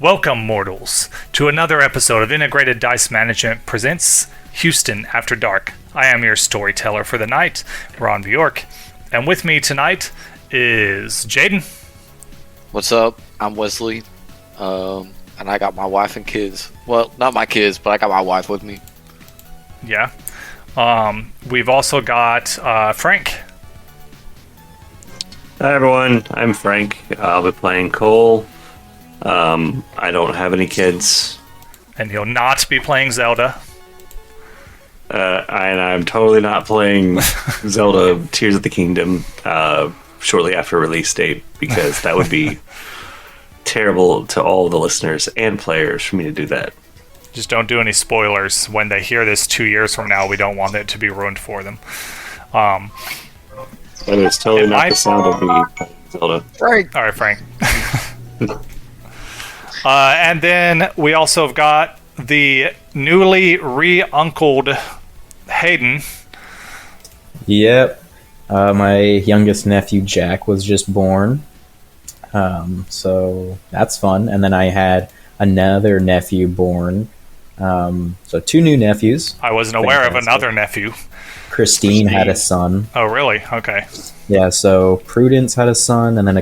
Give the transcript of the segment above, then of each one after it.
Welcome, mortals, to another episode of Integrated Dice Management presents Houston After Dark. I am your storyteller for the night, Ron Bjork, and with me tonight is Jaden. What's up? I'm Wesley, and I got my wife and kids. Well, not my kids, but I got my wife with me. Yeah. We've also got Frank. Hi everyone, I'm Frank. I'll be playing Cole. I don't have any kids. And he'll not be playing Zelda. And I'm totally not playing Zelda Tears of the Kingdom shortly after release date, because that would be terrible to all the listeners and players for me to do that. Just don't do any spoilers. When they hear this 2 years from now, we don't want it to be ruined for them. But it's totally not the sound of me playing Zelda. Frank! All right, Frank. And then we also have got the newly re-uncled Hayden. Yep. My youngest nephew, Jack, was just born. So that's fun. And then I had another nephew born. So two new nephews. I wasn't aware of another nephew. Christine had a son. Oh, really? Okay. Yeah, so Prudence had a son, and then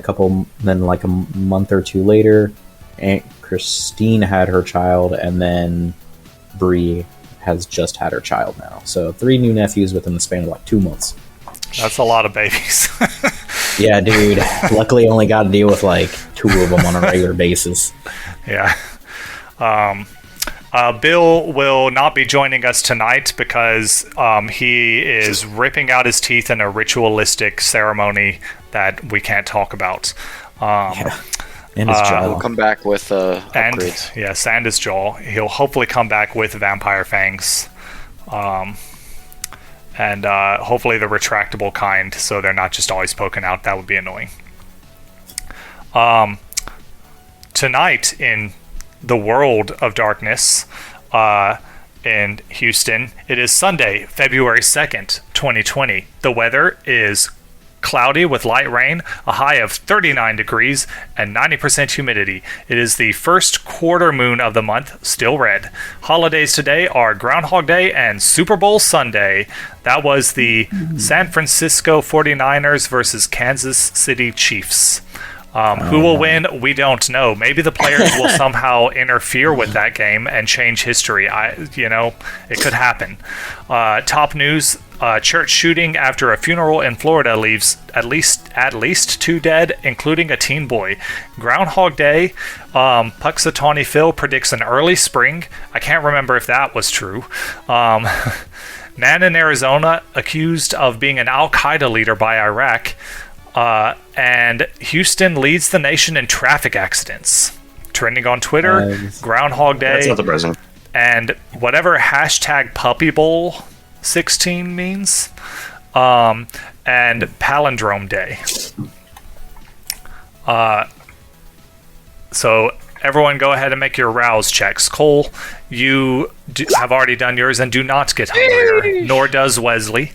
like a month or two later, Aunt Christine had her child, and then Bree has just had her child now. So 3 new nephews within the span of like 2 months. That's a lot of babies. Yeah, dude. Luckily, only got to deal with like 2 of them on a regular basis. Yeah. Bill will not be joining us tonight because he is ripping out his teeth in a ritualistic ceremony that we can't talk about. Yeah. And his jaw. We'll come back with upgrades. And his jaw. He'll hopefully come back with vampire fangs. And hopefully the retractable kind, so they're not just always poking out. That would be annoying. Tonight in the world of darkness in Houston, it is Sunday, February 2nd, 2020. The weather is cloudy with light rain, a high of 39 degrees, and 90% humidity. It is the first quarter moon of the month, still red. Holidays today are Groundhog Day and Super Bowl Sunday. That was the San Francisco 49ers versus Kansas City Chiefs. Who will win? We don't know. Maybe the players will somehow interfere with that game and change history. It could happen. Top news: church shooting after a funeral in Florida leaves at least 2 dead, including a teen boy. Groundhog Day. Puxatawny Phil predicts an early spring. I can't remember if that was true. Man in Arizona accused of being an Al-Qaeda leader by Iraq. And Houston leads the nation in traffic accidents. Trending on Twitter, Groundhog Day. That's not the president. And whatever hashtag Puppy Bowl 16 means. And Palindrome Day. So everyone go ahead and make your rouse checks. Cole, you have already done yours and do not get hungrier, nor does Wesley.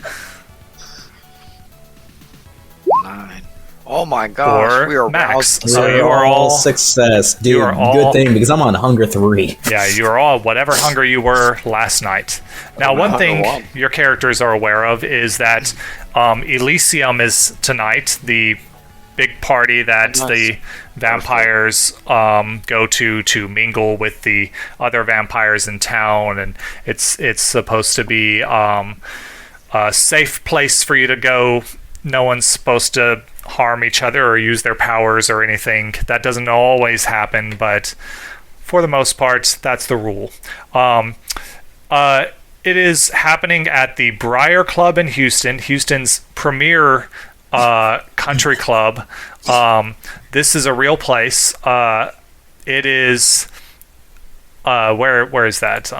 9. Oh my gosh, we are Max. roused. So you are all success, dude. you are all- Good thing, because I'm on hunger 3. Yeah, you are all whatever hunger you were last night. Now, one thing your characters are aware of is that Elysium is tonight, the big party that the vampires go to mingle with the other vampires in town, and it's supposed to be a safe place for you to go. No one's supposed to harm each other or use their powers or anything. That doesn't always happen, but for the most part, that's the rule. It is happening at the Briar Club in Houston, Houston's premier country club. This is a real place. It is where is that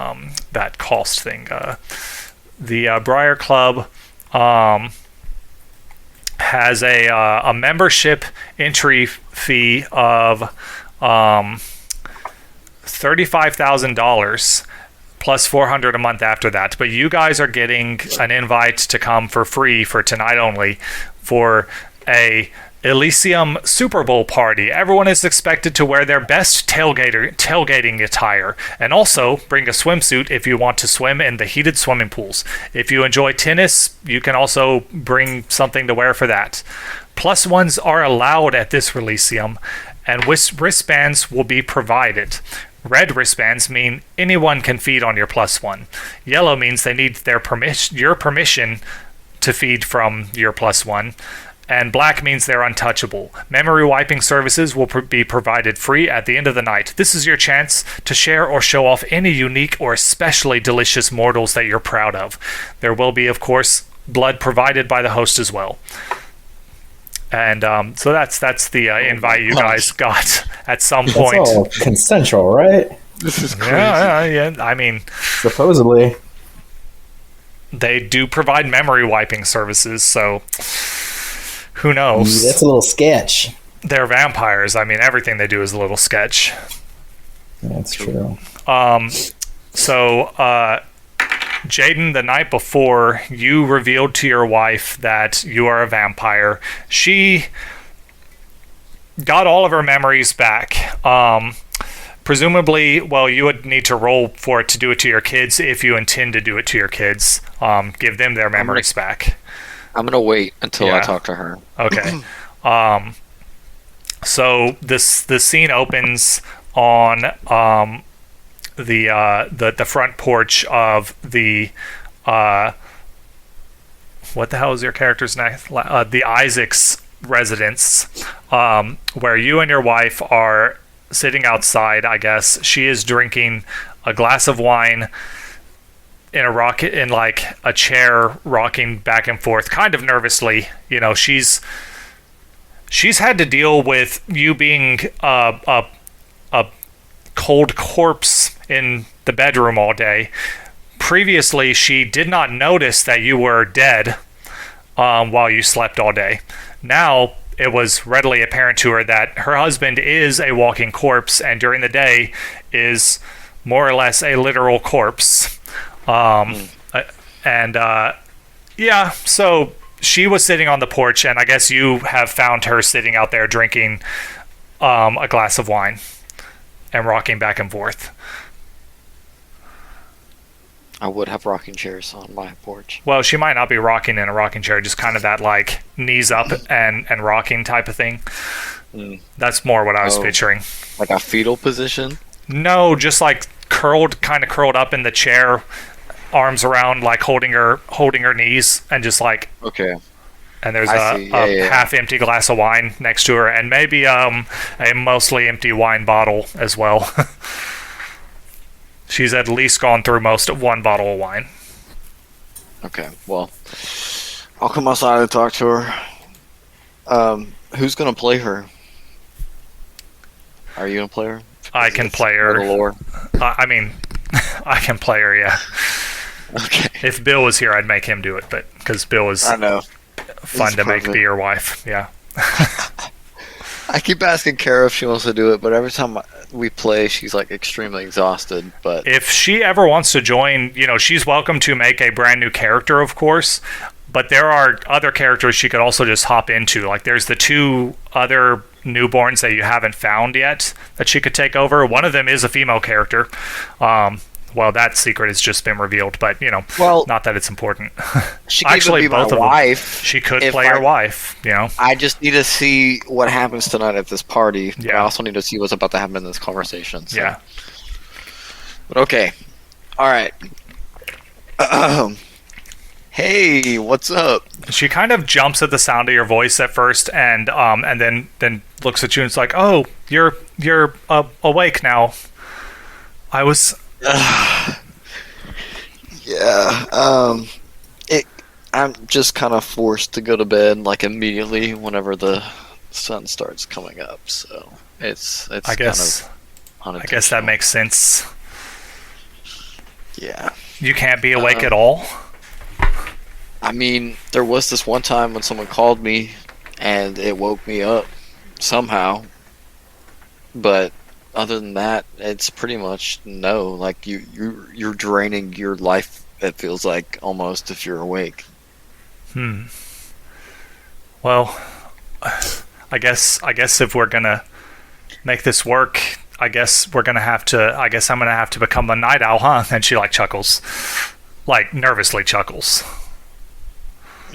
that cost thing? The Briar Club has a membership entry fee of $35,000 plus $400 a month after that. But you guys are getting an invite to come for free for tonight only for a Elysium Super Bowl party. Everyone is expected to wear their best tailgating attire, and also bring a swimsuit if you want to swim in the heated swimming pools. If you enjoy tennis, you can also bring something to wear for that. Plus ones are allowed at this Elysium, and wristbands will be provided. Red wristbands mean anyone can feed on your plus one. Yellow means they need your permission to feed from your plus one. And black means they're untouchable. Memory wiping services will be provided free at the end of the night. This is your chance to share or show off any unique or especially delicious mortals that you're proud of. There will be, of course, blood provided by the host as well. And so that's the invite you guys got at some point. That's all consensual, right? This is crazy. Yeah. I mean, Supposedly. they do provide memory wiping services, so who knows? That's a little sketch. They're vampires. I mean, everything they do is a little sketch. That's true. So, Jaden, the night before, you revealed to your wife that you are a vampire. She got all of her memories back. Presumably, well, you would need to roll for it to do it to your kids if you intend to do it to your kids. Give them their memories back. I'm gonna wait until I talk to her. Okay. So the scene opens on the front porch of the what the hell is your character's name? The Isaac's residence, where you and your wife are sitting outside. I guess she is drinking a glass of wine in a chair, rocking back and forth, kind of nervously. You know, she's had to deal with you being a cold corpse in the bedroom all day. Previously, she did not notice that you were dead while you slept all day. Now, it was readily apparent to her that her husband is a walking corpse, and during the day is more or less a literal corpse. So she was sitting on the porch, and I guess you have found her sitting out there drinking a glass of wine and rocking back and forth. I would have rocking chairs on my porch. Well, she might not be rocking in a rocking chair, just kind of that like knees up and rocking type of thing. That's more what I was picturing. Like a fetal position? No, just like curled up in the chair, arms around, like holding her knees, and just like okay. And there's a half-empty glass of wine next to her, and maybe a mostly empty wine bottle as well. She's at least gone through most of one bottle of wine. Okay, well, I'll come outside and talk to her. Who's gonna play her? Are you gonna play her? I can play her. I mean, I can play her. Yeah. Okay. If Bill was here, I'd make him do it, but because Bill is fun to make be your wife. Yeah. I keep asking Kara if she wants to do it, but every time we play, she's like extremely exhausted. But if she ever wants to join, she's welcome to make a brand new character, of course. But there are other characters she could also just hop into. Like there's the two other newborns that you haven't found yet that she could take over. One of them is a female character. Well, that secret has just been revealed, but not that it's important. She could actually be both my wife. She could play her wife. I just need to see what happens tonight at this party. Yeah. I also need to see what's about to happen in this conversation. So. Yeah. But okay, all right. Hey, what's up? She kind of jumps at the sound of your voice at first, and then looks at you and is like, "Oh, you're awake now." I was. Yeah. I'm just kind of forced to go to bed like immediately whenever the sun starts coming up. So it's. I guess that makes sense. Yeah. You can't be awake at all. I mean, there was this one time when someone called me, and it woke me up somehow. But other than that, it's pretty much no. Like you're draining your life. It feels like almost if you're awake. Well, I guess if we're gonna make this work, I guess I'm gonna have to become a night owl, huh? And she like chuckles, like nervously chuckles,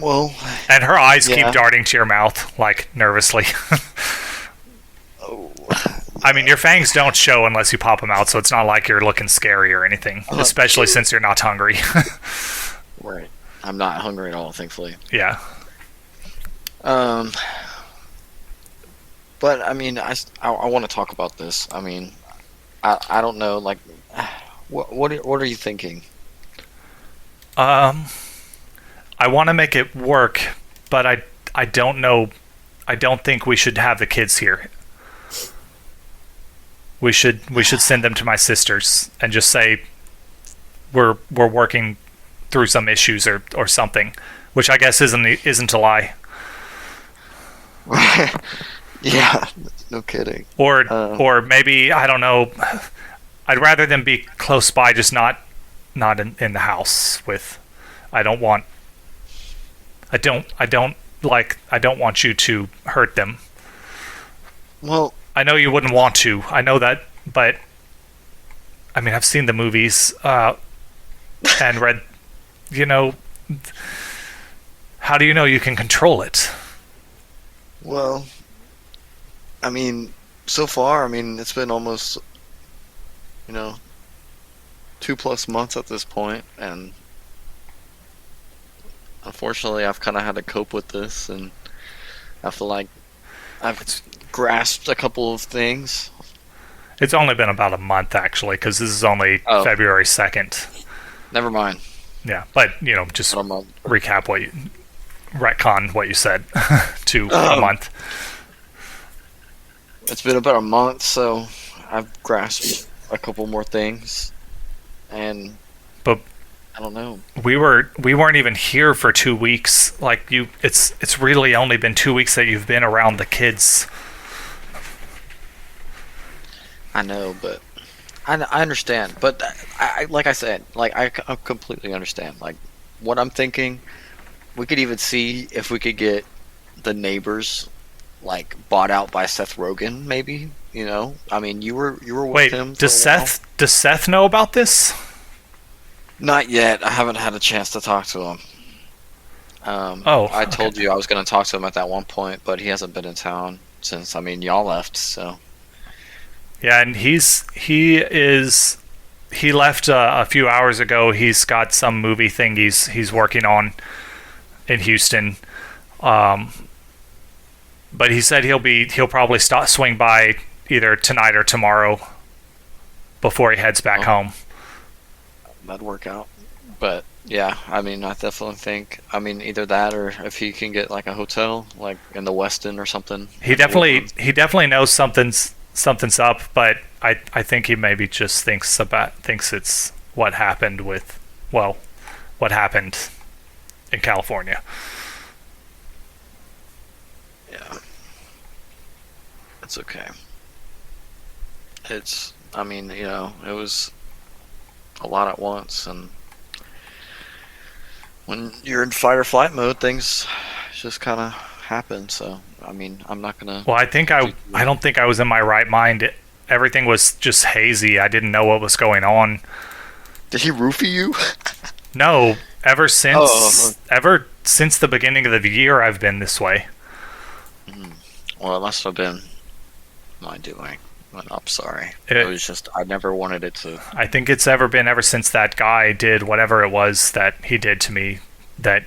Well, and her eyes keep yeah. darting to your mouth like nervously. Oh, I mean, your fangs don't show unless you pop them out, so it's not like you're looking scary or anything, especially since you're not hungry. right. I'm not hungry at all, thankfully. Yeah. Um, but I mean, I want to talk about this. I mean, I don't know. Like, what are you thinking? I want to make it work, but I don't know. I don't think we should have the kids here. We should send them to my sisters and just say we're working through some issues or something, which I guess isn't a lie. Yeah, no kidding. Or maybe, I don't know. I'd rather them be close by, just not in the house with. I don't want you to hurt them. Well, I know you wouldn't want to. I know that, but I mean, I've seen the movies and read. You know, how do you know you can control it? well, I mean, so far, I mean, it's been almost, 2+ months at this point, and unfortunately, I've kind of had to cope with this, and I feel like I've grasped a couple of things. It's only been about a month, actually, because this is only Oh. February 2nd. Never mind. Yeah, but, just About a month. retcon what you said to a month. It's been about a month, so I've grasped a couple more things, and But I don't know. we weren't even here for 2 weeks. Like, it's really only been 2 weeks that you've been around the kids. I know, but I understand. But I like I said, like I completely understand. Like what I'm thinking, we could even see if we could get the neighbors like bought out by Seth Rogen, maybe. I mean, you were with Wait, him. does for a while. Seth know about this? Not yet. I haven't had a chance to talk to him. I told you I was going to talk to him at that one point, but he hasn't been in town since. I mean, y'all left, so. Yeah, and he left a few hours ago. He's got some movie thing he's working on in Houston. But he said he'll probably swing by either tonight or tomorrow before he heads back home. That'd work out. But yeah, I mean, I definitely think. I mean, either that or if he can get like a hotel, like in the Westin or something. He definitely knows something's up, but I think he maybe just thinks it's what happened in California. Yeah, it's okay. I mean, it was a lot at once, and when you're in fight or flight mode, things just kind of happen. So, I mean, I'm not gonna. Well, I don't think I was in my right mind. Everything was just hazy. I didn't know what was going on. Did he roofie you? No, ever since Oh. the beginning of the year, I've been this way. Well, it must have been my doing. I'm sorry. It was just I never wanted it to. I think it's been ever since that guy did whatever it was that he did to me. That,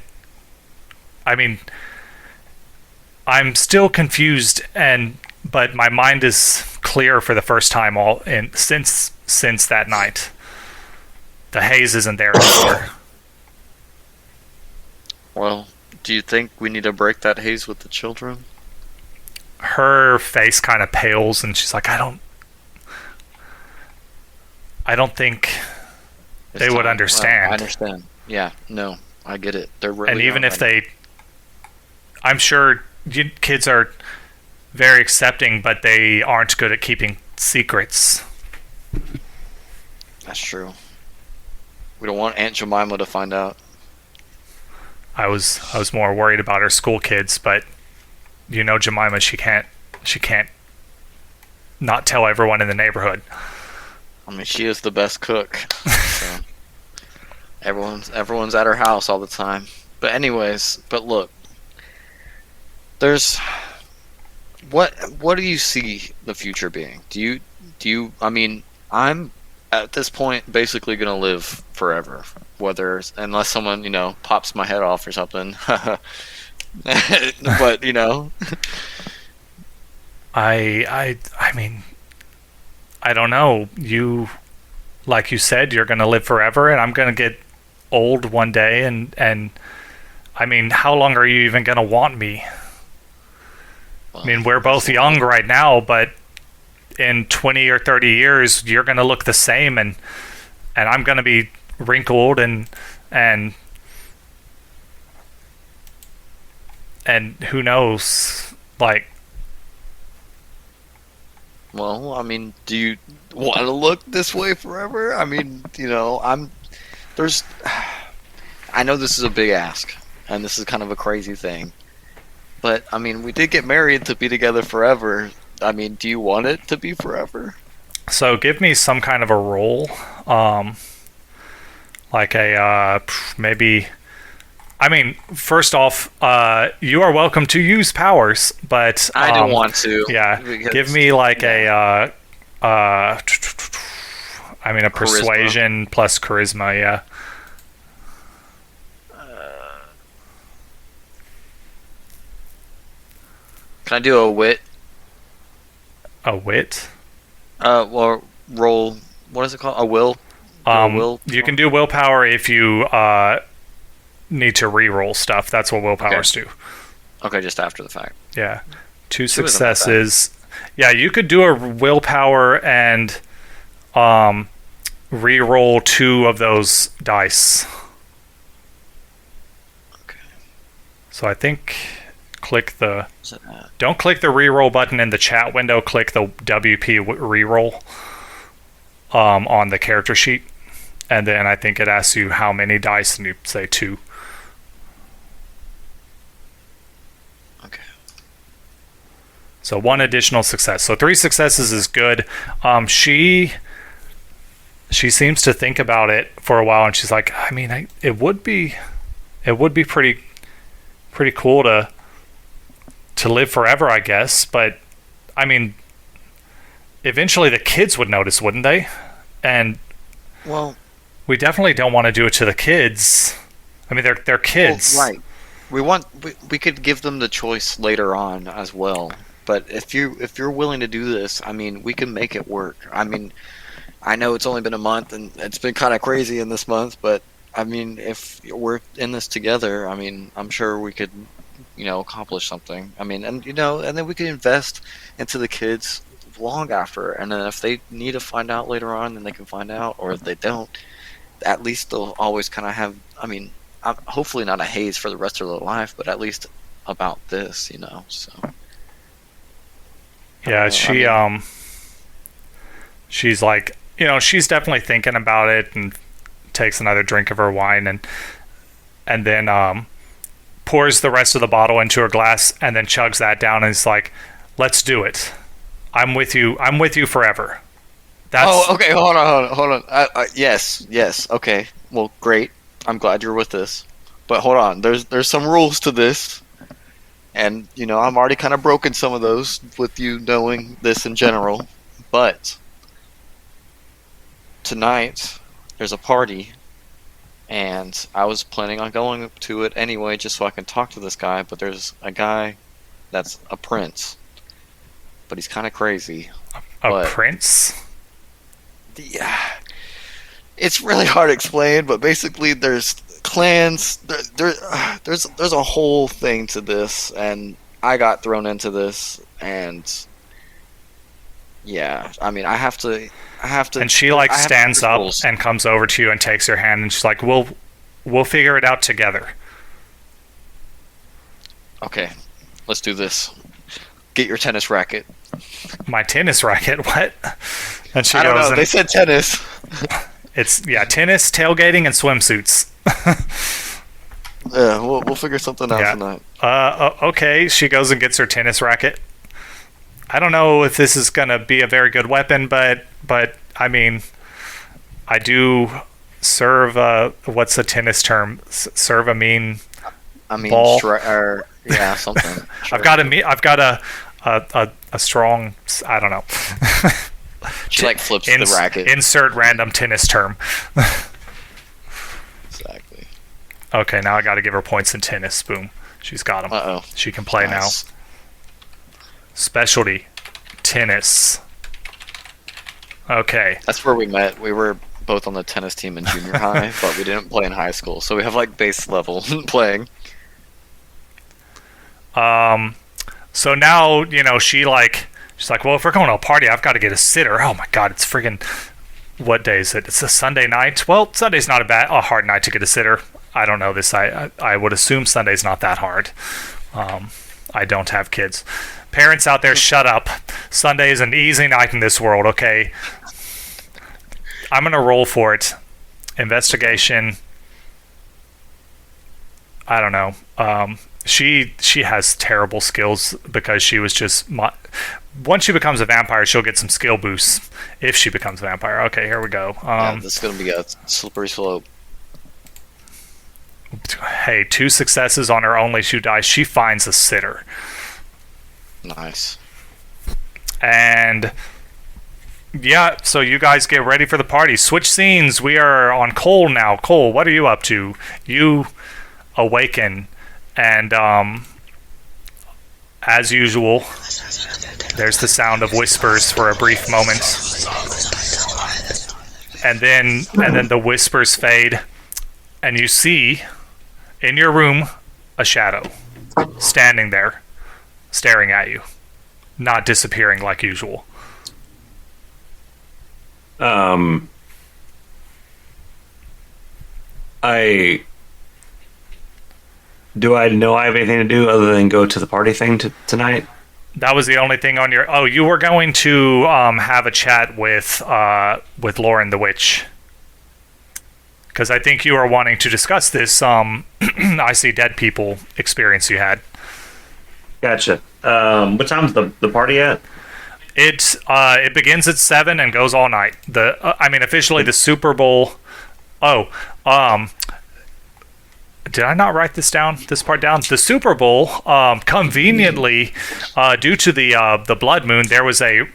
I mean, I'm still confused, but my mind is clear for the first time since that night. The haze isn't there anymore. Well, do you think we need to break that haze with the children? Her face kind of pales, and she's like, I don't think they would understand. I understand. Yeah, no, I get it. They're really. And even if I'm sure kids are very accepting, but they aren't good at keeping secrets. That's true. We don't want Aunt Jemima to find out. I was more worried about her school kids, but you know Jemima, she can't not tell everyone in the neighborhood. I mean, she is the best cook. So everyone's at her house all the time. But anyways, but look, there's what do you see the future being? Do you? I mean, I'm at this point basically gonna live forever, unless someone pops my head off or something. But I mean, I don't know. Like you said, you're gonna live forever, and I'm gonna get old one day, and I mean, how long are you even gonna want me? I mean, we're both young right now, but in 20 or 30 years, you're gonna look the same, and I'm gonna be wrinkled and who knows, like. Well, I mean, do you want to look this way forever? I mean, I know this is a big ask, and this is kind of a crazy thing, but I mean, we did get married to be together forever. I mean, do you want it to be forever? So give me some kind of a role, like a maybe. I mean, first off, you are welcome to use powers, but I don't want to. Yeah, give me like a persuasion plus charisma. Yeah. Can I do a wit? A wit? Well, roll. What is it called? A will. You can do willpower if you need to re-roll stuff. That's what willpowers do. Okay, just after the fact. Yeah. 2 successes. Yeah, you could do a willpower and re-roll 2 of those dice. Okay. So I think don't click the re-roll button in the chat window, click the WP re-roll on the character sheet, and then I think it asks you how many dice, and you say 2. Okay. So 1 additional success. So 3 successes is good. She seems to think about it for a while, and she's like, I mean, it would be pretty cool to live forever, I guess. But I mean, eventually the kids would notice, wouldn't they? And well, we definitely don't want to do it to the kids. I mean, they're kids, well, right? We could give them the choice later on as well. But if you're willing to do this, I mean, we can make it work. I mean, I know it's only been a month and it's been kind of crazy in this month, but I mean, if we're in this together, I mean, I'm sure we could, accomplish something. I mean, and then we could invest into the kids long after, and then if they need to find out later on, then they can find out, or if they don't, at least they'll always kind of have, I mean, hopefully not a haze for the rest of their life, but at least about this, so. Yeah, she's like, she's definitely thinking about it, and takes another drink of her wine, and then pours the rest of the bottle into her glass, and then chugs that down, and is like, let's do it. I'm with you forever. Okay, hold on. Yes, okay. Well, great. I'm glad you're with us. But hold on, there's some rules to this. And, I'm already kind of broken some of those with you knowing this in general. But tonight, there's a party, and I was planning on going to it anyway just so I can talk to this guy, but there's a guy that's a prince. But he's kind of crazy. A prince? Yeah. It's really hard to explain, but basically there's clans, there's a whole thing to this, and I got thrown into this, and yeah, I mean, I have to. And she stands up and comes over to you and takes your hand, and she's like, "We'll figure it out together." Okay, let's do this. Get your tennis racket. My tennis racket? What? And she I don't goes. know. They said tennis. It's tennis, tailgating, and swimsuits. Yeah, we'll figure something out Yeah. tonight. Okay, she goes and gets her tennis racket. I don't know if this is gonna be a very good weapon, but I mean, I do serve. What's the tennis term? Serve a mean. I mean, Ball. or yeah, something. I've got a strong. I don't know. She like flips the racket. Insert random tennis term. Exactly. Okay, now I got to give her points in tennis. Boom, she's got them. Uh oh. She can play Nice. now. Specialty tennis. Okay. That's where we met. We were both on the tennis team in junior high, but we didn't play in high school. So we have like base level playing. So now, she's like, well, if we're going to a party, I've got to get a sitter. Oh my God, it's friggin', what day is it? It's a Sunday night. Well, Sunday's not a hard night to get a sitter. I don't know this. I would assume Sunday's not that hard. I don't have kids. Parents out there, shut up. Sunday is an easy night in this world, okay? I'm going to roll for it. Investigation. I don't know. She has terrible skills because she was just... Once she becomes a vampire, she'll get some skill boosts if she becomes a vampire. Okay, here we go. Yeah, this is going to be a slippery slope. Hey, 2 successes on her only 2 dice. She finds a sitter. Nice. And yeah, so you guys get ready for the party. Switch scenes. We are on Cole now. Cole, what are you up to? You awaken, and as usual, there's the sound of whispers for a brief moment, and then the whispers fade, and you see in your room a shadow standing there, staring at you, not disappearing like usual. Do I know I have anything to do other than go to the party thing tonight? That was the only thing on your... Oh, you were going to have a chat with Lauren the Witch. Because I think you were wanting to discuss this I See Dead People experience you had. Gotcha. What time's the party at? It begins at 7 and goes all night. Officially the Super Bowl... did I not write this part down? The Super Bowl, conveniently, due to the blood moon, there was a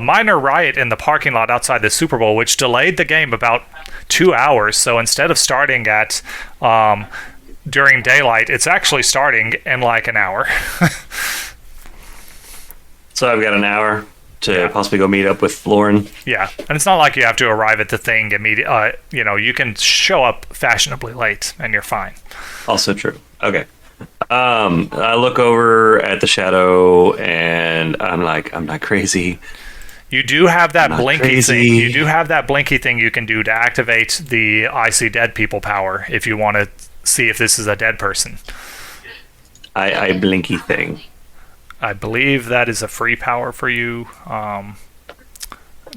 minor riot in the parking lot outside the Super Bowl, which delayed the game about 2 hours. So instead of starting at during daylight, it's actually starting in like an hour. So I've got an hour to possibly go meet up with Lauren. Yeah, and it's not like you have to arrive at the thing immediately. You can show up fashionably late, and you're fine. Also true. Okay. I look over at the shadow, and I'm like, I'm not crazy. You do have that Not blinky crazy. thing. You do have that blinky thing you can do to activate the I See Dead People power if you want to see if this is a dead person. I blinky thing. I believe that is a free power for you.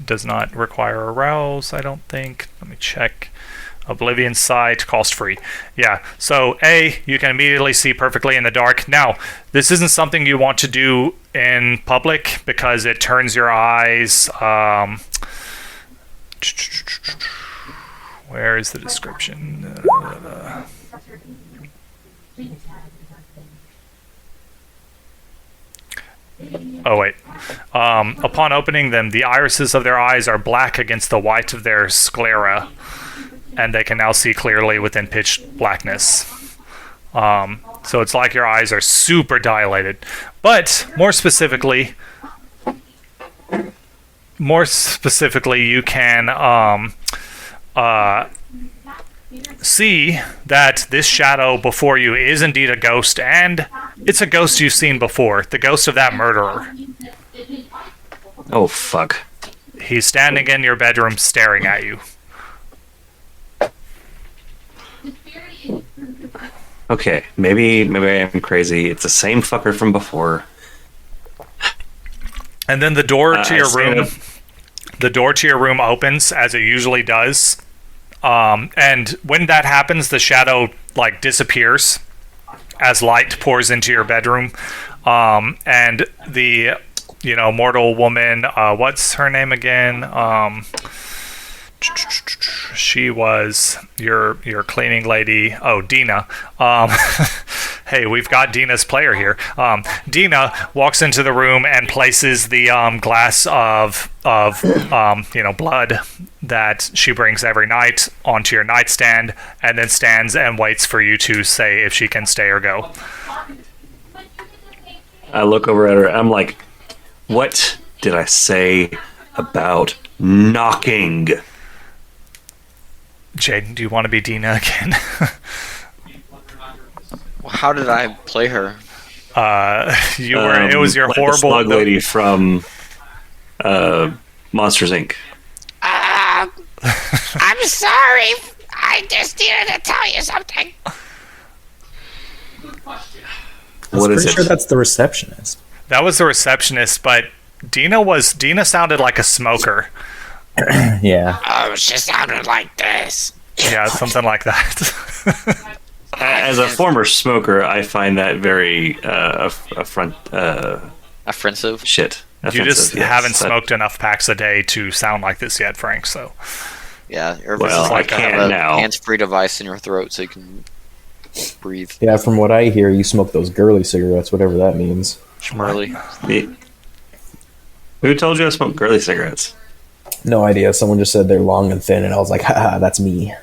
Does not require a rouse, I don't think. Let me check. Oblivion Sight, cost free. Yeah, so you can immediately see perfectly in the dark. Now, this isn't something you want to do in public because it turns your eyes. Where is the description? Oh, wait. Upon opening them, the irises of their eyes are black against the white of their sclera, and they can now see clearly within pitch blackness. So it's like your eyes are super dilated. But more specifically, you can see that this shadow before you is indeed a ghost, and it's a ghost you've seen before, the ghost of that murderer. Oh, fuck. He's standing in your bedroom staring at you. Okay, maybe I am crazy. It's the same fucker from before. And then the door to your stand room, up. the door to your room opens as it usually does. And when that happens, the shadow like disappears as light pours into your bedroom, and the mortal woman, what's her name again? She was your cleaning lady. Oh, Dina. Hey, we've got Dina's player here. Dina walks into the room and places the glass of blood that she brings every night onto your nightstand, and then stands and waits for you to say if she can stay or go. I look over at her. I'm like, what did I say about knocking? Jaden, do you want to be Dina again? How did I play her? You were. It was your like horrible the slug lady from Monsters Inc. I'm sorry. I just needed to tell you something. What is pretty it? sure that's the receptionist. That was the receptionist, but Dina sounded like a smoker. Yeah. Oh, she sounded like this. Yeah, something like that. As a former smoker, I find that very Offensive. shit. You just Offensive, yes. haven't That- smoked enough packs a day to sound like this yet, Frank. So Yeah, or Well, this is like I can't have a now. hands-free device in your throat so you can breathe. Yeah, from what I hear, you smoke those girly cigarettes, whatever that means. Schmurly. Who told you I smoke girly cigarettes? No idea. Someone just said they're long and thin, and I was like, haha, that's me.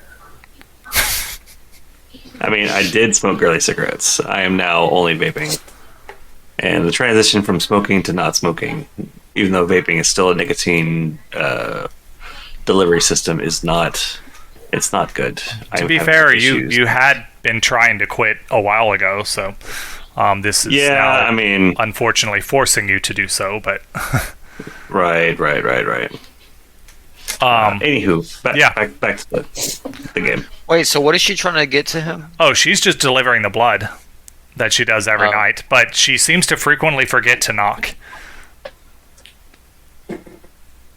I mean, I did smoke girly cigarettes. I am now only vaping. And the transition from smoking to not smoking, even though vaping is still a nicotine delivery system, is not. It's not good. to be fair, you had been trying to quit a while ago, so this is now, I mean, unfortunately forcing you to do so. But right. Anywho, back to the game. Wait, so what is she trying to get to him? oh, she's just delivering the blood that she does every Oh. night, but she seems to frequently forget to knock.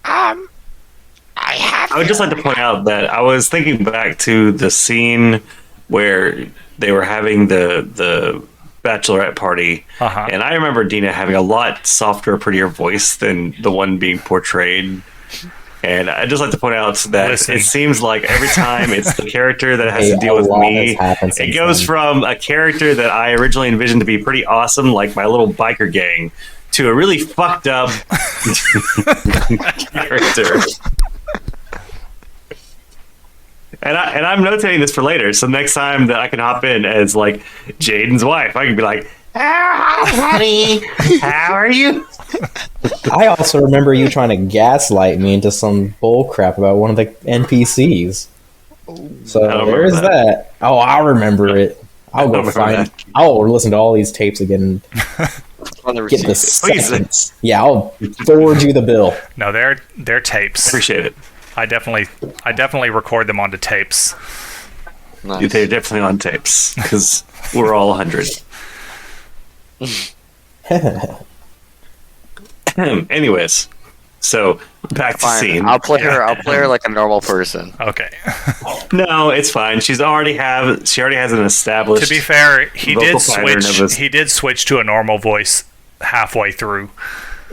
I have. I would just like to point out that I was thinking back to the scene where they were having the bachelorette party, Uh-huh. and I remember Dina having a lot softer, prettier voice than the one being portrayed. And I'd just like to point out that Listen. it seems like every time it's the character that has Hey, to deal a with lot me, has happened it since goes then. from a character that I originally envisioned to be pretty awesome, like my little biker gang, to a really fucked up character. And I'm notating this for later, so next time that I can hop in as like Jaden's wife, I can be like, "Oh, honey, how are you?" I also remember you trying to gaslight me into some bull crap about one of the NPCs. So I don't there is remember that. Oh, I remember it. I'll don't go remember find. that. I'll listen to all these tapes again. On the Get the receipt. Please. seconds. Yeah, I'll forward you the bill. No, they're tapes. Appreciate it. I definitely record them onto tapes. Nice. They're definitely on tapes because we're all 100. Anyways, so back to Fine. scene. I'll play her. I'll play her like a normal person. Okay. No, it's fine. She already has an established. To be fair, he vocal did pattern of switch. a- He did switch to a normal voice halfway through.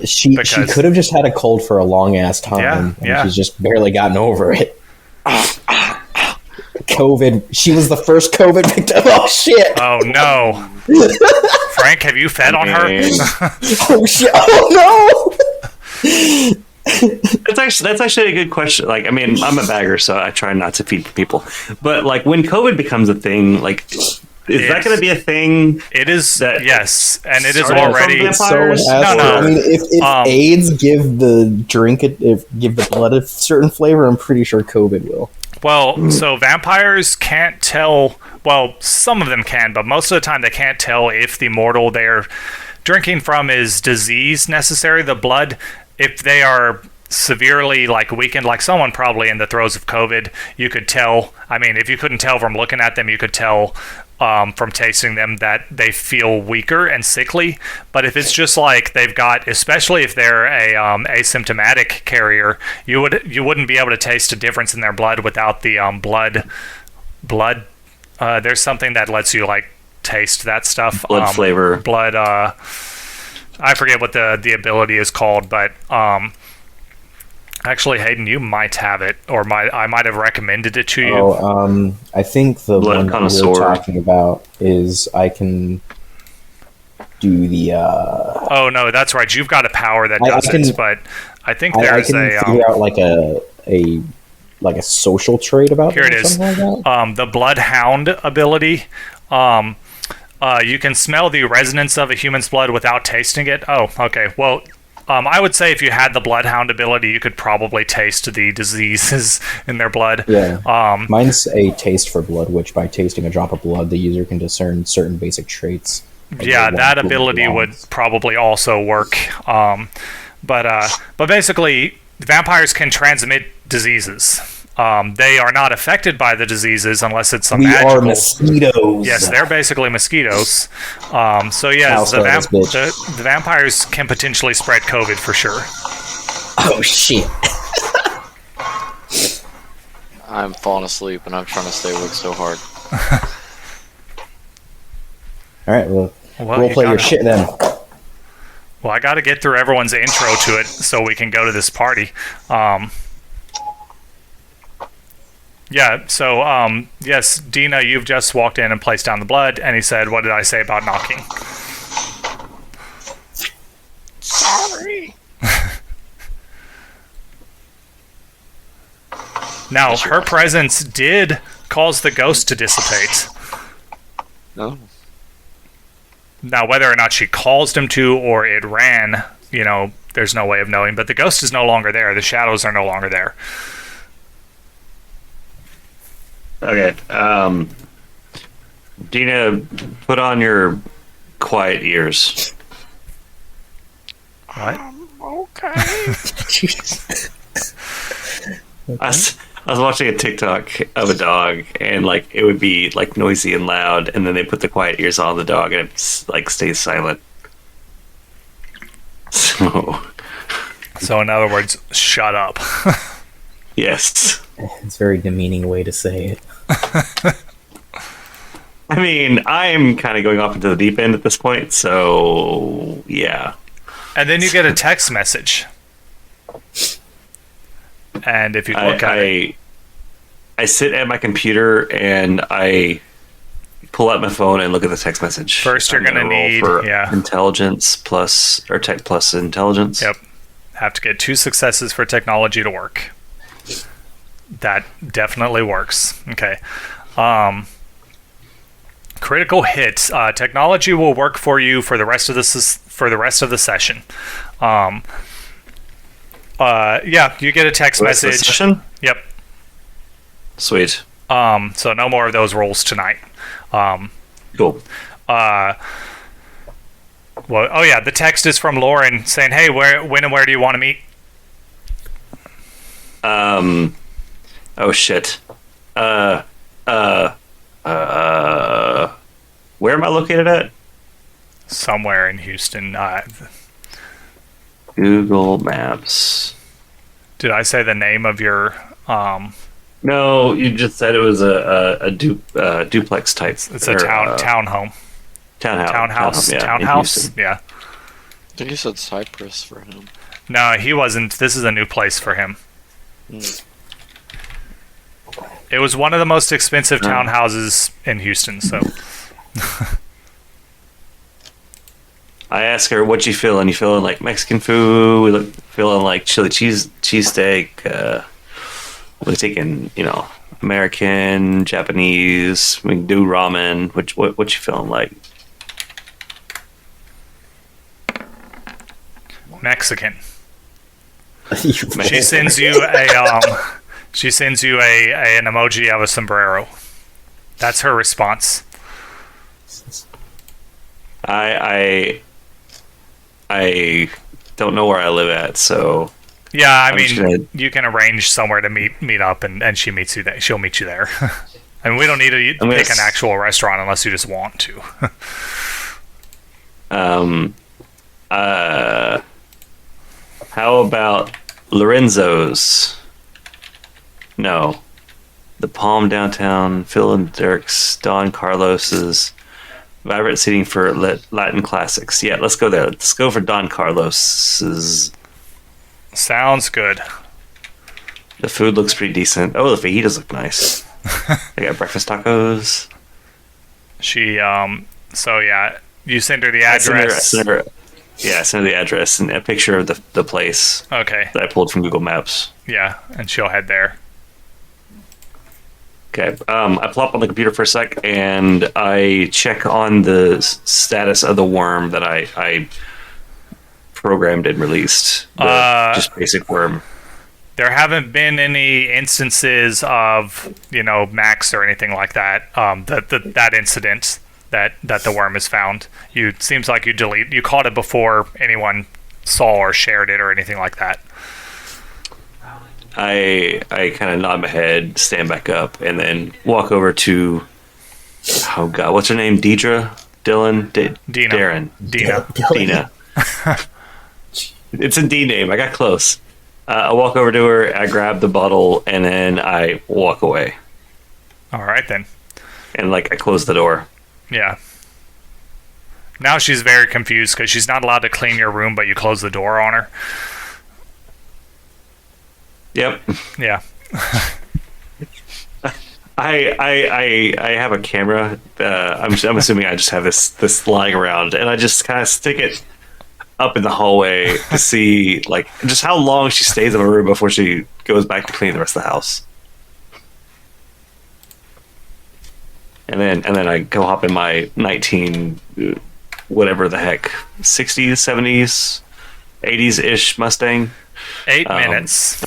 She Because- could have just had a cold for a long ass time, Yeah, and yeah. she's just barely gotten over it. COVID. She was the first COVID victim. Oh shit! Oh no, Frank, have you fed on her? And Oh shit! Oh no! that's actually a good question. Like, I mean, I'm a bagger, so I try not to feed people. But like, when COVID becomes a thing, like, is that going to be a thing? It is. That- Yes, and it is Started from already. vampires? So it has No, to. no. I mean, if AIDS give the drink give the blood a certain flavor, I'm pretty sure COVID will. Well, so vampires can't tell. Well, some of them can, but most of the time they can't tell if the mortal they're drinking from is disease necessary. The blood, if they are severely like weakened, like someone probably in the throes of COVID, you could tell. I mean, if you couldn't tell from looking at them, you could tell from tasting them that they feel weaker and sickly. But if it's just like they've got, especially if they're a asymptomatic carrier, you wouldn't be able to taste a difference in their blood without the blood There's something that lets you like taste that stuff. Blood flavor. Blood. I forget what the ability is called, but actually, Hayden, you might have it, or I might have recommended it to you. Oh, I think the Blood one that connoisseur. we're talking about is I can do the. Oh no, that's right. You've got a power that I does can- it, but I think I there's can figure out like a social trait about Here them it or is. something like that. The Bloodhound ability. You can smell the resonance of a human's blood without tasting it. Oh, okay. Well, I would say if you had the Bloodhound ability, you could probably taste the diseases in their blood. Yeah. Mine's a taste for blood, which by tasting a drop of blood, the user can discern certain basic traits. Yeah, that ability would probably also work. But basically, vampires can transmit diseases. They are not affected by the diseases unless it's some We magical. are mosquitoes. Yes, they're basically mosquitoes. So yes, I'll start this the vampires can potentially spread COVID for sure. Oh shit. I'm falling asleep and I'm trying to stay awake so hard. All right, well, Well, we'll you play your gotta- shit then. Well, I got to get through everyone's intro to it so we can go to this party. Yeah, so, yes, Dina, you've just walked in and placed down the blood, and he said, what did I say about knocking? Sorry. Now, her presence did cause the ghost to dissipate. No. Now, whether or not she caused him to or it ran, there's no way of knowing, but the ghost is no longer there. The shadows are no longer there. Okay. Dina, put on your quiet ears. What? Okay. I was watching a TikTok of a dog, and like it would be like noisy and loud, and then they put the quiet ears on the dog, and it like stays silent. So, So, in other words, shut up. yes. It's a very demeaning way to say it. I mean, I'm kind of going off into the deep end at this point, so yeah. And then you get a text message. And if you look at it, I sit at my computer and I pull out my phone and look at the text message. First, you're I'm gonna roll need- for yeah. intelligence plus or tech plus intelligence. Yep. Have to get 2 successes for technology to work. That definitely works. Okay. Critical hit. Technology will work for you for the rest of the session. Yeah, you get a text Rest of the message. session? Yep. Sweet. So no more of those rolls tonight. Cool. Well, oh yeah, the text is from Lauren saying, "Hey, when and where do you want to meet?" Oh shit. Where am I located at? Somewhere in Houston. Google Maps. Did I say the name of your? No, you just said it was a duplex type. It's a or, townhome. Townhouse. Yeah, in Townhouse. Houston. Yeah. I think you said Cypress for him. No, he wasn't. This is a new place for him. It was one of the most expensive townhouses in Houston. So I ask her, "What you feeling? You feeling like Mexican food? We look feeling like chili cheesesteak? We're taking, American, Japanese. We can do ramen. What you feeling like?" Mexican. You- She sends you a she sends you an emoji of a sombrero. That's her response. I don't know where I live at, so Yeah, I I'm just mean, gonna- you can arrange somewhere to meet up, and she meets you there. She'll meet you there. I mean, we don't need to gonna pick an actual restaurant unless you just want to. how about Lorenzo's? No. the Palm downtown, Phil and Dirk's, Don Carlos's, vibrant seating for Latin classics. Yeah, let's go there. Let's go for Don Carlos's. Sounds good. The food looks pretty decent. Oh, the fajitas look nice. They got breakfast tacos. She so yeah, you send her the I address. sent her the address and a picture of the place Okay. that I pulled from Google Maps. Yeah, and she'll head there. Okay. I plop on the computer for a sec and I check on the status of the worm that I programmed and released. Just basic worm. There haven't been any instances of, Max or anything like that. That incident that the worm is found. Seems like you caught it before anyone saw or shared it or anything like that. I kind of nod my head, stand back up, and then walk over to, oh god, what's her name? Deidre? Dylan? Dina. Darren. Dina. Dina. It's a D name. I got close. I walk over to her, I grab the bottle, and then I walk away. All right then. And I close the door. Yeah. Now she's very confused because she's not allowed to clean your room, but you close the door on her. Yep. Yeah. I have a camera. I'm assuming I just have this lying around, and I just kind of stick it up in the hallway to see just how long she stays in a room before she goes back to clean the rest of the house. And then I go hop in my 19 whatever the heck 60s, 70s, 80s ish Mustang. 8 minutes.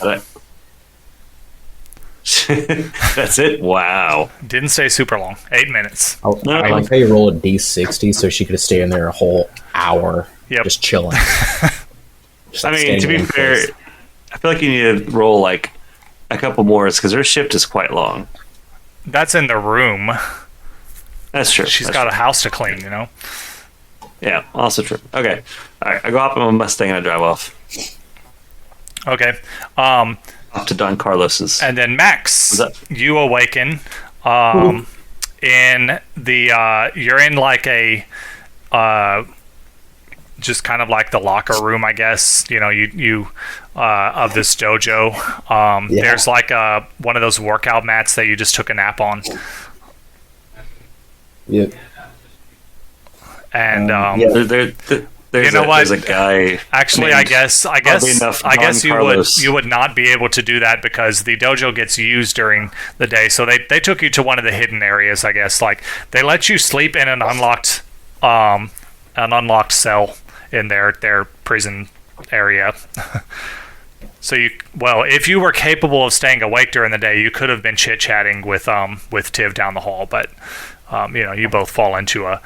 That's it. Wow. Didn't say super long. 8 minutes. I like how you roll a D60, so she could have stayed in there a whole hour, just chilling. Just, I mean, to be fair, I feel like you need to roll a couple more because her shift is quite long. That's in the room. That's true. She's got a house to clean, Yeah, also true. Okay. All right, I go hop in my Mustang and I drive off. Okay. Off to Don Carlos's. And then Max, you awaken in the you're in a just kind of like the locker room, I guess. You of this dojo. There's one of those workout mats that you just took a nap on. Yep. And there's a guy. Actually, I guess you would not be able to do that because the dojo gets used during the day. So they took you to one of the hidden areas, I guess. They let you sleep in an unlocked cell in their prison area. So if you were capable of staying awake during the day, you could have been chit-chatting with Tiv down the hall, but you both fall into a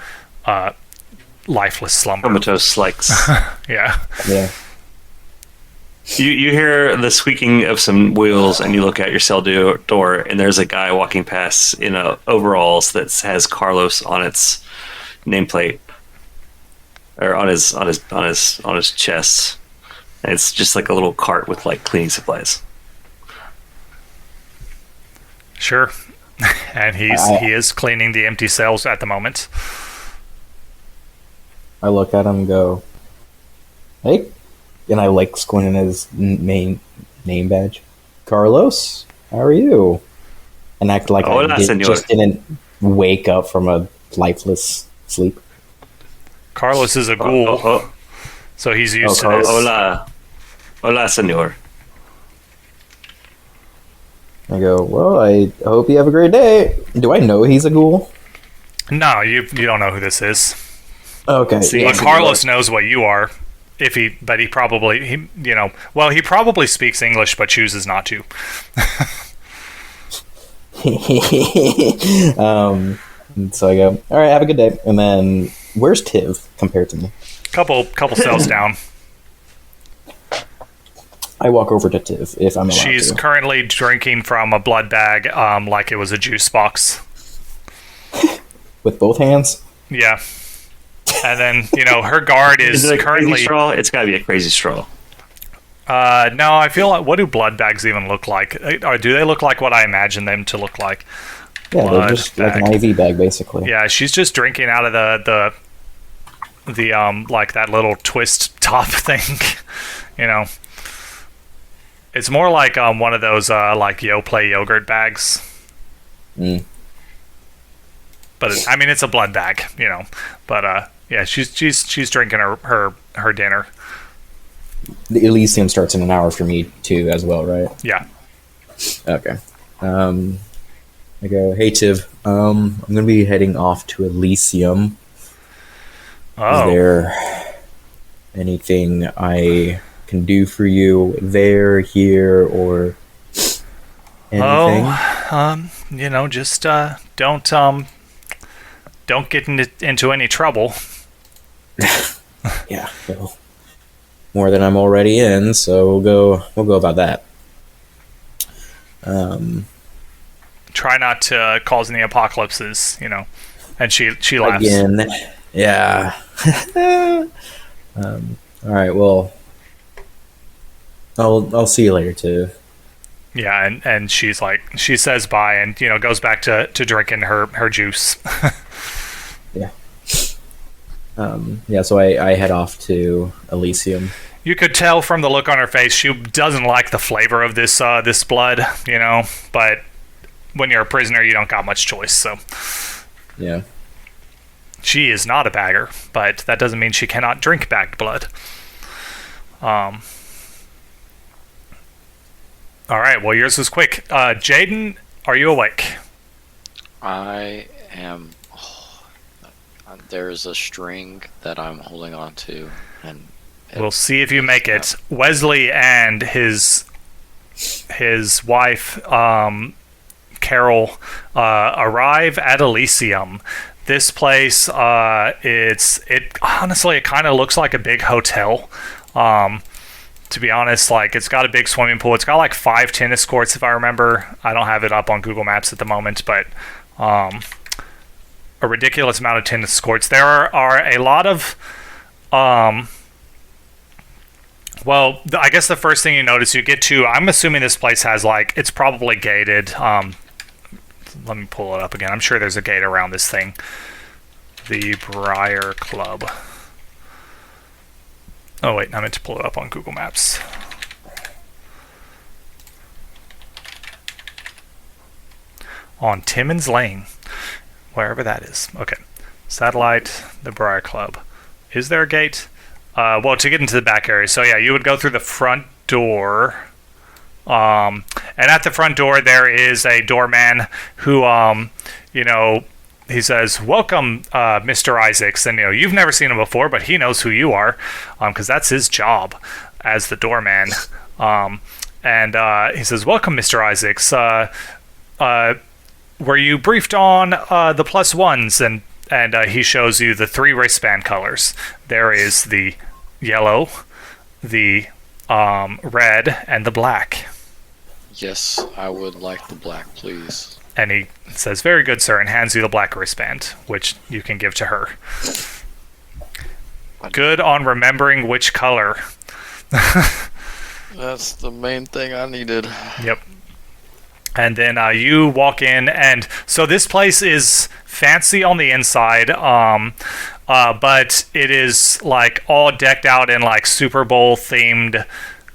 lifeless slumber. Comatose likes. Yeah. You hear the squeaking of some wheels, and you look at your cell door, and there's a guy walking past in overalls that has Carlos on its nameplate, or on his chest. And it's just a little cart with cleaning supplies. Sure. And he is cleaning the empty cells at the moment. I look at him and go, hey, and I squint in his name badge. Carlos, how are you? And act like just didn't wake up from a lifeless sleep. Carlos is a ghoul, so he's used to this. Hola, senor. I go, well, I hope you have a great day. Do I know he's a ghoul? No, you don't know who this is. Okay. But Carlos knows what you are. He probably speaks English but chooses not to. So I go, all right, have a good day. And then, where's Tiv compared to me? Couple cells down. I walk over to Tiv if I'm allowed She's to. currently drinking from a blood bag, like it was a juice box. With both hands? Yeah. And then, her guard is it a currently... crazy straw? It's got to be a crazy straw. No, I feel like, what do blood bags even look like? Or do they look like what I imagine them to look like? Yeah, they're just like an IV bag, basically. Yeah, she's just drinking out of the like that little twist top thing. You know, it's more like one of those like Yoplait yogurt bags. Mm. But I mean, it's a blood bag, you know. But yeah, she's drinking her dinner. The Elysium starts in an hour for me too, as well, right? Yeah. Okay. I go, hey Tiv, I'm gonna be heading off to Elysium. Oh. Is there anything I can do for you there, here, or anything? Oh, you know, just don't get into any trouble. Yeah, well, more than I'm already in, so we'll go about that. Try not to cause any apocalypses, you know. And she laughs. Again, yeah. All right, well, I'll see you later too. Yeah, and she says bye, and you know, goes back to drinking her juice. Yeah. Yeah, so I head off to Elysium. You could tell from the look on her face she doesn't like the flavor of this blood, you know. But when you're a prisoner, you don't got much choice. So Yeah. she is not a bagger, but that doesn't mean she cannot drink bagged blood. All right. Well, yours was quick. Jaden, are you awake? I am. There's a string that I'm holding on to, and We'll see if you make it. Wesley and his wife, Carol, arrive at Elysium. This place, it honestly, it kind of looks like a big hotel. To be honest, like, it's got a big swimming pool. It's got like 5 tennis courts, if I remember. I don't have it up on Google Maps at the moment, but a ridiculous amount of tennis courts. There are a lot of well, I guess the first thing you notice, you get to, I'm assuming this place has, like, it's probably gated. Let me pull it up again. I'm sure there's a gate around this thing. The Briar Club. Oh, wait, I meant to pull it up on Google Maps. On Timmins Lane, wherever that is. Okay. Satellite, the Briar Club. Is there a gate? Well, to get into the back area. So yeah, you would go through the front door. And at the front door there is a doorman who, you know, he says, "Welcome, Mr. Isaacs." And you know, you've never seen him before, but he knows who you are, because that's his job as the doorman. And he says, "Welcome, Mr. Isaacs. Were you briefed on the plus ones?" And he shows you the 3 wristband colors. There is the yellow, the red, and the black. yes, I would like the black, please. And he says, "Very good, sir," and hands you the black wristband, which you can give to her. Good on remembering which color. That's the main thing I needed. Yep. And then you walk in, and so this place is fancy on the inside, but it is like all decked out in like Super Bowl themed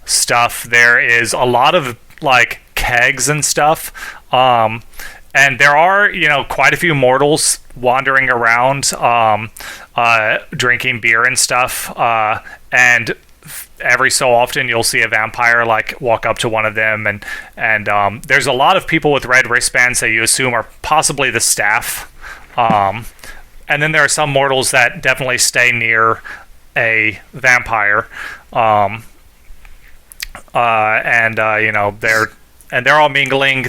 stuff. There is a lot of like kegs and stuff, and there are, you know, quite a few mortals wandering around, drinking beer and stuff, and every so often you'll see a vampire like walk up to one of them, and there's a lot of people with red wristbands that you assume are possibly the staff, and then there are some mortals that definitely stay near a vampire, you know, they're all mingling.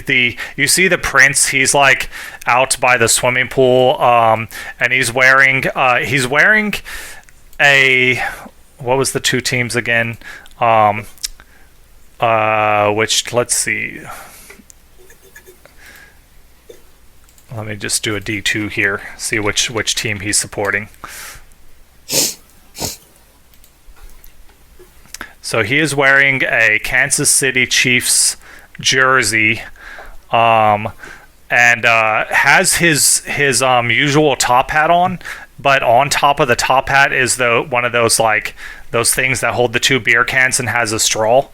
You see the prince, he's like out by the swimming pool, and he's wearing a, what was the 2 teams again? Which, let's see. Let me just do a D2 here, see which team he's supporting. So he is wearing a Kansas City Chiefs jersey, and has his usual top hat on, but on top of the top hat is one of those like those things that hold the two beer cans and has a straw.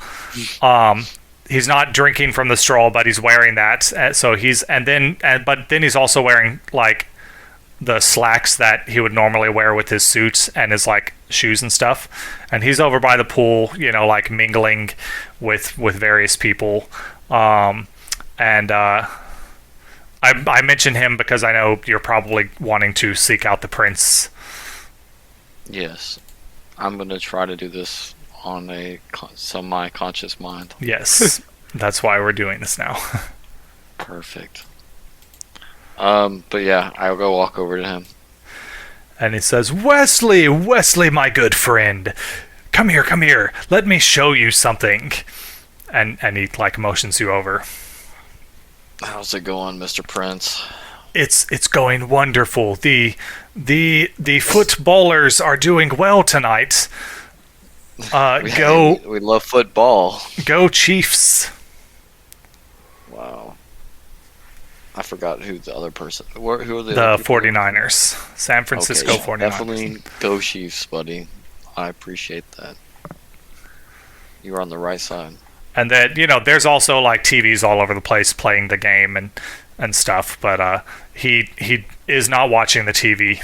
He's not drinking from the straw, but he's wearing that. So but then he's also wearing like the slacks that he would normally wear with his suits and his like shoes and stuff. And he's over by the pool, like mingling with various people. I mention him because I know you're probably wanting to seek out the prince. Yes. I'm going to try to do this on a semi-conscious mind. Yes. That's why we're doing this now. Perfect. But yeah, I'll go walk over to him. And he says, Wesley, my good friend. Come here. Let me show you something. And he like motions you over. How's it going, Mr. Prince? It's going wonderful. The footballers are doing well tonight. We love football. Go Chiefs. Wow. I forgot who the other person. Who are the The other people? 49ers. San Francisco Okay, 49ers. Definitely go Chiefs, buddy. I appreciate that. You're on the right side. And then, there's also like TVs all over the place playing the game and stuff, but he is not watching the TV.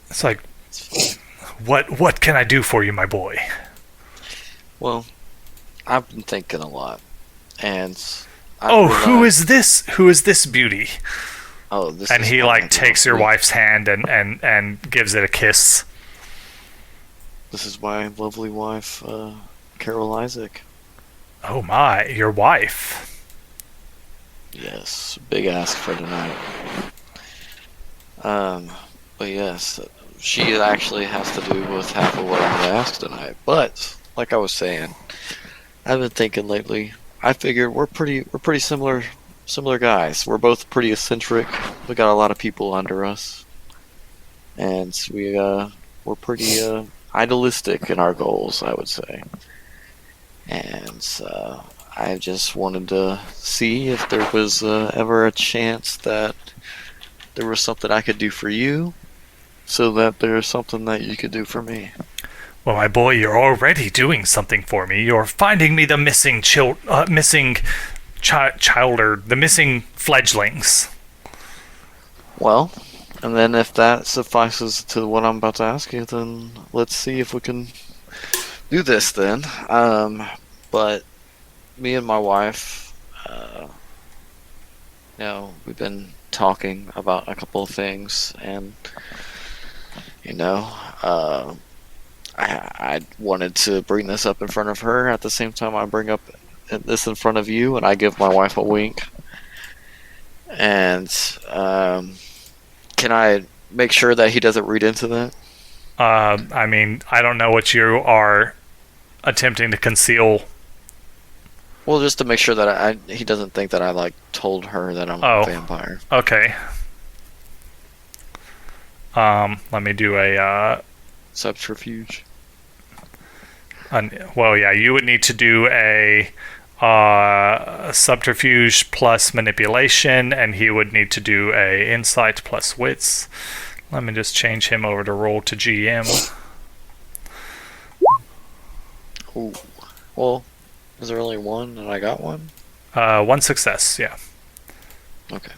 It's like, what can I do for you, my boy? Well, I've been thinking a lot, and who is this? Who is this beauty? Oh, this. And is he my like girl. takes your wife's hand and gives it a kiss. This is my lovely wife, Carol Isaac. Oh my, your wife. Yes, big ask for tonight. But yes, she actually has to do with half of what I'm gonna ask tonight. But like I was saying, I've been thinking lately. I figured we're pretty similar guys. We're both pretty eccentric. We got a lot of people under us, and we're pretty idealistic in our goals, I would say. And I just wanted to see if there was ever a chance that there was something I could do for you, so that there's something that you could do for me. Well, my boy, you're already doing something for me. You're finding me the missing child or the missing fledglings. Well, and then if that suffices to what I'm about to ask you, then let's see if we can do this then. But me and my wife, we've been talking about a couple of things, and I wanted to bring this up in front of her at the same time I bring up this in front of you, and I give my wife a wink. And can I make sure that he doesn't read into that? I mean, I don't know what you are attempting to conceal. Well, just to make sure that he doesn't think that I like told her that I'm a vampire. Okay. Let me do a Subterfuge. well, yeah, you would need to do a subterfuge plus manipulation, and he would need to do a insight plus wits. Let me just change him over to roll to GM. Ooh. Well, is there only one and I got one? One success, yeah. Okay.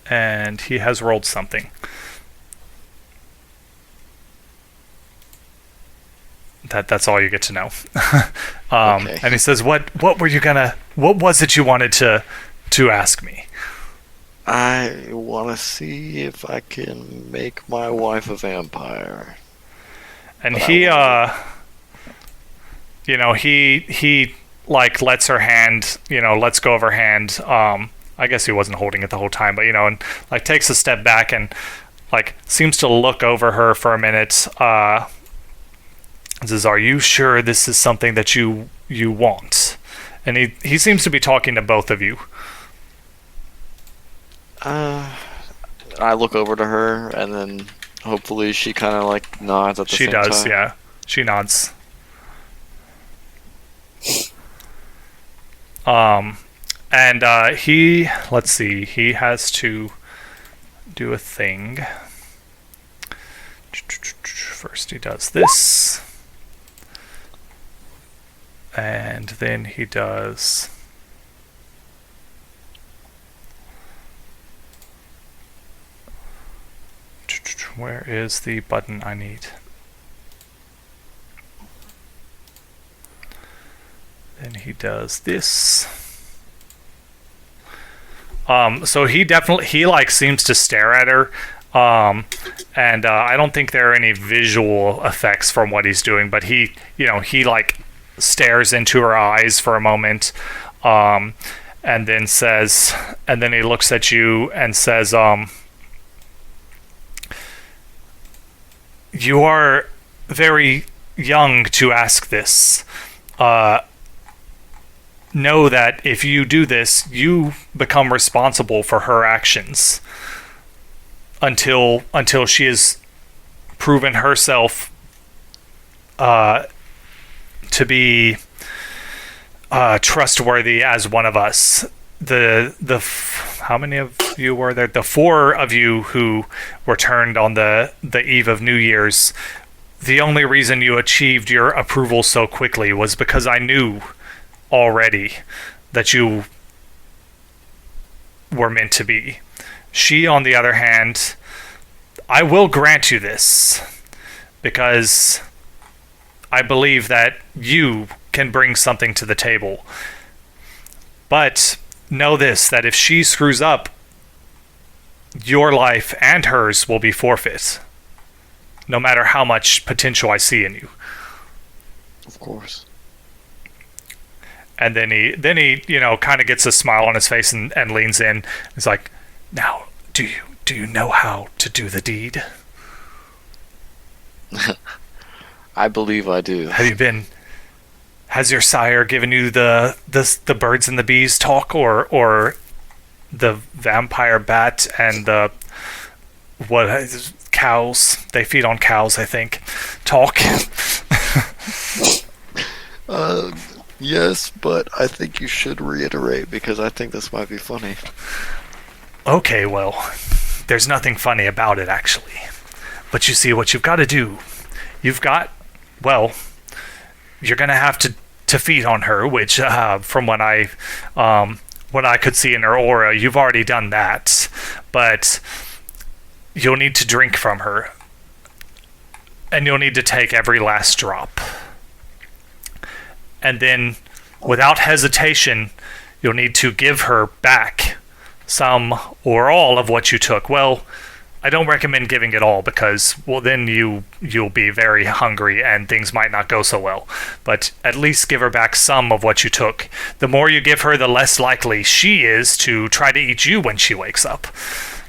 And he has rolled something. That's all you get to know. Okay. And he says, what was it you wanted to ask me? I want to see if I can make my wife a vampire. And But he like lets her hand, lets go of her hand. I guess he wasn't holding it the whole time, but and like takes a step back and like seems to look over her for a minute. Says, "Are you sure this is something that you want?" And he seems to be talking to both of you. I look over to her, and then hopefully she kind of like nods at the She same does, time. yeah. She nods. And let's see, he has to do a thing. First he does this. And then he does... Where is the button I need? Then he does this. So he like seems to stare at her. And I don't think there are any visual effects from what he's doing, but he like stares into her eyes for a moment, and then he looks at you and says, you are very young to ask this. Know that if you do this, you become responsible for her actions until she has proven herself to be trustworthy as one of us. How many of you were there? The 4 of you who were turned on the eve of New Year's. The only reason you achieved your approval so quickly was because I knew already that you were meant to be. She, on the other hand, I will grant you this because I believe that you can bring something to the table. But know this, that if she screws up, your life and hers will be forfeit, no matter how much potential I see in you. Of course. And then he kind of gets a smile on his face and leans in. He's like, now, do you know how to do the deed? I believe I do. Has your sire given you the birds and the bees talk, or the vampire bat and the cows? They feed on cows, I think. Talk. Yes, but I think you should reiterate because I think this might be funny. Okay, well, there's nothing funny about it, actually. But you see, what you've got to do, you're going to have to feed on her, which, from what I could see in her aura, you've already done that. But you'll need to drink from her. And you'll need to take every last drop. And then, without hesitation, you'll need to give her back some or all of what you took. Well, I don't recommend giving it all because, well, then you'll be very hungry and things might not go so well. But at least give her back some of what you took. The more you give her, the less likely she is to try to eat you when she wakes up.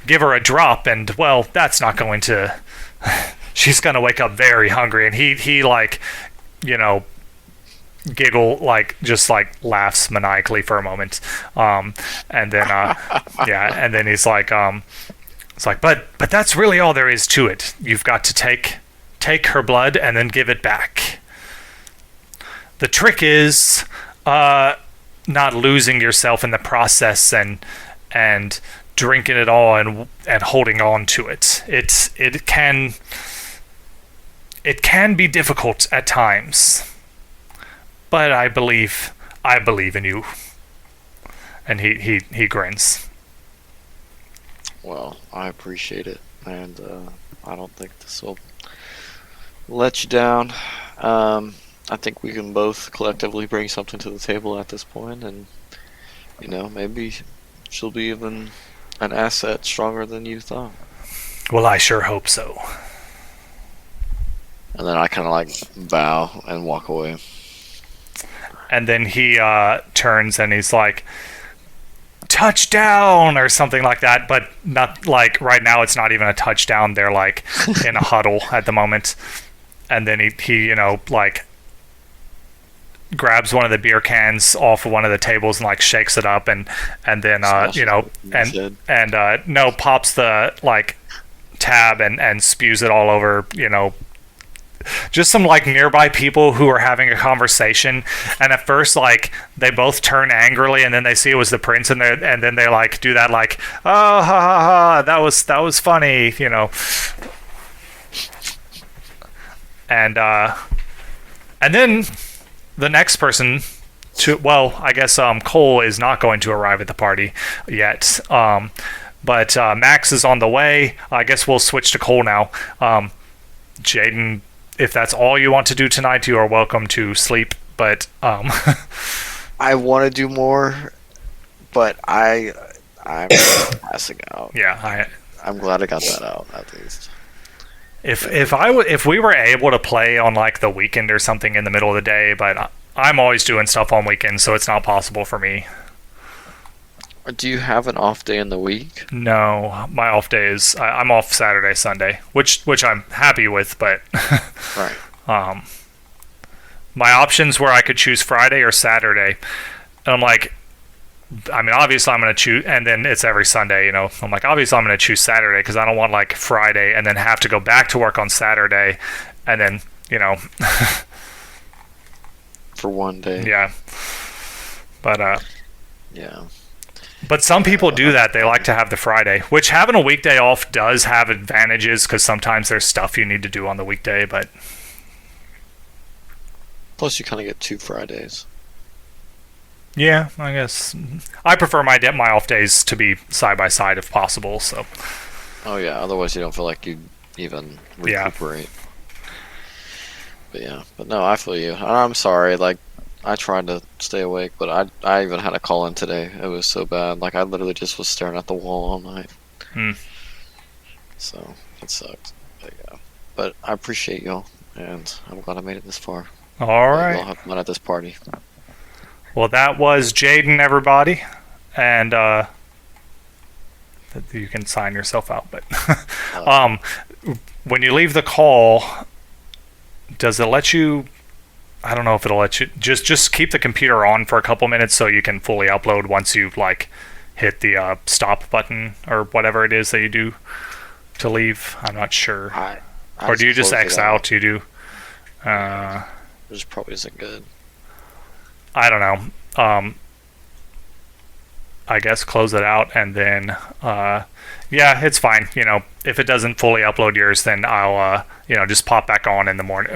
Give her a drop and, well, that's not going to... She's going to wake up very hungry. And he like, giggle, like, just like laughs maniacally for a moment. And then, and then he's like, it's like, but that's really all there is to it. You've got to take her blood and then give it back. The trick is not losing yourself in the process and drinking it all and holding on to it. It can be difficult at times, but I believe in you. And he grins. Well, I appreciate it, and I don't think this will let you down. I think we can both collectively bring something to the table at this point, and maybe she'll be even an asset stronger than you thought. Well, I sure hope so. And then I kind of like bow and walk away. And then he turns and he's like, touchdown or something like that, but not like right now. It's not even a touchdown. They're like in a huddle at the moment. And then he grabs one of the beer cans off of one of the tables and like shakes it up and then no, pops the like tab and spews it all over, just some like nearby people who are having a conversation, and at first like they both turn angrily and then they see it was the prince and then they like do that like, oh, ha ha ha, that was funny, and then the next person I guess Cole is not going to arrive at the party yet, but Max is on the way. I guess we'll switch to Cole now. Jaden, if that's all you want to do tonight, you are welcome to sleep, but I want to do more, but I'm passing out. Yeah, I'm glad I got that out at least. If we were able to play on like the weekend or something in the middle of the day, but I'm always doing stuff on weekends, so it's not possible for me. Do you have an off day in the week? No, my off day is I'm off Saturday, Sunday, which I'm happy with, but right. My options were I could choose Friday or Saturday, and I'm like, I mean, obviously I'm going to choose, and then it's every Sunday, I'm like, obviously I'm going to choose Saturday because I don't want like Friday and then have to go back to work on Saturday, and then for one day. Yeah, but yeah. But some people do that. They like to have the Friday, which having a weekday off does have advantages because sometimes there's stuff you need to do on the weekday, but... Plus you kind of get 2 Fridays. Yeah, I guess. I prefer my off days to be side-by-side if possible, so... Oh yeah, otherwise you don't feel like you even recuperate. Yeah. But no, I feel you. And I'm sorry, like, I tried to stay awake, but I even had a call in today. It was so bad. Like, I literally just was staring at the wall all night. So, it sucked. But, yeah. But I appreciate y'all, and I'm glad I made it this far. All right. Y'all have fun at this party. Well, that was Jaden, everybody. And, you can sign yourself out, but... when you leave the call, does it let you... I don't know if it'll let you just keep the computer on for a couple minutes so you can fully upload once you like hit the stop button or whatever it is that you do to leave. I'm not sure. Or do you just X out? You do. This probably isn't good. I don't know. I guess close it out and then yeah, it's fine. If it doesn't fully upload yours, then I'll just pop back on in the morning,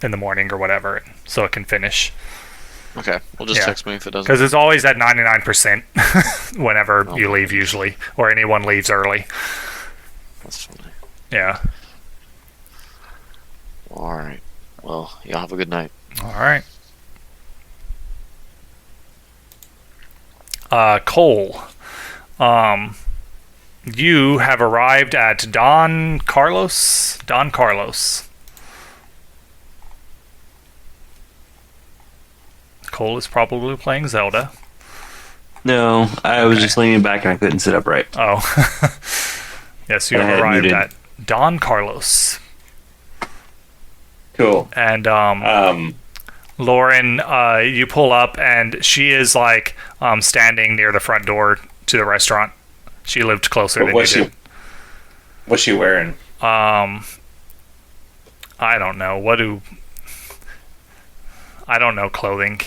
in the morning or whatever, so it can finish. Okay, well, just text me if it doesn't. Because it's always at 99% whenever you leave, usually, or anyone leaves early. That's funny. Yeah. All right. Well, y'all have a good night. All right. Cole, you have arrived at Don Carlos. Cole is probably playing Zelda. No, I was just leaning back and I couldn't sit upright. Oh. Yes, you have arrived at Don Carlos. Cool. And Lauren, you pull up and she is like standing near the front door to the restaurant. She lived closer than you did. What's she wearing? I don't know. I don't know clothing.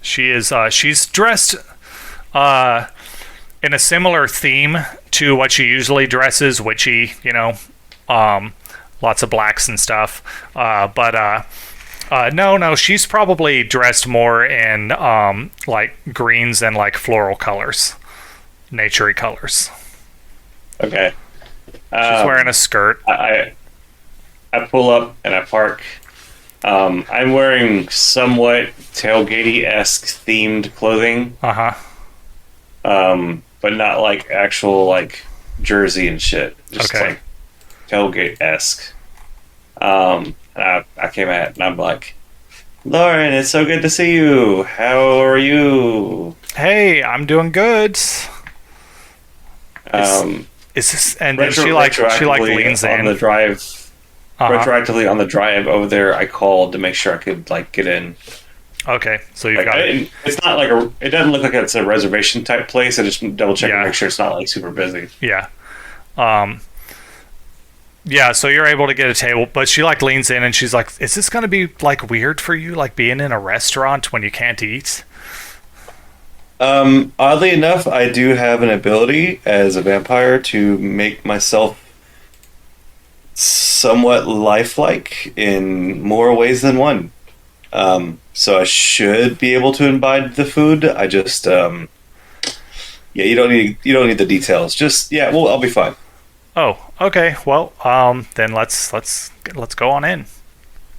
She is she's dressed in a similar theme to what she usually dresses, witchy, lots of blacks and stuff. But no, she's probably dressed more in like greens and like floral colors, naturey colors. Okay. She's wearing a skirt. I pull up and I park. I'm wearing somewhat tailgatey-esque themed clothing. But not like actual like jersey and shit. Just like tailgate-esque. And I came at and I'm like, Lauren, it's so good to see you. How are you? Hey, I'm doing good. Is this, and then she like leans in on the drive. Retroactively on the drive over there, I called to make sure I could like get in. Okay, so you've Like, got it. it's not like it doesn't look like it's a reservation type place. I just double check Yeah. and make sure it's not like super busy. Yeah. Yeah, so you're able to get a table, but she like leans in and she's like, "Is this going to be like weird for you, like being in a restaurant when you can't eat?" Oddly enough, I do have an ability as a vampire to make myself somewhat lifelike in more ways than one. So I should be able to imbibe the food. I just, yeah, you don't need the details. Just well, I'll be fine. Oh, okay. Well, then let's go on in.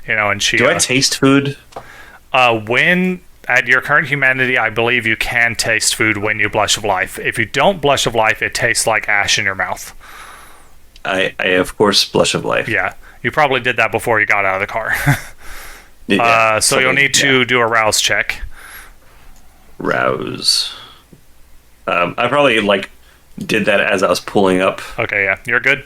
And she. Do I taste food? When at your current humanity, I believe you can taste food when you blush of life. If you don't blush of life, it tastes like ash in your mouth. I of course blush of life. Yeah, you probably did that before you got out of the car. Yeah, So you'll need to do a rouse check. Rouse. I probably did that as I was pulling up. Okay, yeah, you're good.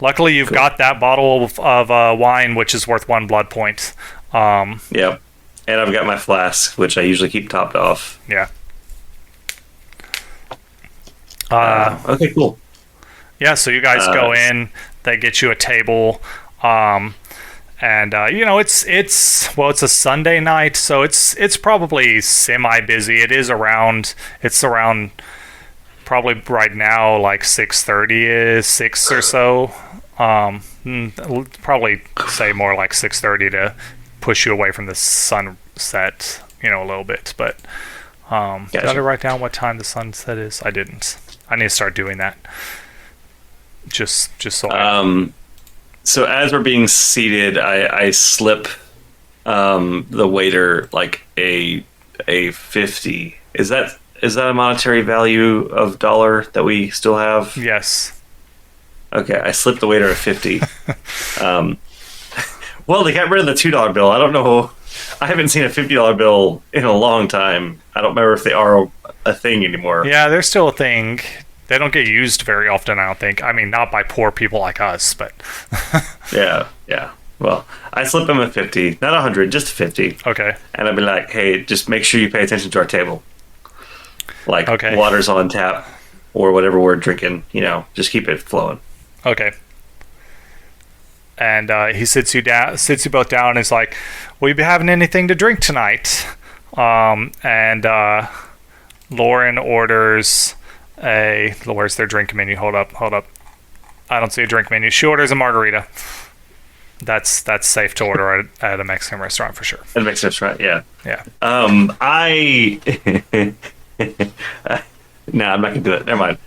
Luckily, you've got that bottle of wine, which is worth 1 blood point. Yep. And I've got my flask, which I usually keep topped off. Yeah. Okay, cool. Yeah, so you guys go in. They get you a table, and it's a Sunday night, so it's probably semi busy. It's around probably right now like 6:30 is 6 or so. Probably say more like 6:30 to push you away from the sunset, a little bit. But did I write down what time the sunset is? I didn't. I need to start doing that. Just so. So as we're being seated, I slip the waiter like a 50. Is that a monetary value of dollar that we still have? Yes. Okay, I slipped the waiter a 50. Well, they got rid of the $2 bill. I don't know. I haven't seen a $50 bill in a long time. I don't remember if they are a thing anymore. Yeah, they're still a thing. They don't get used very often, I don't think. I mean, not by poor people like us, but... Yeah. Well, I slip him a 50. Not 100, just a 50. Okay. And I'd be like, hey, just make sure you pay attention to our table. Like, Okay. Water's on tap, or whatever we're drinking, just keep it flowing. Okay. And he sits you both down and is like, will you be having anything to drink tonight? And Lauren orders where's their drink menu? Hold up. I don't see a drink menu. She orders a margarita. That's safe to order at a Mexican restaurant for sure. It makes sense, right? Yeah. Yeah. I... No, I'm not going to do it. Never mind.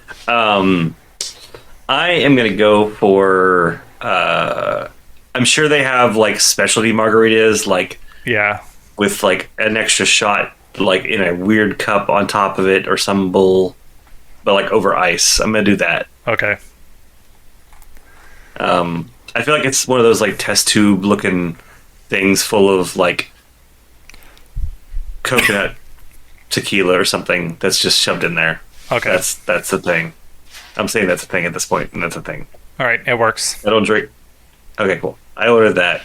I am going to go for... I'm sure they have, specialty margaritas, Yeah. with, an extra shot, in a weird cup on top of it or some bull, but, over ice. I'm going to do that. Okay. I feel like it's one of those, test tube-looking things full of, coconut tequila or something that's just shoved in there. Okay. That's the thing. I'm saying that's a thing at this point, and that's a thing. All right. It works. I don't drink. Okay, cool. I ordered that,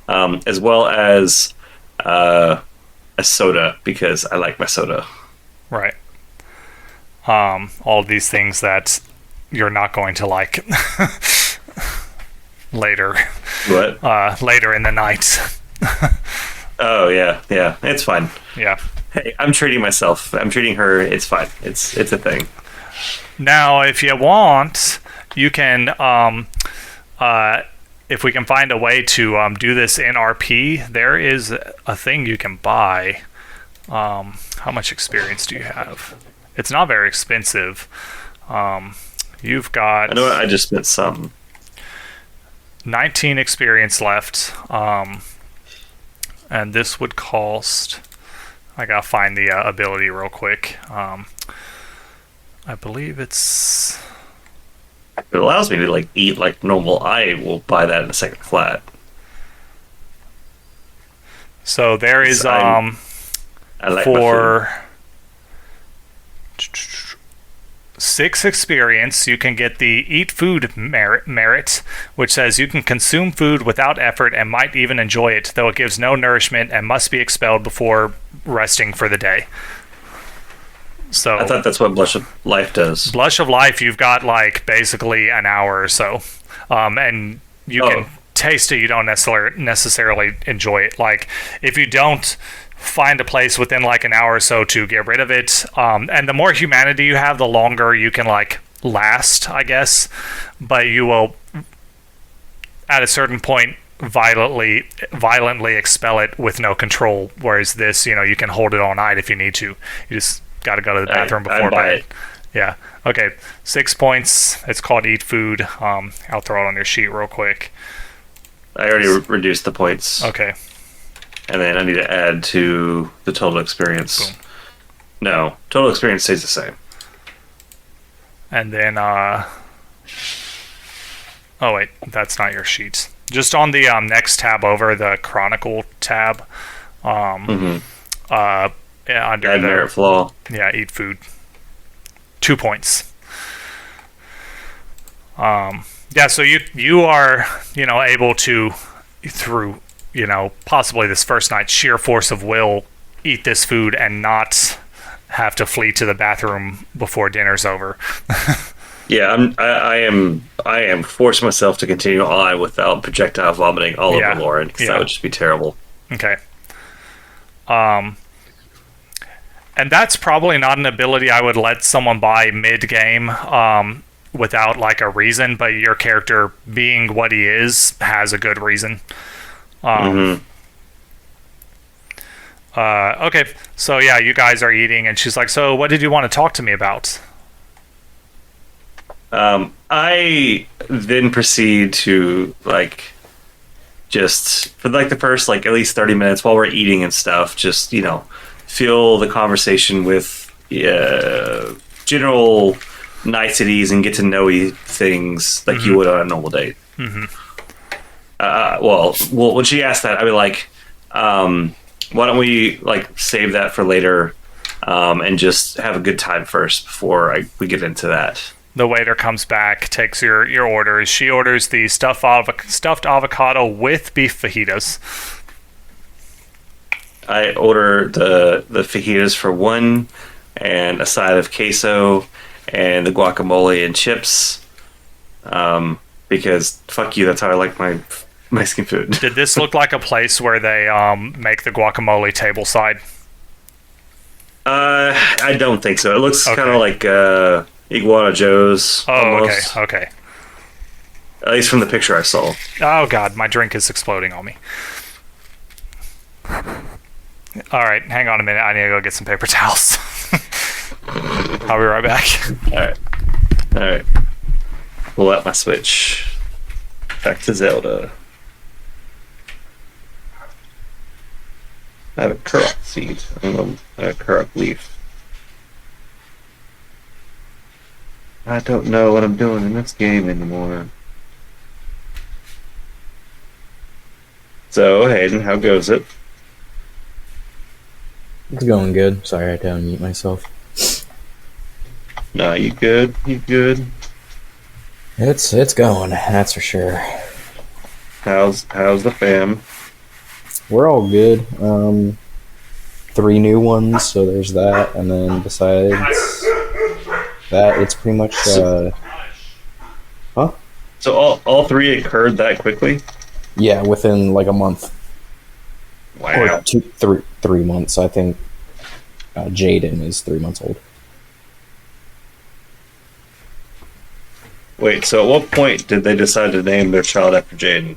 as well as a soda because I like my soda. Right. All of these things that you're not going to like later. What? Later in the night. Oh yeah, it's fine. Yeah. Hey, I'm treating myself. I'm treating her. It's fine. It's a thing. Now, if you want, you can, if we can find a way to do this in RP, there is a thing you can buy. How much experience do you have? It's not very expensive. You've got... I know I just spent some. 19 experience left. And this would cost... I gotta find the ability real quick. I believe it's... If it allows me to eat like normal, I will buy that in a second flat. So there is I like my for 6 experience, you can get the Eat Food merit, which says you can consume food without effort and might even enjoy it, though it gives no nourishment and must be expelled before resting for the day. So I thought that's what Blush of Life does. Blush of Life, you've got like basically an hour or so, and you can taste it. You don't necessarily enjoy it. Like if you don't find a place within like an hour or so to get rid of it, and the more humanity you have, the longer you can like last, I guess. But you will, at a certain point, violently expel it with no control. Whereas this, you can hold it all night if you need to. You just got to go to the bathroom before bed. Yeah. Okay. 6 points. It's called Eat Food. I'll throw it on your sheet real quick. I already reduced the points. Okay. And then I need to add to the total experience. Boom. No, total experience stays the same. And then, oh wait, that's not your sheet. Just on the next tab over, the Chronicle tab. Under Add merit flaw. Yeah, Eat Food. 2 points. Yeah, so you are, able to, through, possibly this first night, sheer force of will, eat this food and not have to flee to the bathroom before dinner's over. Yeah, I am forcing myself to continue on without projectile vomiting all over Lauren, because that would just be terrible. Okay. And that's probably not an ability I would let someone buy mid-game without like a reason, but your character, being what he is, has a good reason. Okay, so yeah, you guys are eating, and she's like, so what did you want to talk to me about? I then proceed to, just, for the first, at least 30 minutes while we're eating and stuff, just, fill the conversation with general niceties and get to know things like you would on a normal date. Well, when she asked that, I'd be like, why don't we save that for later and just have a good time first before we get into that. The waiter comes back, takes your orders. She orders the stuffed avocado with beef fajitas. I order the fajitas for one, and a side of queso, and the guacamole and chips. Because fuck you, that's how I like my Mexican food. Did this look like a place where they make the guacamole tableside? I don't think so. It looks kind of like Iguana Joe's. Oh, almost. Okay. At least from the picture I saw. Oh god, my drink is exploding on me. All right, hang on a minute. I need to go get some paper towels. I'll be right back. All right. Pull out my Switch. Back to Zelda. I have a Korok seed. I have a Korok leaf. I don't know what I'm doing in this game anymore. So, Hayden, how goes it? It's going good. Sorry, I had to unmute myself. No, you good? You good? It's going, that's for sure. How's the fam? We're all good. 3 new ones, so there's that, and then besides that, it's pretty much So all 3 occurred that quickly? Yeah, within a month. Wow. Or 3 months. I think Jaden is 3 months old. Wait, so at what point did they decide to name their child after Jaden?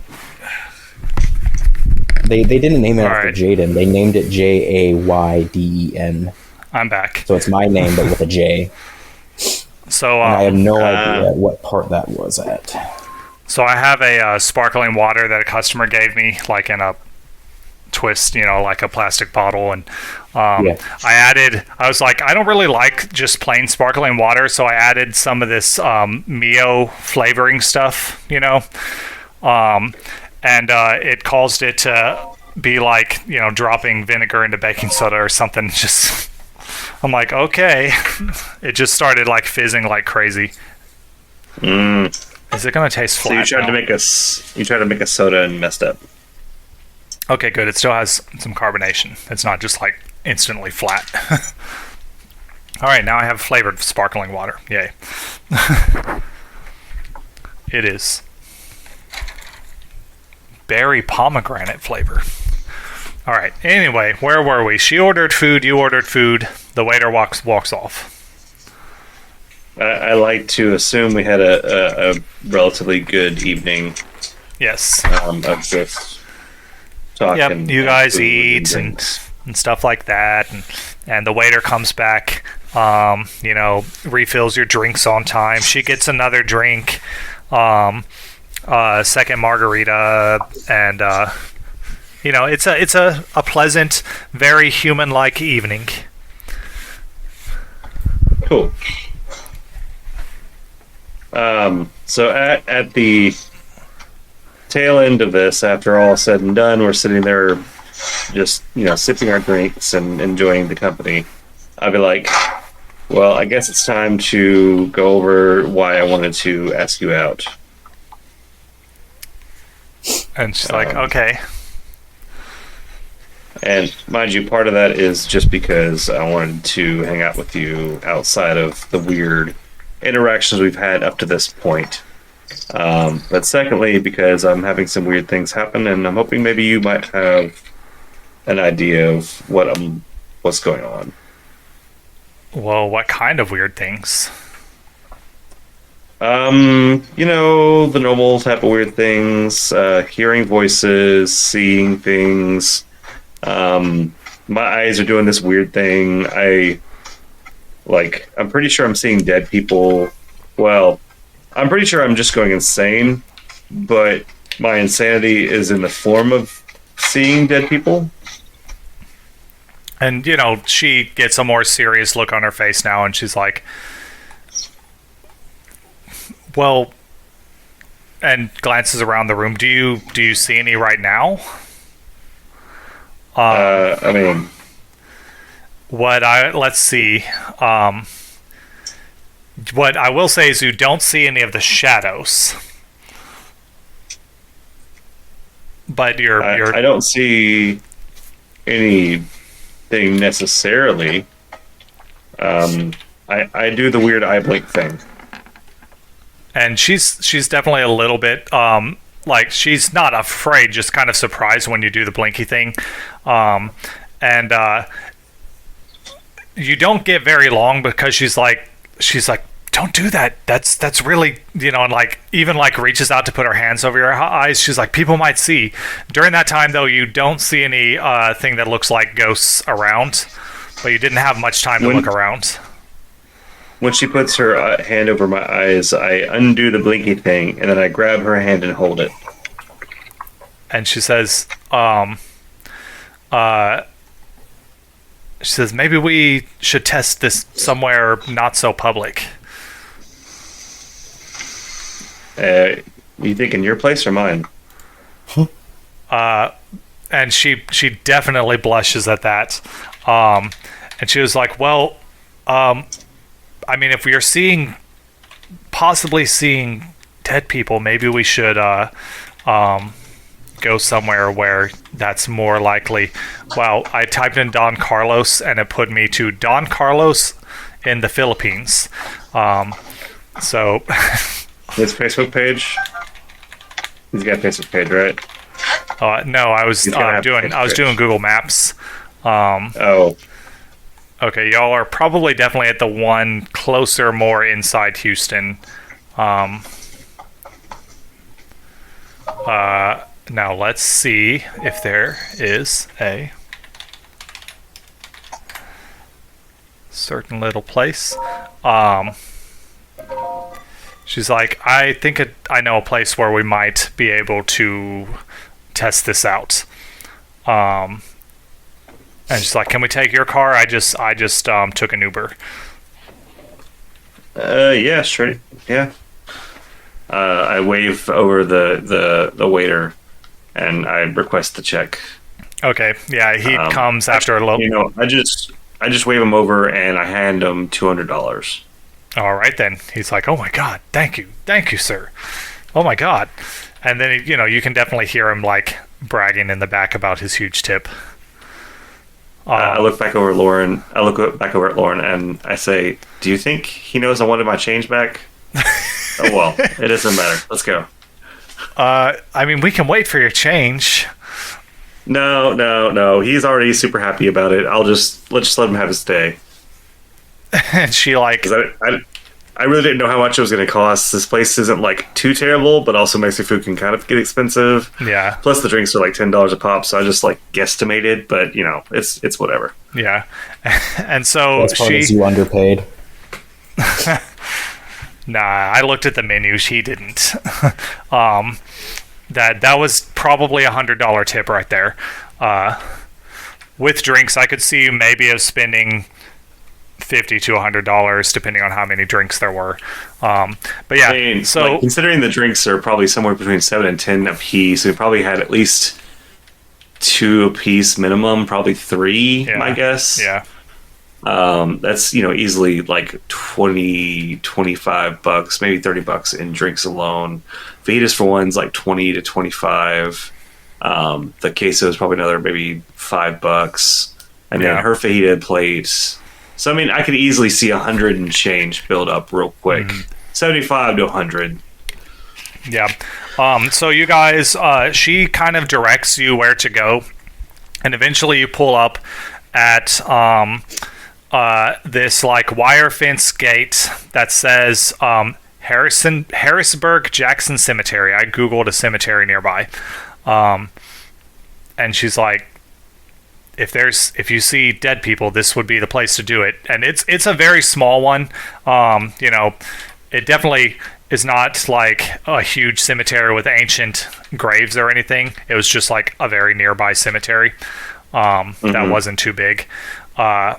They didn't name it All after right. Jaden. They named it Jayden. I'm back. So it's my name, but with a J. So And I have no idea what part that was at. So I have a sparkling water that a customer gave me, in a twist, like a plastic bottle, and I was like, I don't really like just plain sparkling water, so I added some of this Mio flavoring stuff, and it caused it to be dropping vinegar into baking soda or something. Just I'm like, okay. It just started like fizzing like crazy. Is it gonna taste So flat? you tried now? to make a soda and messed up. Okay, good. It still has some carbonation. It's not just like instantly flat. All right, now I have flavored sparkling water. Yay. It is berry pomegranate flavor. All right. Anyway, where were we? She ordered food. You ordered food. The waiter walks off. I like to assume we had a relatively good evening Yes. of just talking. Yep. You guys food eat and drinks. stuff like that, and the waiter comes back. Refills your drinks on time. She gets another drink. Second margarita, and it's a pleasant, very human-like evening. Cool. So at the tail end of this, after all said and done, we're sitting there just, sipping our drinks and enjoying the company. I'd be like, well, I guess it's time to go over why I wanted to ask you out. And she's like, okay. And mind you, part of that is just because I wanted to hang out with you outside of the weird interactions we've had up to this point. But secondly, because I'm having some weird things happen, and I'm hoping maybe you might have an idea of what's going on. Well, what kind of weird things? The normal type of weird things, hearing voices, seeing things. My eyes are doing this weird thing. I'm pretty sure I'm seeing dead people. Well, I'm pretty sure I'm just going insane, but my insanity is in the form of seeing dead people. And, she gets a more serious look on her face now, and she's like, well, and glances around the room. Do you see any right now? Let's see. What I will say is you don't see any of the shadows. But I don't see anything necessarily. I do the weird eye blink thing. And she's definitely a little bit she's not afraid, just kind of surprised when you do the blinky thing. And you don't get very long because she's like, don't do that. That's really, and even reaches out to put her hands over your eyes. She's like, people might see. During that time, though, you don't see any thing that looks like ghosts around, but you didn't have much time to look around. When she puts her hand over my eyes, I undo the blinky thing, and then I grab her hand and hold it. And she says, maybe we should test this somewhere not so public. You think in your place or mine? And she definitely blushes at that. And she was like, well, if we are possibly seeing dead people, maybe we should go somewhere where that's more likely. Wow, I typed in Don Carlos and it put me to Don Carlos in the Philippines. So His Facebook page? He's got a Facebook page, right? no, I was doing Google Maps. Oh. Okay, y'all are probably definitely at the one closer, more inside Houston. Now let's see if there is a certain little place. She's like, I think I know a place where we might be able to test this out. And she's like, can we take your car? I just took an Uber. Yeah, sure. Yeah. I wave over the waiter, and I request the check. Okay, yeah, he comes after a little. just wave him over and I hand him $200. All right, then. He's like, oh, my God. Thank you, sir. Oh, my God. And then, you can definitely hear him, like, bragging in the back about his huge tip. I look back over at Lauren. And I say, "Do you think he knows I wanted my change back?" Oh well, it doesn't matter. Let's go. I mean, we can wait for your change. No. He's already super happy about it. Let's just let him have his day. And she like, 'Cause I really didn't know how much it was going to cost. This place isn't like too terrible, but also Mexican food can kind of get expensive. yeah, Plus the drinks are like $10 a pop, so I just like guesstimated. But it's whatever. yeah. And so That's part is you underpaid. Nah, I looked at the menu. She didn't. That was probably $100 tip right there. With drinks, I could see you maybe of spending $50 to $100 depending on how many drinks there were. But yeah, I mean, so like, considering the drinks are probably somewhere between 7 and 10 a piece, we probably had at least 2 a piece minimum, probably 3, yeah, my guess. Yeah. That's easily like $20-$25, maybe $30 in drinks alone. Fajitas for one's like 20 to 25. The queso is probably another maybe $5, and then Yeah. her fajita plate. So I mean, I could easily see 100 and change build up real quick. 75 to 100. Yeah. So you guys, she kind of directs you where to go, and eventually you pull up at this like wire fence gate that says Harrisburg Jackson Cemetery. I googled a cemetery nearby, and she's like, if you see dead people, this would be the place to do it. And it's a very small one. It definitely is not like a huge cemetery with ancient graves or anything. It was just like a very nearby cemetery that wasn't too big. And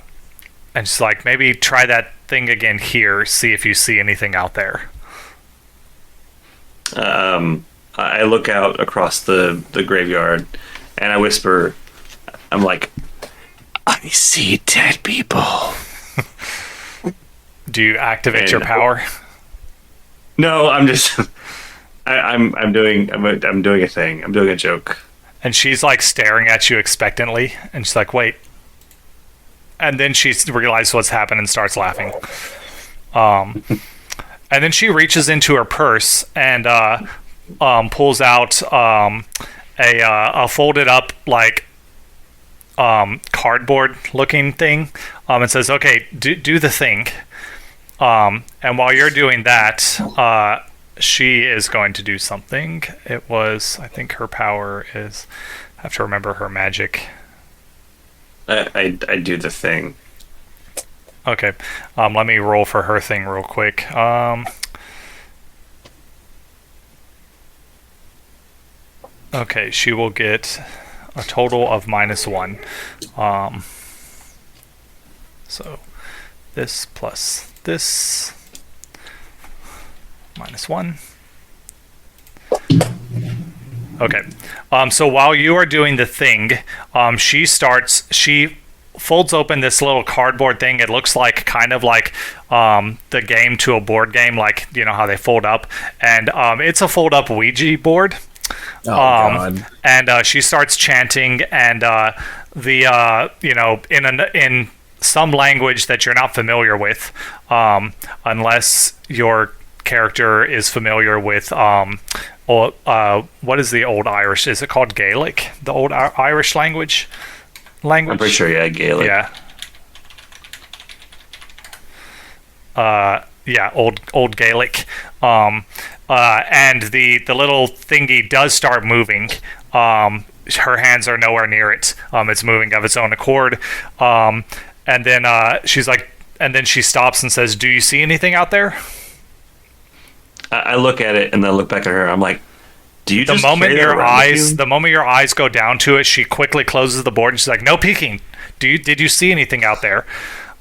she's like, maybe try that thing again here, see if you see anything out there. I look out across the graveyard and I whisper, I'm like, I see dead people. Do you activate your And- power? No, I'm just I'm doing a thing. I'm doing a joke. And she's like staring at you expectantly, and she's like, wait. And then she realizes what's happened and starts laughing. And then she reaches into her purse and pulls out a folded up like cardboard looking thing, and says, okay, do the thing. And while you're doing that, she is going to do something. It was, I think her power is, I have to remember her magic. I do the thing. Okay, let me roll for her thing real quick. Okay, she will get a total of -1. So this plus this -1. Okay. So while you are doing the thing, she folds open this little cardboard thing. It looks like kind of like the game to a board game, like how they fold up, and it's a fold up Ouija board. Oh God! And she starts chanting, and in some language that you're not familiar with, unless your character is familiar with what is the old Irish? Is it called Gaelic? The old Irish language? I'm pretty sure, yeah, Gaelic. Yeah. Old Gaelic. And the little thingy does start moving. Her hands are nowhere near it. It's moving of its own accord. And then she's like, and then she stops and says, "Do you see anything out there?" I look at it and then I look back at her. I'm like, do you The just moment carry that around with you? the moment your eyes go down to it, she quickly closes the board and she's like, "No peeking. Did you see anything out there?"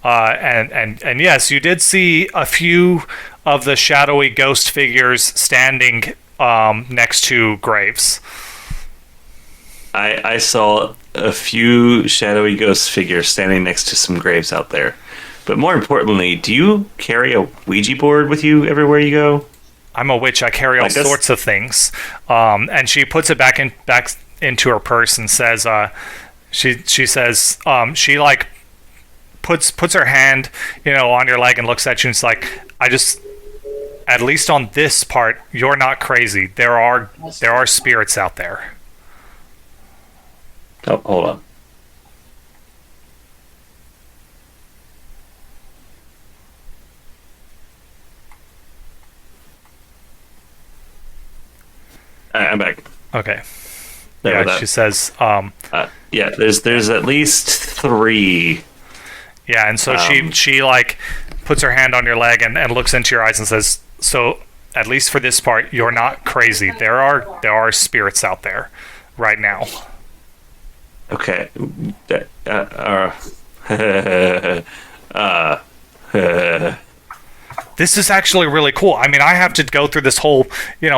And yes, you did see a few of the shadowy ghost figures standing next to graves. I saw a few shadowy ghost figures standing next to some graves out there. But more importantly, do you carry a Ouija board with you everywhere you go? I'm a witch. I carry all sorts of things. And she puts it back into her purse and says, she says, she like puts her hand, on your leg and looks at you and it's like, at least on this part, you're not crazy. There are spirits out there. Oh, hold on. I'm back. Okay. There Yeah, she says. Yeah, there's at least 3. Yeah, and so she like puts her hand on your leg and looks into your eyes and says, "So at least for this part, you're not crazy. There are spirits out there right now." Okay. This is actually really cool. I mean, I have to go through this whole,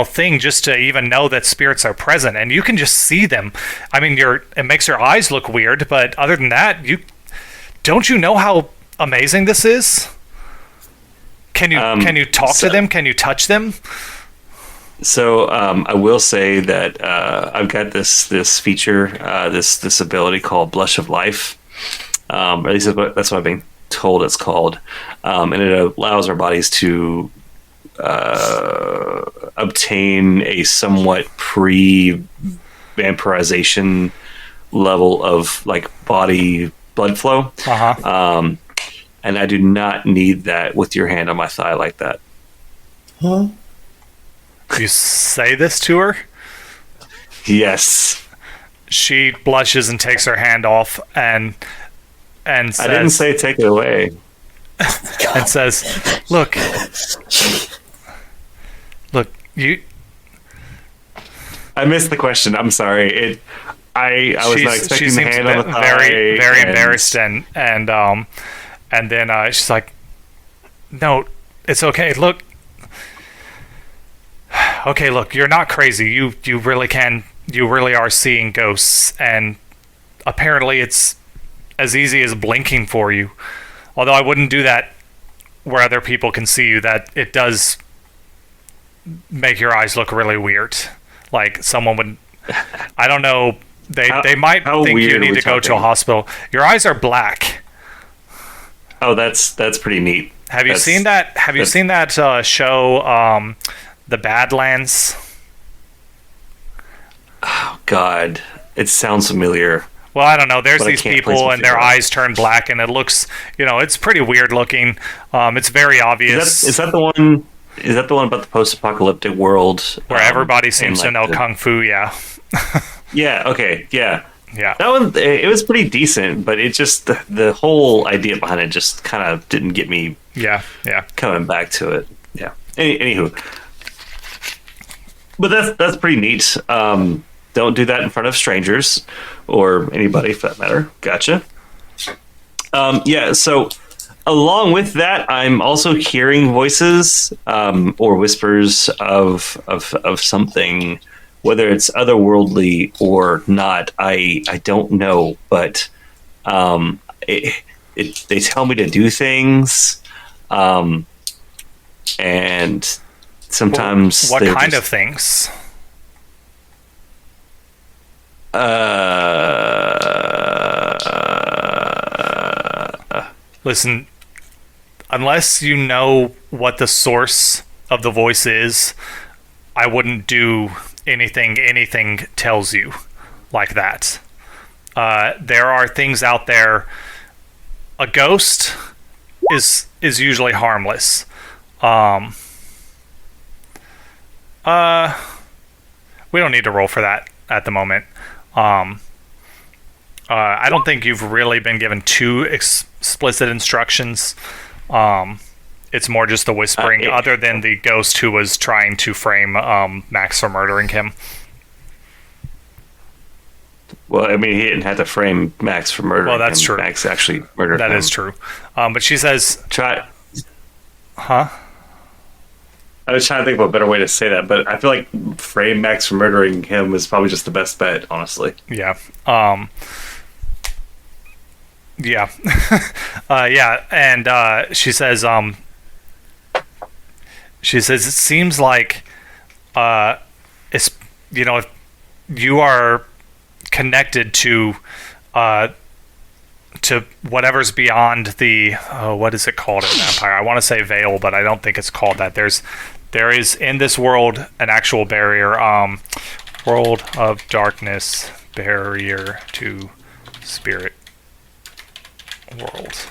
thing just to even know that spirits are present, and you can just see them. I mean, it makes your eyes look weird, but other than that, don't you know how amazing this is? Can you talk to them? Can you touch them? So I will say that I've got this feature, this ability called Blush of Life. Or at least that's what I've been told it's called, and it allows our bodies to obtain a somewhat pre-vampirization level of like body blood flow. And I do not need that with your hand on my thigh like that. Huh? You say this to her? Yes. She blushes and takes her hand off and says, I didn't say take it away. And says, look, you. I missed the question. I'm sorry. I was not expecting she the seems hand on the thigh. very embarrassed and then she's like, no, it's okay. Look, you're not crazy. You really are seeing ghosts, and apparently it's as easy as blinking for you. Although I wouldn't do that where other people can see you. That it does make your eyes look really weird. Like someone would, I don't know. They might think you need to go to a hospital. Your eyes are black. Oh, that's pretty neat. Have you seen that? Have you seen that show, The Badlands? Oh God, it sounds familiar. Well, I don't know. There's But I these can't people, place my and their finger on it. eyes turn black, and it looks, it's pretty weird looking. It's very obvious. Is that the one? Is that the one about the post-apocalyptic world where everybody seems to and, know like, kung fu? Yeah, Yeah. Okay. Yeah. yeah. That one. It was pretty decent, but it just the whole idea behind it just kind of didn't get me Yeah. coming back to it. Yeah. Anywho, but that's pretty neat. Don't do that in front of strangers or anybody for that matter. Gotcha. Yeah. So along with that, I'm also hearing voices or whispers of something, whether it's otherworldly or not. I don't know, but they tell me to do things, and sometimes What kind of things? Listen, unless you know what the source of the voice is, I wouldn't do anything tells you like that. There are things out there. A ghost is usually harmless. We don't need to roll for that at the moment. I don't think you've really been given too explicit instructions. It's more just the whispering, other than the ghost who was trying to frame Max for murdering him. Well, I mean, he didn't have to frame Max for murdering him. Well, that's true. Max actually murdered him. That is true. But she says, Try. huh? I was trying to think of a better way to say that, but I feel like frame Max for murdering him is probably just the best bet, honestly. Yeah. Yeah. Yeah. And she says it seems like it's if you are connected to whatever's beyond the what is it called in Vampire? I want to say veil, but I don't think it's called that. There is in this world an actual barrier, world of darkness, barrier to spirit world.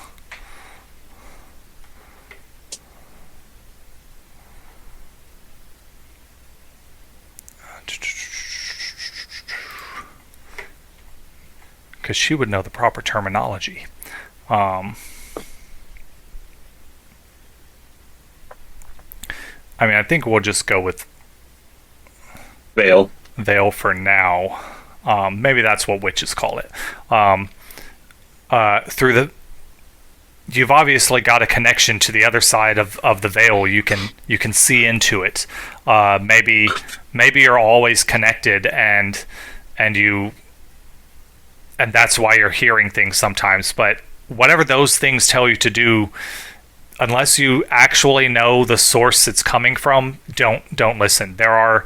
Because she would know the proper terminology. I mean, I think we'll just go with Veil. veil for now. Maybe that's what witches call it. You've obviously got a connection to the other side of the veil. You can see into it. Maybe you're always connected, and that's why you're hearing things sometimes. But whatever those things tell you to do, unless you actually know the source it's coming from, don't listen. There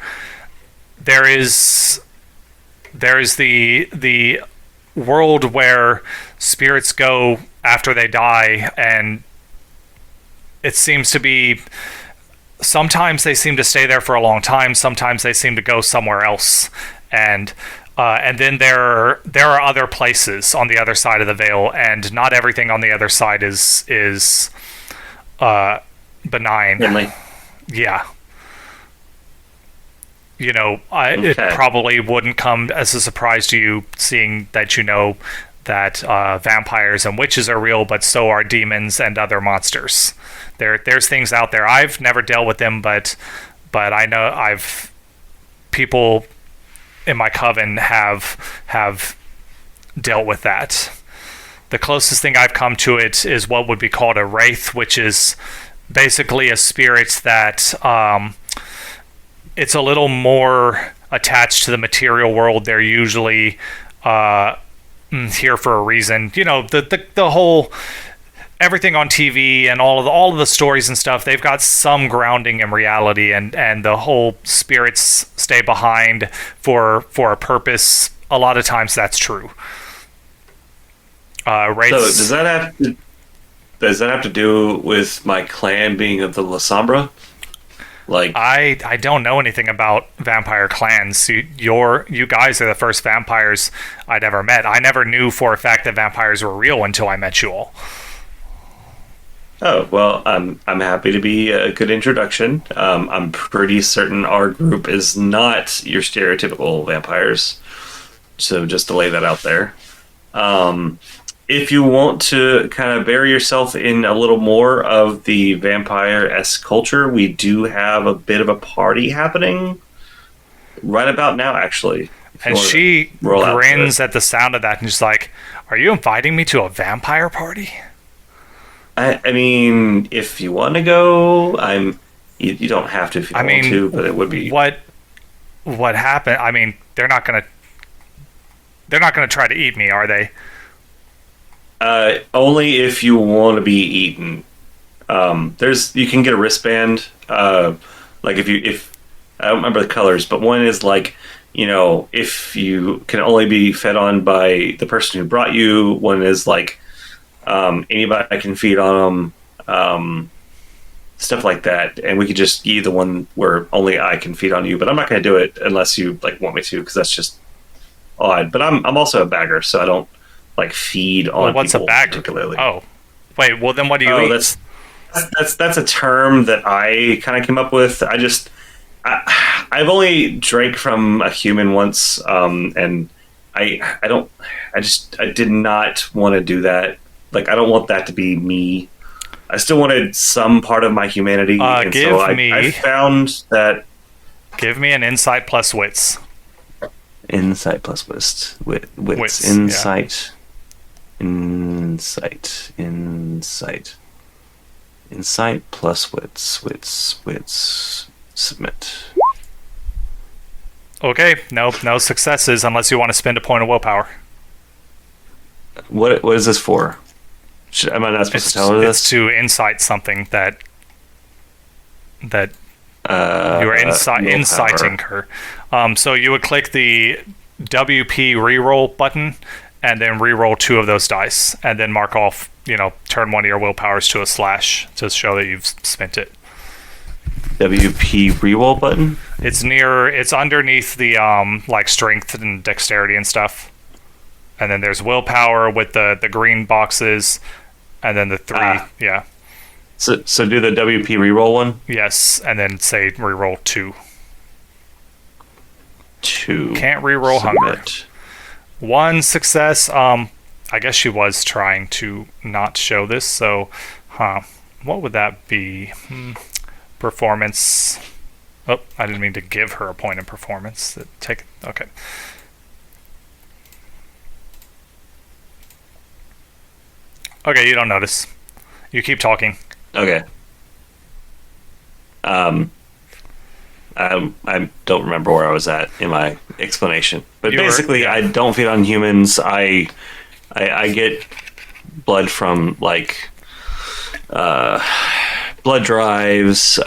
is the world where spirits go after they die, and it seems to be sometimes they seem to stay there for a long time, sometimes they seem to go somewhere else, and then there are other places on the other side of the veil, and not everything on the other side is benign. Finley. Yeah. It probably wouldn't come as a surprise to you, seeing that that vampires and witches are real, but so are demons and other monsters. There's things out there. I've never dealt with them, but I know people in my coven have dealt with that. The closest thing I've come to it is what would be called a wraith, which is basically a spirit that it's a little more attached to the material world. They're usually here for a reason. The whole everything on TV and all of the stories and stuff, they've got some grounding in reality, and the whole spirits stay behind for a purpose. A lot of times that's true. So does that have to do with my clan being of the La Sombra? Like, I don't know anything about vampire clans. You guys are the first vampires I'd ever met. I never knew for a fact that vampires were real until I met you all. Oh, well, I'm happy to be a good introduction. I'm pretty certain our group is not your stereotypical vampires, so just to lay that out there. If you want to kind of bury yourself in a little more of the vampire-esque culture, we do have a bit of a party happening right about now, actually. And she grins at the sound of that and she's like, "Are you inviting me to a vampire party?" I mean, if you want to go, you don't have to if you don't want to, but it would be... What happened? I mean, they're not gonna try to eat me, are they? Only if you want to be eaten. You can get a wristband. Like if I don't remember the colors, but one is like, if you can only be fed on by the person who brought you. One is like, anybody can feed on them. Stuff like that, and we could just give you the one where only I can feed on you. But I'm not going to do it unless you want me to, because that's just odd. But I'm also a bagger, so I don't feed on what's people a bagger? Particularly. Oh, wait. Well, then what do you eat? That's a term that I kind of came up with. I've only drank from a human once, and I did not want to do that. I don't want that to be me. I still wanted some part of my humanity, and so I found that. Give me an insight plus wits. Insight plus wits. Wits. Insight. Yeah. Insight. Insight plus wits. Submit. Okay, no successes unless you want to spend a point of willpower. What is this for? Am I not supposed to tell her It's this? to insight something that you're Willpower. inciting her. So you would click the WP reroll button and then reroll 2 of those dice and then mark off, turn one of your willpowers to a slash to show that you've spent it. WP reroll button? It's underneath the like strength and dexterity and stuff. And then there's willpower with the green boxes and then the 3, yeah. So do the WP reroll one? Yes, and then say reroll 2. 2. Can't reroll hunger. 1 success. I guess she was trying to not show this, so what would that be? Performance. Oh, I didn't mean to give her a point in performance. Okay. Okay, you don't notice. You keep talking. Okay. I don't remember where I was at in my explanation, but basically, I don't feed on humans. I get blood from like blood drives.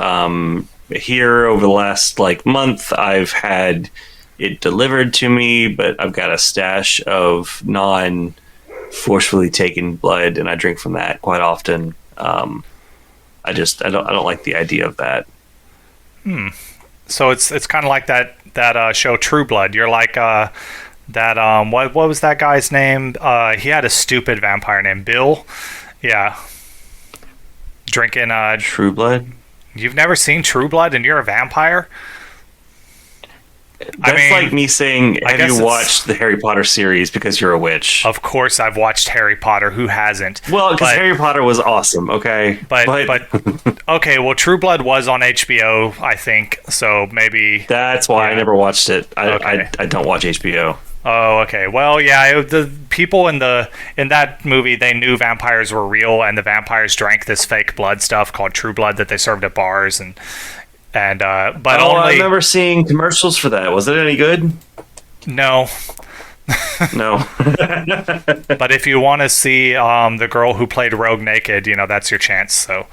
Here over the last like month, I've had it delivered to me, but I've got a stash of non-forcefully taken blood, and I drink from that quite often. I don't like the idea of that. So it's kind of like that show True Blood. You're like that what was that guy's name? He had a stupid vampire name, Bill. Yeah. Drinking True Blood? You've never seen True Blood and you're a vampire? That's like me saying, have you watched the Harry Potter series because you're a witch? Of course I've watched Harry Potter. Who hasn't? Well, because Harry Potter was awesome, okay? But okay, well, True Blood was on HBO, I think, so maybe... That's why I never watched it. I don't watch HBO. Oh, okay. Well, yeah, the people in that movie, they knew vampires were real, and the vampires drank this fake blood stuff called True Blood that they served at bars, I remember seeing commercials for that. Was it any good? No. No. But if you want to see the girl who played Rogue naked, that's your chance. So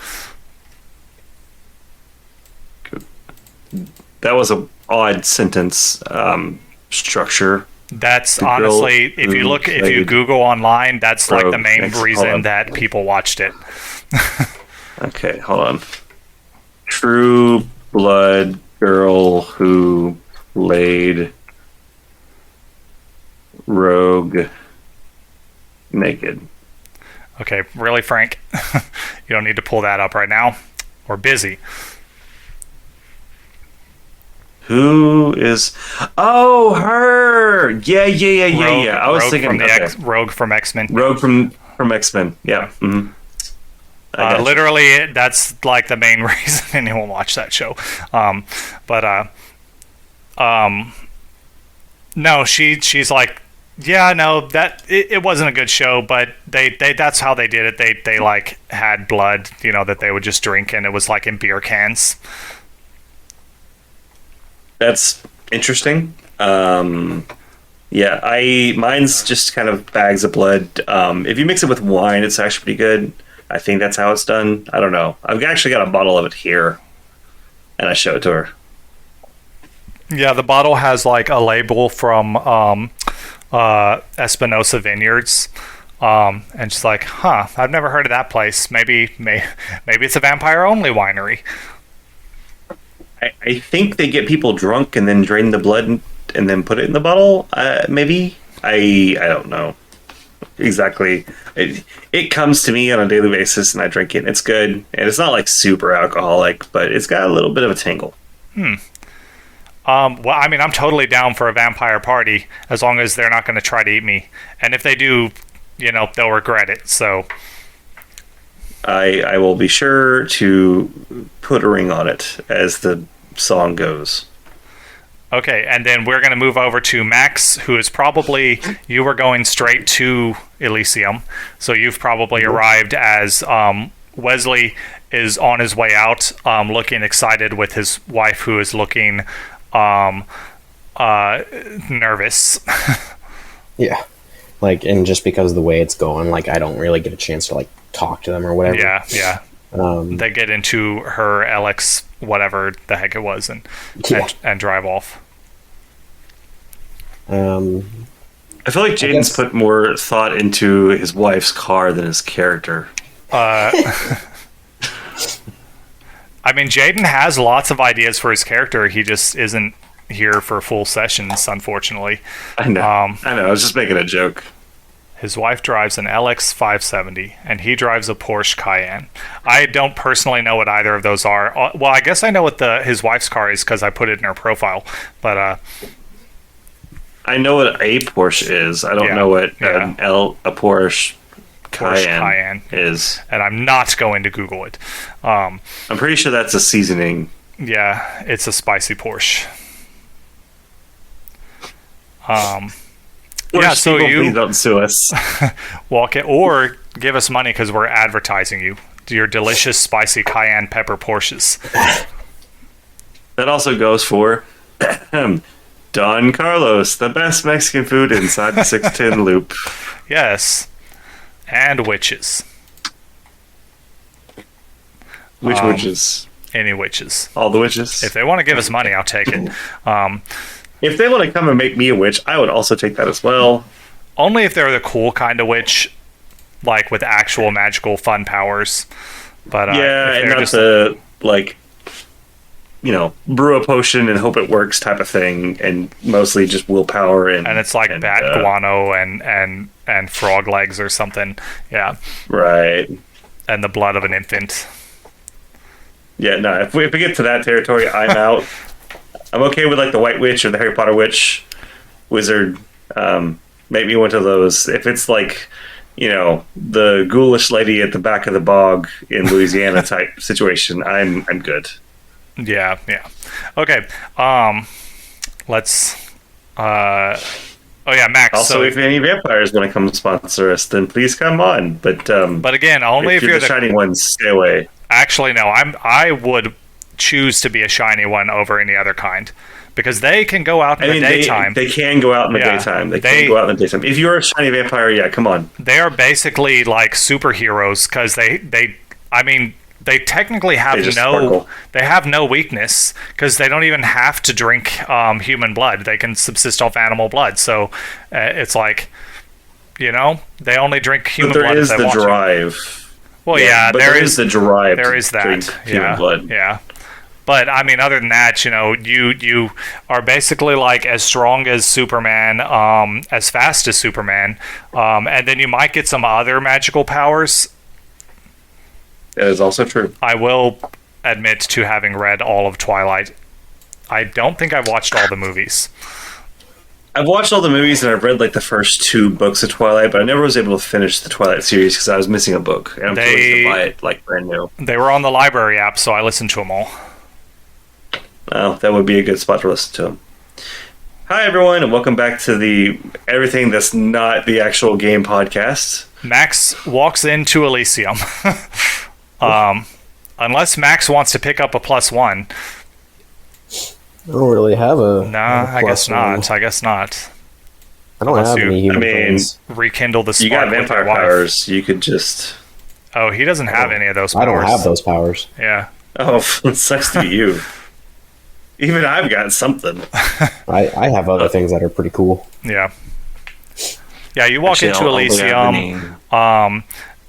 that was a odd sentence structure. That's honestly, if you Google online, that's like the main reason that people watched it. Okay, hold on. True Blood girl who played Rogue naked. Okay, really, Frank? You don't need to pull that up right now. We're busy. Who is? Oh, her! Yeah. I was thinking Rogue from X-Men. Rogue from X-Men. Yeah. Mm-hmm. Literally, that's like the main reason anyone watch that show. No, she's like, yeah, no, that it wasn't a good show, but they that's how they did it. They like had blood, that they would just drink, and it was like in beer cans. That's interesting. Yeah, mine's just kind of bags of blood. If you mix it with wine, it's actually pretty good. I think that's how it's done. I don't know. I've actually got a bottle of it here, and I show it to her. Yeah, the bottle has like a label from Espinosa Vineyards, and she's like, "Huh, I've never heard of that place. Maybe it's a vampire-only winery." I think they get people drunk and then drain the blood and then put it in the bottle. Maybe I don't know exactly. It comes to me on a daily basis, and I drink it. And it's good, and it's not like super alcoholic, but it's got a little bit of a tingle. Well, I mean, I'm totally down for a vampire party as long as they're not going to try to eat me. And if they do, they'll regret it. So I will be sure to put a ring on it as the song goes. Okay, and then we're going to move over to Max, who is probably, you were going straight to Elysium, so you've probably arrived as Wesley. is on his way out, looking excited with his wife, who is looking nervous. Yeah. Like, and just because of the way it's going, like, I don't really get a chance to, like, talk to them or whatever. Yeah. They get into her LX, whatever the heck it was, and drive off. I feel like Jaden's put more thought into his wife's car than his character. I mean, Jaden has lots of ideas for his character. He just isn't here for full sessions, unfortunately. I know. I was just making a joke. His wife drives an LX 570, and he drives a Porsche Cayenne. I don't personally know what either of those are. Well, I guess I know what his wife's car is because I put it in her profile. But I know what a Porsche is. I don't know what a Porsche Cayenne is. And I'm not going to Google it. I'm pretty sure that's a seasoning. Yeah, it's a spicy Porsche. So please don't sue us. Walk it or give us money because we're advertising you. Your delicious spicy cayenne pepper Porsches. That also goes for Don Carlos, the best Mexican food inside the 610 loop. Yes, and witches. Which witches? Any witches. All the witches. If they want to give us money, I'll take it. If they want to come and make me a witch, I would also take that as well. Only if they're the cool kind of witch, like with actual magical fun powers. But and not the brew a potion and hope it works type of thing, and mostly just willpower and it's like bat guano and frog legs or something. Yeah. Right. And the blood of an infant. Yeah, no. If we get to that territory, I'm out. I'm okay with like the White Witch or the Harry Potter Witch, Wizard. Maybe one of those. If it's like, the ghoulish lady at the back of the bog in Louisiana type situation, I'm good. Yeah. Okay. Let's. Max. Also, if any vampires want to come sponsor us, then please come on. But again, only if you're the shiny ones, stay away. Actually, no. I would choose to be a shiny one over any other kind because they can go out in the daytime. They can go out in the daytime. They can go out in the daytime. If you're a shiny vampire, come on. They are basically like superheroes because they technically have no weakness because they don't even have to drink human blood. They can subsist off animal blood. So it's like, they only drink human blood if they want to. There is the drive. Well, but there is the drive. There is that. Drink human blood. Yeah. But I mean, other than that, you are basically like as strong as Superman, as fast as Superman, and then you might get some other magical powers. That is also true. I will admit to having read all of Twilight. I don't think I've watched all the movies. I've watched all the movies and I've read like the first 2 books of Twilight, but I never was able to finish the Twilight series because I was missing a book, and I'm supposed to buy it like brand new. They were on the library app, so I listened to them all. Well, that would be a good spot to listen to them. Hi, everyone, and welcome back to the Everything That's Not the Actual Game podcast. Max walks into Elysium. Unless Max wants to pick up a +1. I don't really have a. I guess not. I guess not. I don't have any human friends. Rekindle the spark. You got vampire powers. You could just. Oh, he doesn't have any of those powers. I don't have those powers. Yeah. Oh, it sucks to be you. Even I've got something. I have other things that are pretty cool. Yeah. Yeah, you walk into Elysium.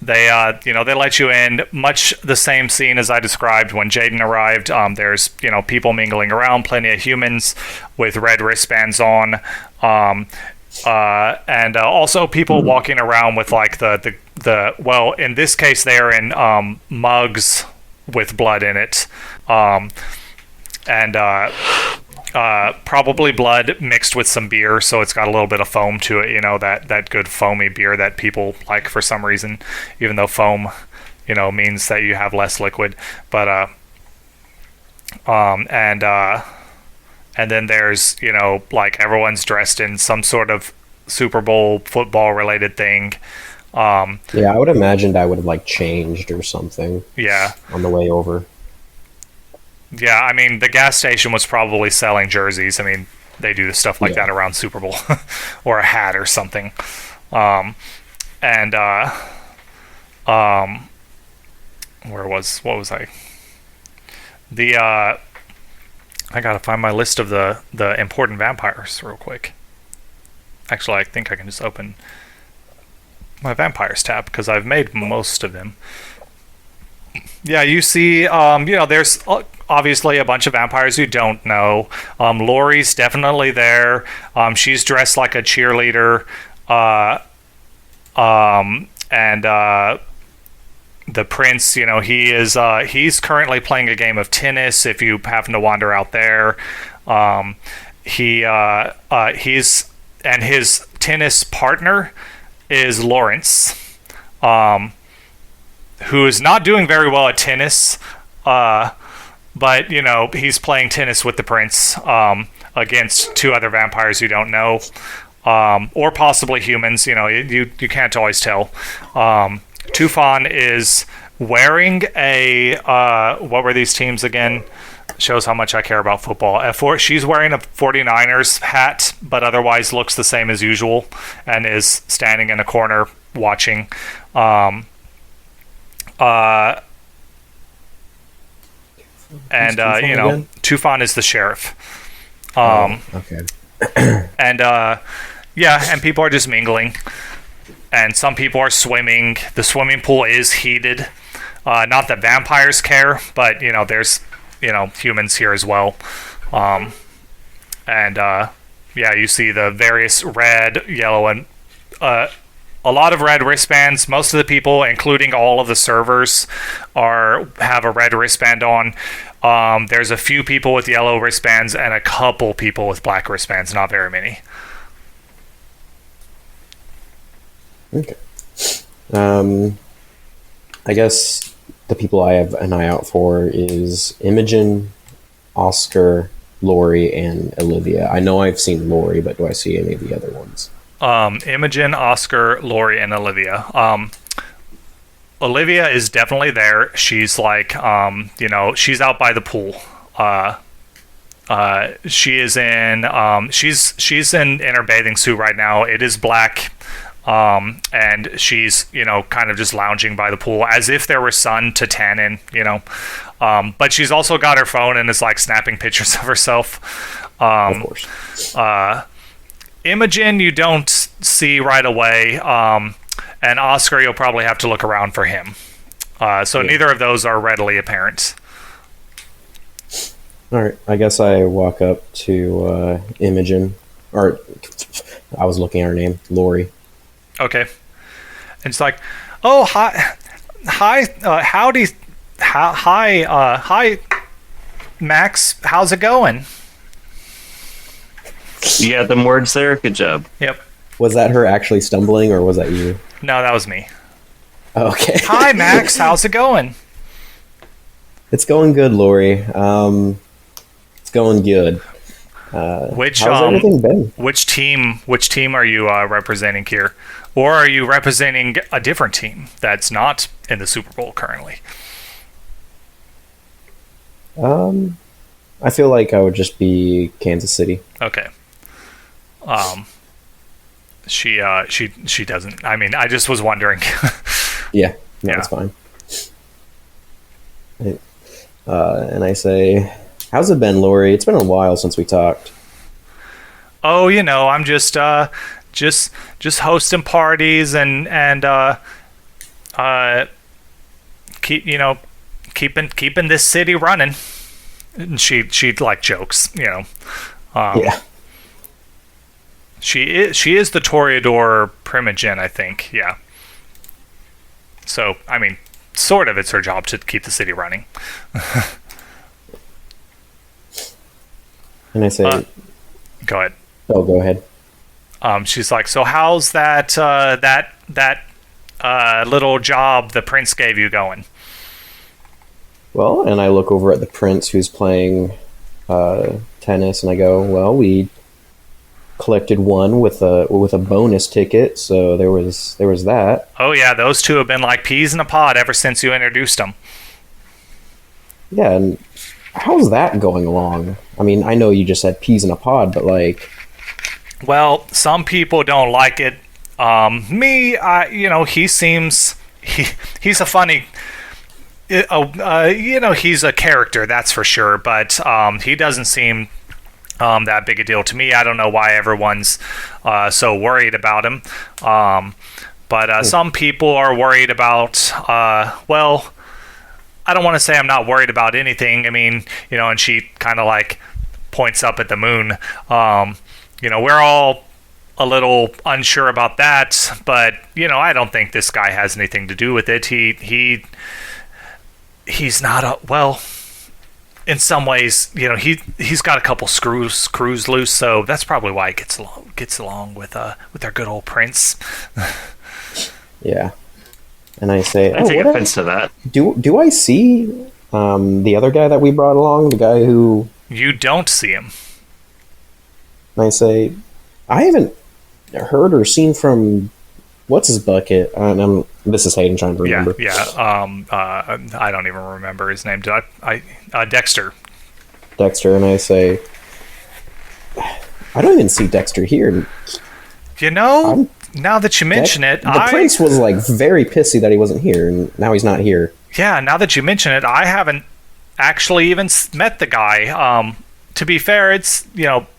They let you in. Much the same scene as I described when Jaden arrived. There's people mingling around, plenty of humans with red wristbands on, and also people walking around with like the well, in this case they're in mugs with blood in it, and probably blood mixed with some beer, so it's got a little bit of foam to it, that good foamy beer that people like for some reason, even though foam, means that you have less liquid. But and then there's, like everyone's dressed in some sort of Super Bowl football related thing. Yeah, I would imagine I would have like changed or something Yeah. on the way over. Yeah, I mean, the gas station was probably selling jerseys. I mean, they do stuff like Yeah. that around Super Bowl, or a hat or something. And what was I? I gotta find my list of the important vampires real quick. Actually, I think I can just open my vampires tab because I've made most of them. Yeah, you see, there's obviously a bunch of vampires you don't know. Lori's definitely there. She's dressed like a cheerleader. And the prince, he's currently playing a game of tennis. If you happen to wander out there, he's and his tennis partner is Lawrence, who is not doing very well at tennis. But he's playing tennis with the prince against two other vampires you don't know, or possibly humans. You can't always tell. Tufan is wearing a what were these teams again? Shows how much I care about football. She's wearing a 49ers hat, but otherwise looks the same as usual, and is standing in a corner watching. Tufan is the sheriff. Okay. And people are just mingling, and some people are swimming. The swimming pool is heated. Not that vampires care, but there's humans here as well. You see the various red, yellow, and a lot of red wristbands. Most of the people, including all of the servers, have a red wristband on. There's a few people with yellow wristbands and a couple people with black wristbands. Not very many. Okay. I guess the people I have an eye out for is Imogen, Oscar, Lori, and Olivia. I know I've seen Lori, but do I see any of the other ones? Imogen, Oscar, Lori, and Olivia. Olivia is definitely there. She's like, she's out by the pool. She is in, she's in her bathing suit right now. It is black. And she's, kind of just lounging by the pool as if there were sun to tan in, but she's also got her phone and is like snapping pictures of herself. Of course. Imogen, you don't see right away. And Oscar, you'll probably have to look around for him. Neither of those are readily apparent. All right. I guess I walk up to Imogen, or I was looking at her name, Lori. Okay. And it's like, oh, hi, howdy, hi, Max, how's it going? You got them words there? Good job. Yep. Was that her actually stumbling, or was that you? No, that was me. Okay. Hi, Max, how's it going? It's going good, Lori. It's going good. How's everything been? Which team are you representing here? Or are you representing a different team that's not in the Super Bowl currently? I feel like I would just be Kansas City. Okay. She doesn't. I mean, I just was wondering. Yeah, that's fine. And I say, how's it been, Lori? It's been a while since we talked. Oh, I'm just hosting parties and keeping this city running. And she like jokes, Yeah. She is the Toreador Primogen, I think. Yeah. So, I mean, sort of it's her job to keep the city running. And I say, go ahead. Oh, go ahead. She's like, so how's that little job the prince gave you going? Well, and I look over at the prince who's playing tennis, and I go, well, we collected one with a bonus ticket, so there was that. Oh yeah, those two have been like peas in a pod ever since you introduced them. Yeah, and how's that going along? I mean, I know you just said peas in a pod, but like, Well, some people don't like it. He seems he's a funny. He's a character, that's for sure. But he doesn't seem that big a deal to me. I don't know why everyone's so worried about him. But some people are worried about. Well, I don't want to say I'm not worried about anything. I mean, and she kind of like points up at the moon. We're all a little unsure about that, but I don't think this guy has anything to do with it. He's not in some ways, he's got a couple screws loose, so that's probably why he gets along with our good old prince. yeah. And I say, I take offense to that. Do I see the other guy that we brought along, the guy who... You don't see him. And I say, I haven't heard or seen from... What's his bucket? This is Hayden trying to remember. I don't even remember his name. Dexter. Dexter, and I say, I don't even see Dexter here. Now that you mention it, the prince was like very pissy that he wasn't here, and now he's not here. Yeah, now that you mention it, I haven't actually even met the guy. To be fair, it's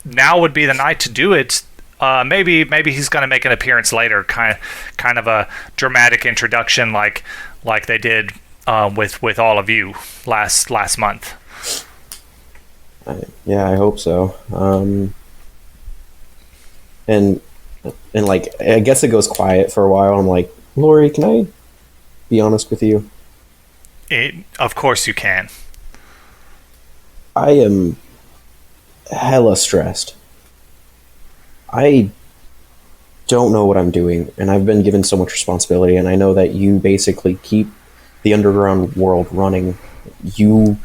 now would be the night to do it. Maybe he's going to make an appearance later, kind of a dramatic introduction, like they did with all of you last month. I hope so. And like, I guess it goes quiet for a while. I'm like, Lori, can I be honest with you? Of course you can. I am hella stressed. I don't know what I'm doing, and I've been given so much responsibility, and I know that you basically keep the underground world running. You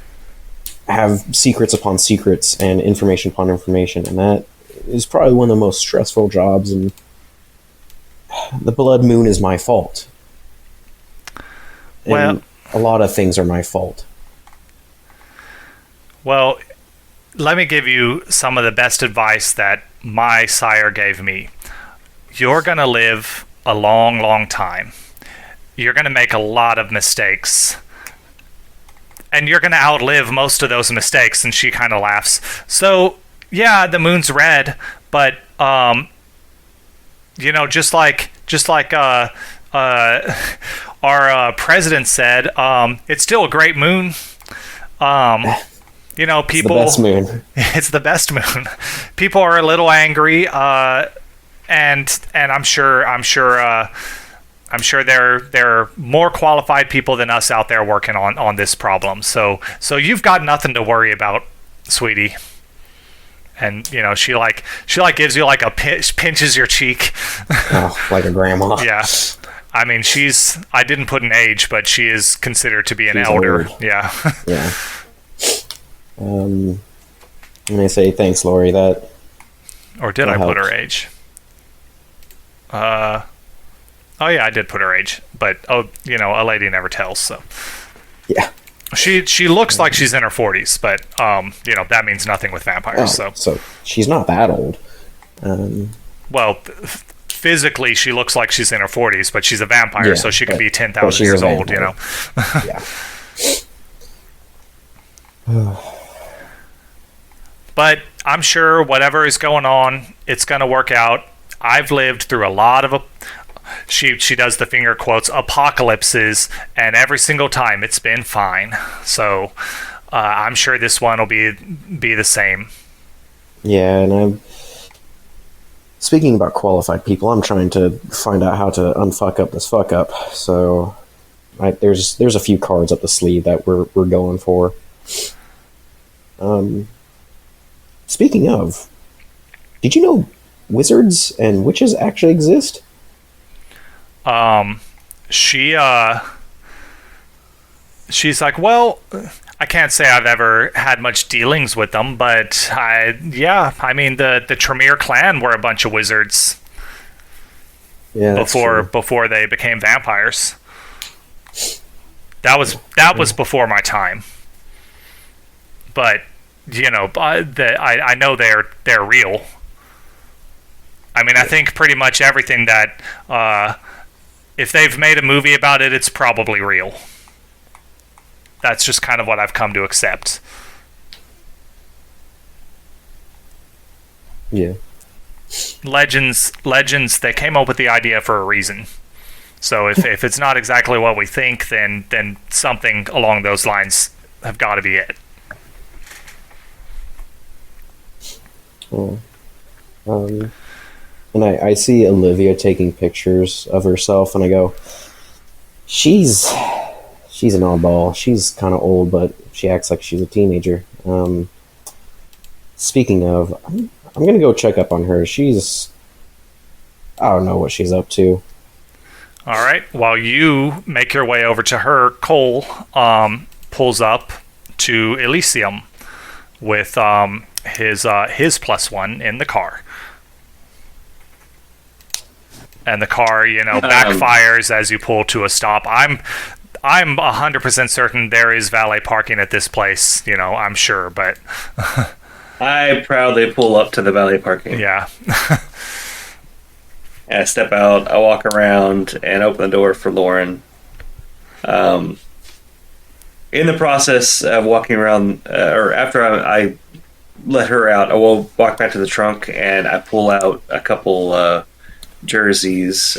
have secrets upon secrets and information upon information, and that is probably one of the most stressful jobs, and the Blood Moon is my fault. And a lot of things are my fault. Well, let me give you some of the best advice that my sire gave me. You're going to live a long, long time. You're going to make a lot of mistakes. And you're going to outlive most of those mistakes. And she kind of laughs. So, yeah, the moon's red, but, just like our president said, it's still a great moon. People. It's the best moon. It's the best moon. People are a little angry, and I'm sure there are more qualified people than us out there working on this problem. So you've got nothing to worry about, sweetie. And she gives you like a pinches your cheek. Oh, like a grandma. Yeah. I mean, I didn't put an age, but she is considered to be an elder. Old. Yeah. Yeah. And I say, thanks, Lori, Or did I put her age? Oh yeah, I did put her age, but a lady never tells, so. Yeah. She looks like she's in her 40s, but that means nothing with vampires. So she's not that old. Well, physically she looks like she's in her 40s, but she's a vampire, so she could be 10,000 years old. Yeah. But I'm sure whatever is going on, it's going to work out. I've lived through a lot of she does the finger quotes apocalypses, and every single time it's been fine. So I'm sure this one will be the same. Yeah, and speaking about qualified people, I'm trying to find out how to unfuck up this fuck up. So there's a few cards up the sleeve that we're going for. Speaking of, did you know wizards and witches actually exist? She's like, well, I can't say I've ever had much dealings with them, but I mean the Tremere clan were a bunch of wizards Yeah, that's true. before they became vampires. That was before my time. But I know they're real. I mean, I think pretty much everything that if they've made a movie about it, it's probably real. That's just kind of what I've come to accept. Yeah. Legends, they came up with the idea for a reason. So if it's not exactly what we think, then something along those lines have got to be it. Oh. And I see Olivia taking pictures of herself, and I go, she's an oddball. She's kind of old, but she acts like she's a teenager. Speaking of, I'm gonna go check up on her. I don't know what she's up to. All right. While you make your way over to her, Cole pulls up to Elysium with his +1 in the car. And the car, backfires as you pull to a stop. I'm 100% certain there is valet parking at this place. I'm sure, but I proudly pull up to the valet parking. yeah. And I step out, I walk around, and open the door for Lauren. In the process of walking around, or after I let her out, I will walk back to the trunk, and I pull out a couple jerseys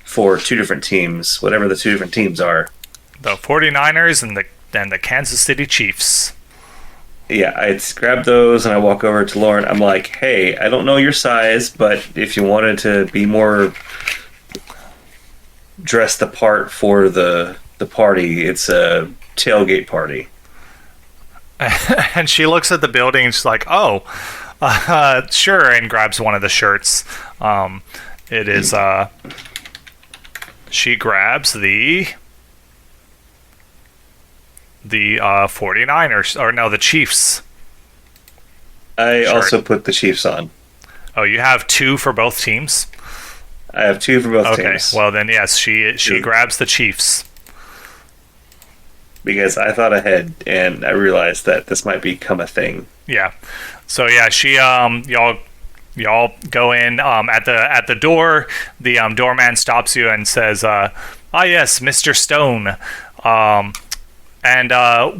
for two different teams, whatever the two different teams are. The 49ers and the Kansas City Chiefs. Yeah, I grab those and I walk over to Lauren. I'm like, hey, I don't know your size, but if you wanted to be more dressed the part for the party, it's a tailgate party. And she looks at the building and she's like, oh, sure, and grabs one of the shirts. It is, she grabs the 49ers, or no, the Chiefs. I shirt. also put the Chiefs on. Oh, you have two for both teams? I have two for both Okay, teams. well then, yes, she grabs the Chiefs. Because I thought ahead and I realized that this might become a thing. Yeah. So yeah, she y'all go in at the door. The doorman stops you and says, "Ah, yes, Mr. Stone. And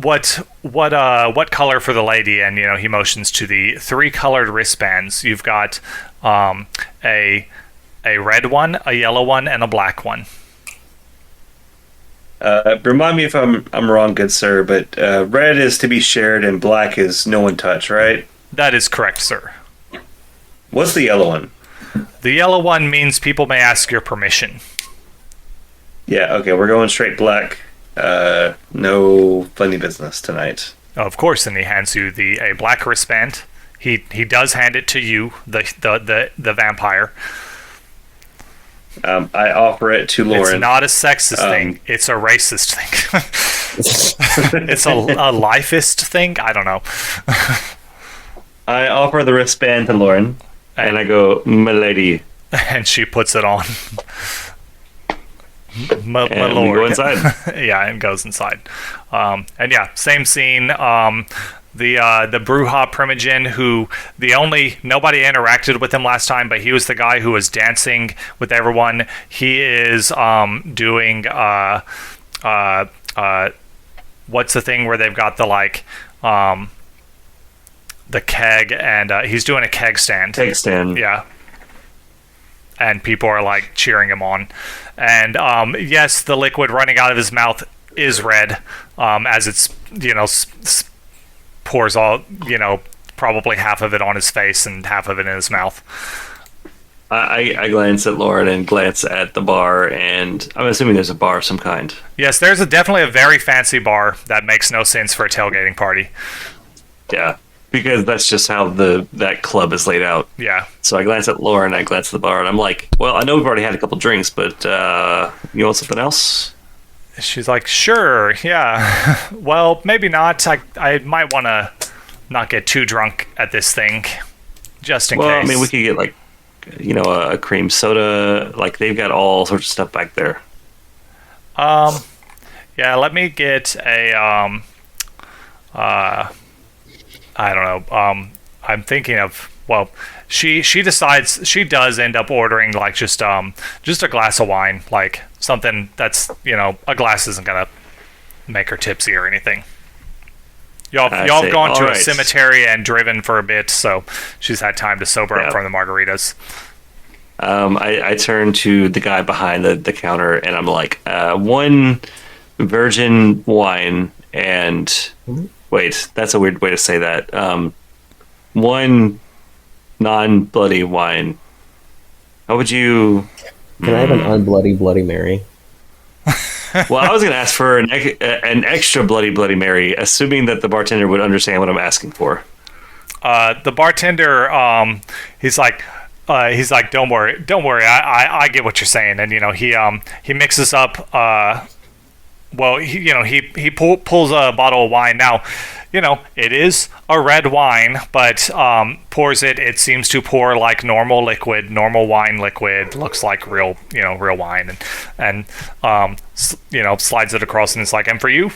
what color for the lady?" And he motions to the 3 colored wristbands. You've got a red one, a yellow one, and a black one. Remind me if I'm wrong, good sir, but red is to be shared and black is no one touch, right? That is correct, sir. What's the yellow one? The yellow one means people may ask your permission. Yeah, okay, we're going straight black. No funny business tonight. Of course, and he hands you a black wristband. He does hand it to you, the vampire. I offer it to Lauren. It's not a sexist thing. It's a racist thing. It's a lifist thing. I don't know. I offer the wristband to Lauren, and I go, "Milady," And she puts it on. My and lord. we go inside. Yeah, and goes inside. And yeah, same scene. The Bruja Primogen, who nobody interacted with him last time, but he was the guy who was dancing with everyone. He is doing what's the thing where they've got the keg, and he's doing a keg stand. Keg stand. Yeah. And people are cheering him on. And yes, the liquid running out of his mouth is red, as it's pours all probably half of it on his face and half of it in his mouth. I glance at Lauren and glance at the bar, and I'm assuming there's a bar of some kind. Yes, there's definitely a very fancy bar that makes no sense for a tailgating party. Yeah, because that's just how that club is laid out. Yeah. So I glance at Lauren, I glance at the bar, and I'm like, well, I know we've already had a couple drinks, but you want something else? She's like, sure, yeah. Well, maybe not. I might want to not get too drunk at this thing, just in Well, case. I mean, we could get like, a cream soda. Like they've got all sorts of stuff back there. Yeah, let me get a I don't know. I'm thinking of, well, she decides she does end up ordering like just a glass of wine, like something that's, a glass isn't gonna make her tipsy or anything. Y'all have gone to a cemetery and driven for a bit, so she's had time to sober up from the margaritas. I turn to the guy behind the counter and I'm like, one virgin wine and wait, that's a weird way to say that. One non-bloody wine. How would you? Can I have an unbloody Bloody Mary? Well, I was going to ask for an extra bloody Mary, assuming that the bartender would understand what I'm asking for. The bartender, he's like, don't worry, I get what you're saying, and he mixes up. Well, he pulls a bottle of wine. Now, it is a red wine, but pours it. It seems to pour like normal wine liquid. Looks like real wine, and slides it across, and it's like, and for you,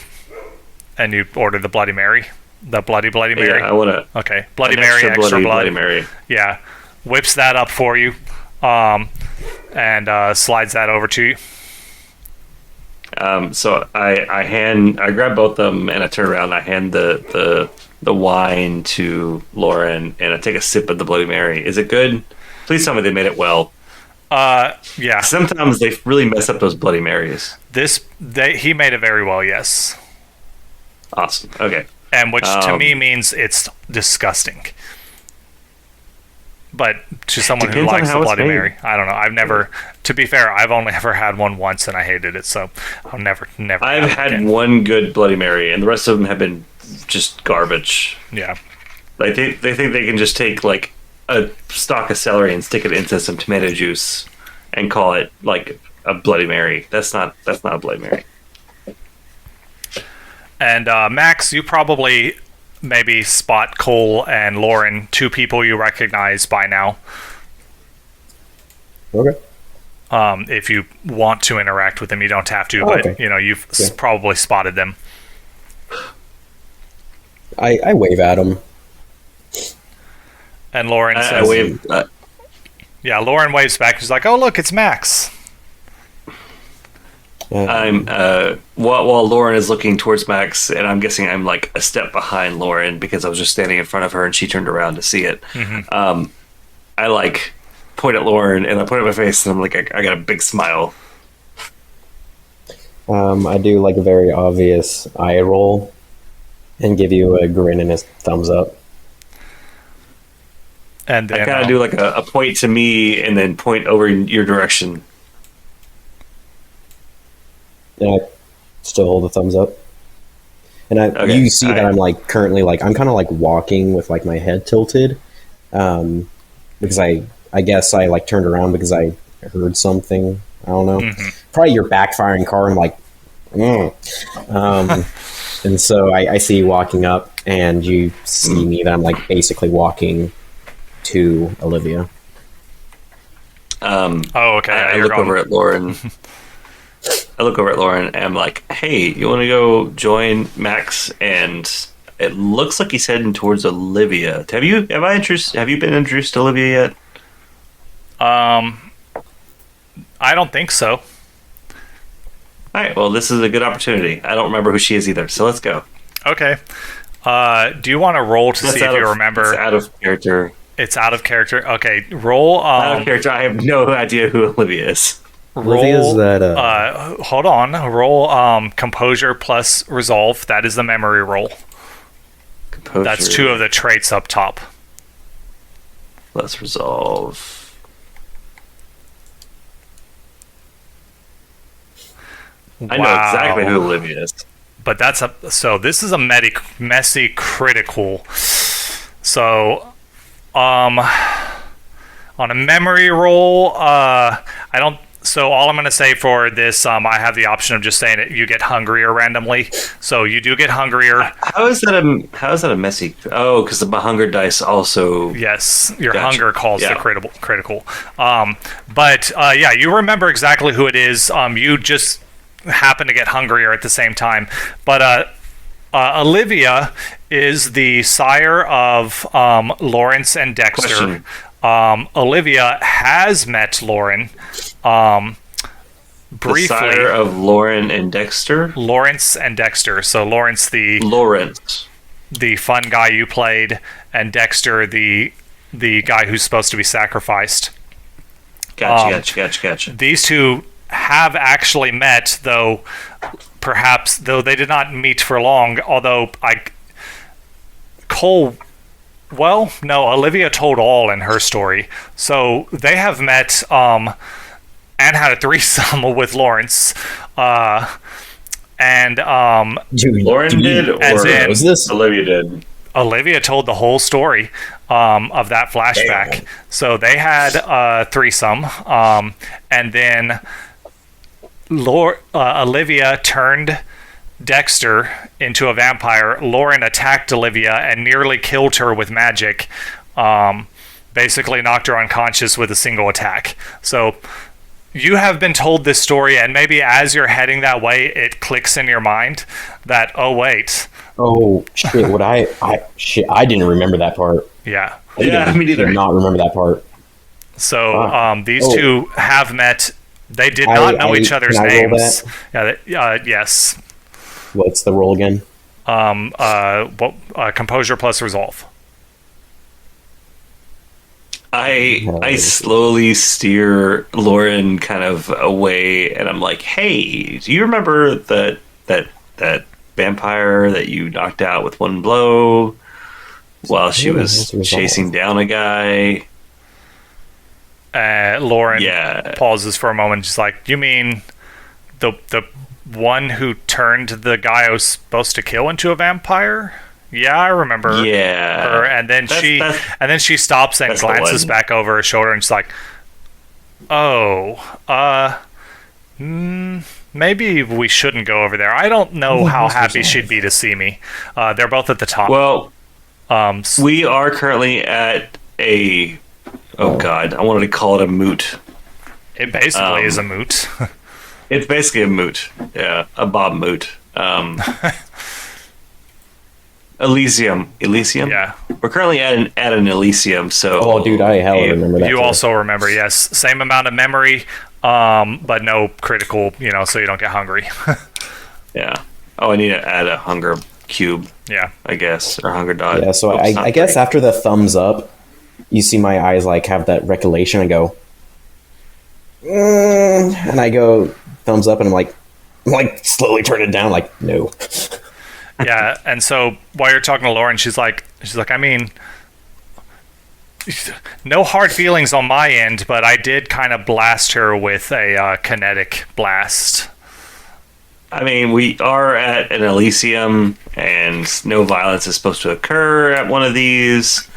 and you order the Bloody Mary, the Bloody Mary. Yeah, I want to. Okay, Bloody Mary, extra blood. Bloody Mary. Yeah, whips that up for you, and slides that over to you. So I grab both of them and I turn around and I hand the wine to Lauren and I take a sip of the Bloody Mary. Is it good? Please tell me they made it well. Yeah. Sometimes they really mess up those Bloody Marys. He made it very well, yes. Awesome. Okay. And which to me means it's disgusting. But to someone who likes the Bloody Mary, I don't know. To be fair, I've only ever had one once and I hated it, so I'll never. I've had one good Bloody Mary, and the rest of them have been just garbage. Yeah. Like they think they can just take like a stalk of celery and stick it into some tomato juice and call it like a Bloody Mary. That's not a Bloody Mary. And Max, you probably maybe spot Cole and Lauren, two people you recognize by now. Okay. If you want to interact with them, you don't have to, but you've probably spotted them. I wave at him. And Lauren says, I wave. yeah, Lauren waves back. She's like, "Oh, look, it's Max." I'm while Lauren is looking towards Max, and I'm guessing I'm like a step behind Lauren because I was just standing in front of her and she turned around to see it. Mm-hmm. I like point at Lauren and I point at my face and I'm like, I got a big smile. I do like a very obvious eye roll and give you a grin and a thumbs up. And then I kind of do like a point to me and then point over in your direction. And I still hold the thumbs up. And you see that I'm like currently like I'm kind of like walking with like my head tilted, because I guess I like turned around because I heard something. I don't know. Mm-hmm. Probably your backfiring car. And I'm like, and so I see you walking up, and you see me that I'm like basically walking to Olivia. okay. I look over at Lauren. I look over at Lauren and I'm like, "Hey, you want to go join Max?" And it looks like he's heading towards Olivia. Have you been introduced to Olivia yet? I don't think so. All right. Well, this is a good opportunity. I don't remember who she is either, so let's go. Okay. Do you want to roll to see if you remember? It's out of character. It's out of character. Okay, roll. Out of character. I have no idea who Olivia is. Olivia's that. Hold on. Roll composure plus resolve. That is the memory roll. Composure. That's two of the traits up top. Let's resolve. I know exactly who Olivia is. But so this is a messy critical. So, on a memory roll, I don't. So all I'm going to say for this, I have the option of just saying it. You get hungrier randomly, so you do get hungrier. How is that a messy? Oh, because the hunger dice also. Yes, your Gotcha. hunger calls Yeah. the critical. But yeah, you remember exactly who it is. You just happen to get hungrier at the same time. But Olivia is the sire of Lawrence and Dexter. Question. Olivia has met Lauren briefly. The sire of Lauren and Dexter. Lawrence and Dexter. So Lawrence, Lawrence. the fun guy you played, and Dexter, the guy who's supposed to be sacrificed. Gotcha. These two have actually met, though they did not meet for long. Although Olivia told all in her story, so they have met and had a threesome with Lawrence, and Lauren did, as or in- Was this? Olivia did? Olivia told the whole story of that flashback. Damn. So they had a threesome, and then Olivia turned Dexter into a vampire. Lauren attacked Olivia and nearly killed her with magic. Basically knocked her unconscious with a single attack. So you have been told this story, and maybe as you're heading that way, it clicks in your mind that, oh wait, Oh shit! I didn't remember that part. yeah. Yeah, me neither. Did not remember that part. So Wow. these Oh. two have met. They did not know each other's can I roll names. Yeah, yes. What's the roll again? Composure plus resolve. I slowly steer Lauren kind of away, and I'm like, "Hey, do you remember that vampire that you knocked out with one blow while she Yeah, was that's resolve. chasing down a guy?" Lauren Yeah. pauses for a moment. She's like, "You mean the one who turned the guy I was supposed to kill into a vampire?" Yeah, I remember. Yeah. Her, and then That's- she stops and that's the glances one. back over her shoulder, and she's like, "Oh, maybe we shouldn't go over there. I don't know how happy she'd be to see me." They're both at the top. Well, S- we are currently at a. Oh God, I wanted to call it a moot. it basically is a moot. It's basically a moot. Yeah, a Bob moot. Elysium. Yeah. We're currently at an Elysium, so. Oh, dude, I remember that. You too. also remember, yes, same amount of memory, but no critical, so you don't get hungry. Yeah. Oh, I need to add a hunger cube, Yeah. I guess, or hunger dot. Yeah, so Oops, I not guess three. after the thumbs up, you see my eyes like have that recollection. I go, and I go thumbs up, and I'm like slowly turn it down, like no. Yeah, and so while you're talking to Lauren, she's like, I mean, no hard feelings on my end, but I did kind of blast her with a kinetic blast. I mean, we are at an Elysium, and no violence is supposed to occur at one of these.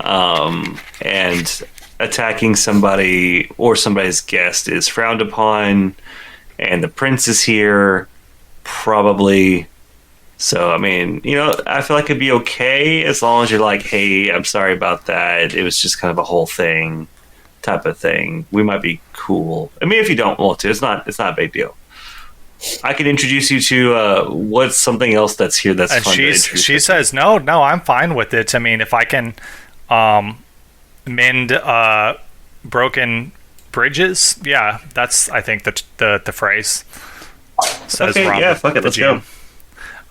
And attacking somebody or somebody's guest is frowned upon, and the prince is here, probably. So, I mean, I feel like it'd be okay as long as you're like, "Hey, I'm sorry about that. It was just kind of a whole thing," type of thing. We might be cool. I mean, if you don't want to, it's not a big deal. I can introduce you to what's something else that's here that's And fun. she says, no, I'm fine with it. I mean, if I can mend broken bridges, yeah, that's, I think, the phrase. Says Okay, Rob, yeah, fuck it, the let's GM. go.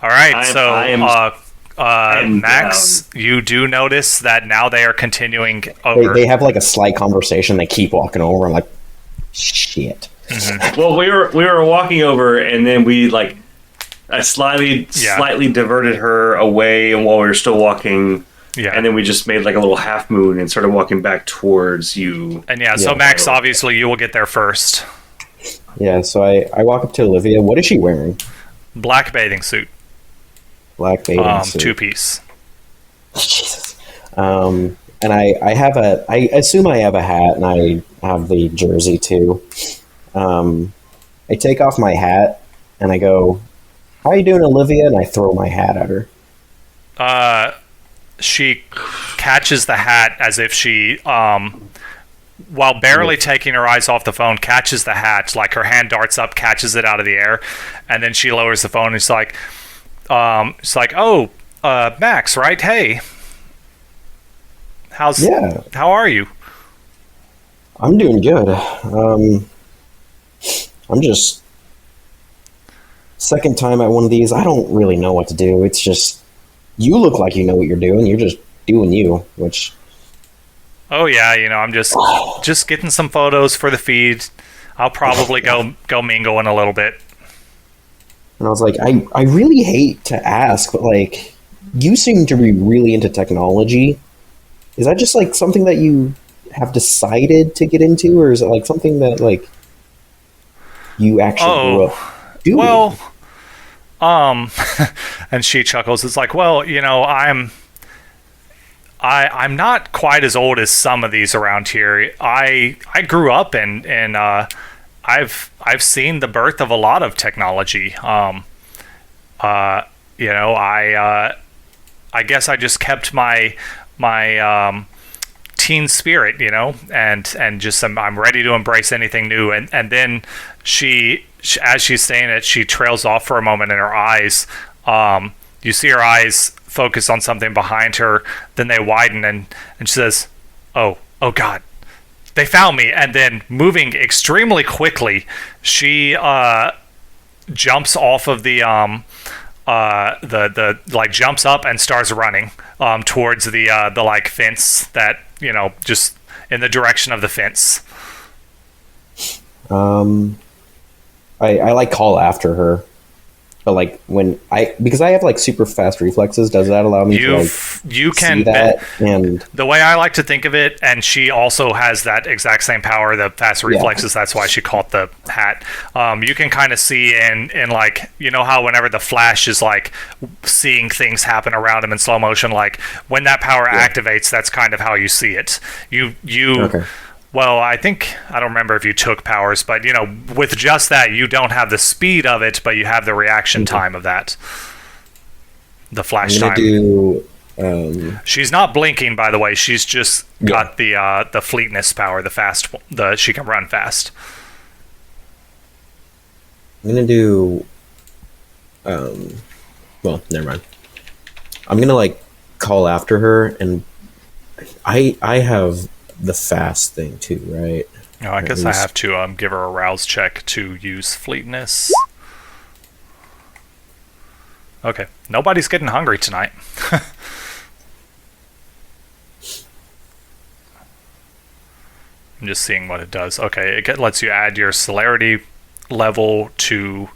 All right, I am Max, down. you do notice that now they are continuing They, over. they have like a slight conversation. They keep walking over. I'm like, shit. Well, we were walking over, and then I slightly diverted her away, and while we were still walking, Yeah. and then we just made like a little half moon and started walking back towards you. And so Yeah. Max, obviously, you will get there first. Yeah, so I walk up to Olivia. What is she wearing? Black bathing suit, Black bathing suit. 2-piece. Jesus. And I assume I have a hat, and I have the jersey too. I take off my hat and I go, "How you doing, Olivia?" And I throw my hat at her. She catches the hat as if she, while barely taking her eyes off the phone, catches the hat. Like her hand darts up, catches it out of the air, and then she lowers the phone. And it's like, "Oh, Max, right? Hey, how are you?" I'm doing good. I'm just second time at one of these. I don't really know what to do. It's just you look like you know what you're doing. You're just doing you, which. Oh yeah, I'm just getting some photos for the feed. I'll probably go mingle in a little bit. And I was like, I really hate to ask, but like, you seem to be really into technology. Is that just like something that you have decided to get into, or is it like something that like you actually grew up doing? Well, and she chuckles. It's like, well, I'm not quite as old as some of these around here. I grew up and I've seen the birth of a lot of technology. I guess I just kept my teen spirit, and just I'm ready to embrace anything new. And then she as she's saying it, she trails off for a moment, and her eyes, you see her eyes focus on something behind her, then they widen, and she says, oh God, they found me. And then, moving extremely quickly, she jumps off of the jumps up and starts running towards the like fence that, just in the direction of the fence. I like call after her, but like because I have like super fast reflexes, does that allow me to see that? And the way I like to think of it, and she also has that exact same power, the fast reflexes. That's why she caught the hat. You can kind of see in like, how whenever the Flash is like seeing things happen around him in slow motion, like when that power activates, that's kind of how you see it. Okay. Well, I don't remember if you took powers, but, with just that, you don't have the speed of it, but you have the reaction time of that. The flash time. She's not blinking, by the way. She's just got the fleetness power, she can run fast. I'm going to do... well, never mind. I'm going to, like, call after her, and I have... the fast thing too, right? No, I guess I have to give her a rouse check to use fleetness. Okay, nobody's getting hungry tonight. I'm just seeing what it does. Okay, it lets you add your celerity level to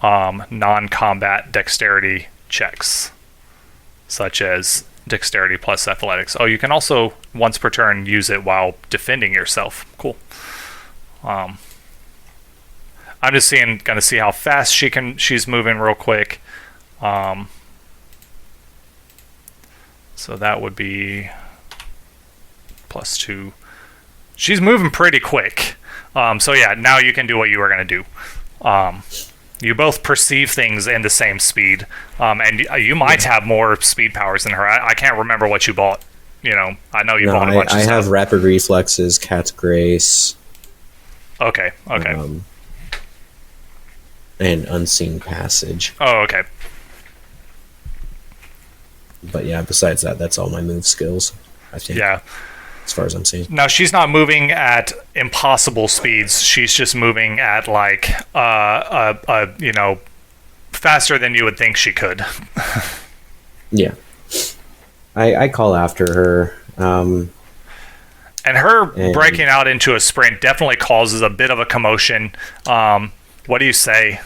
non-combat dexterity checks, such as dexterity plus athletics. Oh, you can also once per turn use it while defending yourself. Cool. I'm just gonna see how fast she's moving real quick. So that would be +2. She's moving pretty quick. So yeah, now you can do what you were gonna do. You both perceive things in the same speed, and you might have more speed powers than her. I can't remember what you bought. I know you bought a bunch of stuff. I have rapid reflexes, cat's grace. Okay. And unseen passage. Oh, okay. But yeah, besides that, that's all my move skills, I think. Yeah. As far as I'm seeing. Now, she's not moving at impossible speeds. She's just moving at like faster than you would think she could. Yeah. I call after her. And her breaking out into a sprint definitely causes a bit of a commotion. What do you say?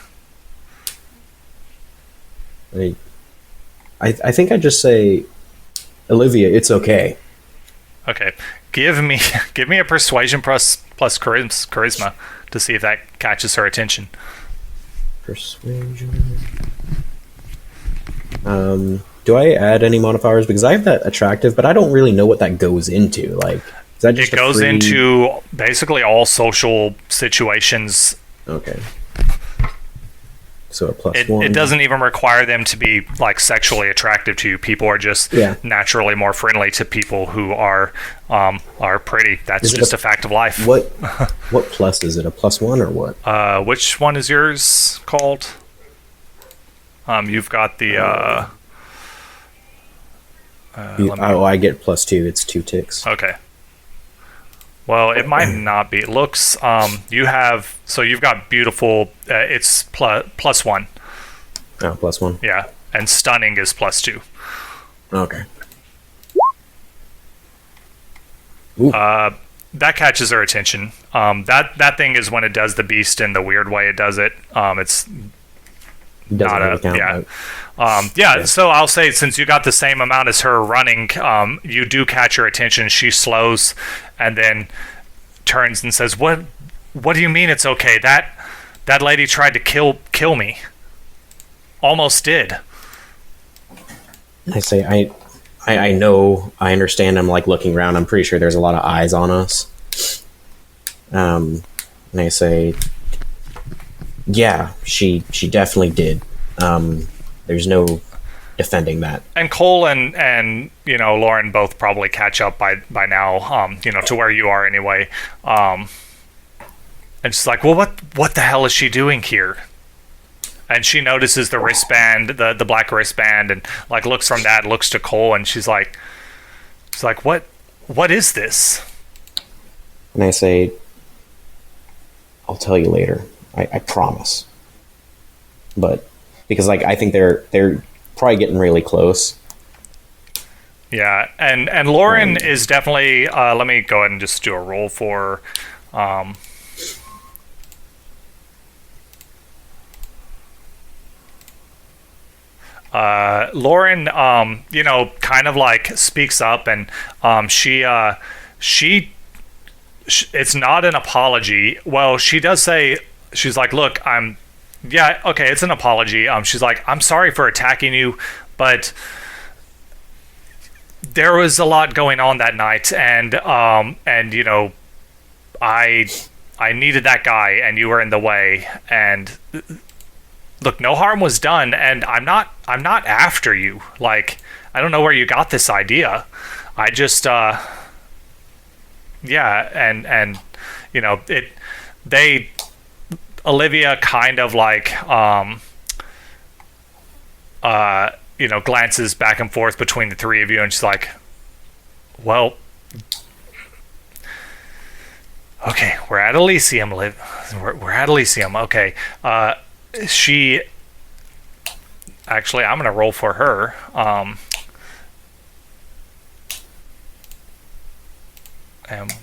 I think I just say, Olivia, it's okay. Okay, give me a persuasion plus charisma to see if that catches her attention. Persuasion. Do I add any modifiers? Because I have that attractive, but I don't really know what that goes into. Like, Is that just It a goes free- into basically all social situations. Okay. So a +1. It doesn't even require them to be like sexually attractive to you. People are just Yeah. naturally more friendly to people who are pretty. That's Is it just a- a fact of life. What plus is it? A +1 or what? Which one is yours called? You've got the. I get +2. It's 2 ticks. Okay. Well, it might not be. It looks. You've got beautiful. It's +1. Oh, +1. Yeah, and stunning is +2. Okay. That catches her attention. That thing is when it does the beast in the weird way it does it. It's Doesn't not really a count, yeah. but- So I'll say since you got the same amount as her running, you do catch her attention. She slows and then turns and says, "What do you mean it's okay? That lady tried to kill me. Almost did." I say, I know, I understand. I'm like looking around. I'm pretty sure there's a lot of eyes on us. And I say, yeah, she definitely did. There's no defending that. And Cole and Lauren both probably catch up by now, to where you are anyway. And she's like, "Well, what the hell is she doing here?" And she notices the wristband, the black wristband, and like looks from that, looks to Cole, and she's like, "What is this?" And I say, I'll tell you later. I promise. But because like I think they're probably getting really close. Yeah, and Lauren is definitely. Let me go ahead and just do a roll for. Lauren, kind of like speaks up, and it's not an apology. Well, she does say, she's like, "Look, yeah, okay, it's an apology." She's like, "I'm sorry for attacking you, but there was a lot going on that night, and I needed that guy, and you were in the way, and look, no harm was done, and I'm not after you. Like, I don't know where you got this idea. I just Olivia kind of like glances back and forth between the three of you, and she's like, "Well, okay, we're at Elysium, Liv. We're at Elysium. Okay, she actually, I'm gonna roll for her. And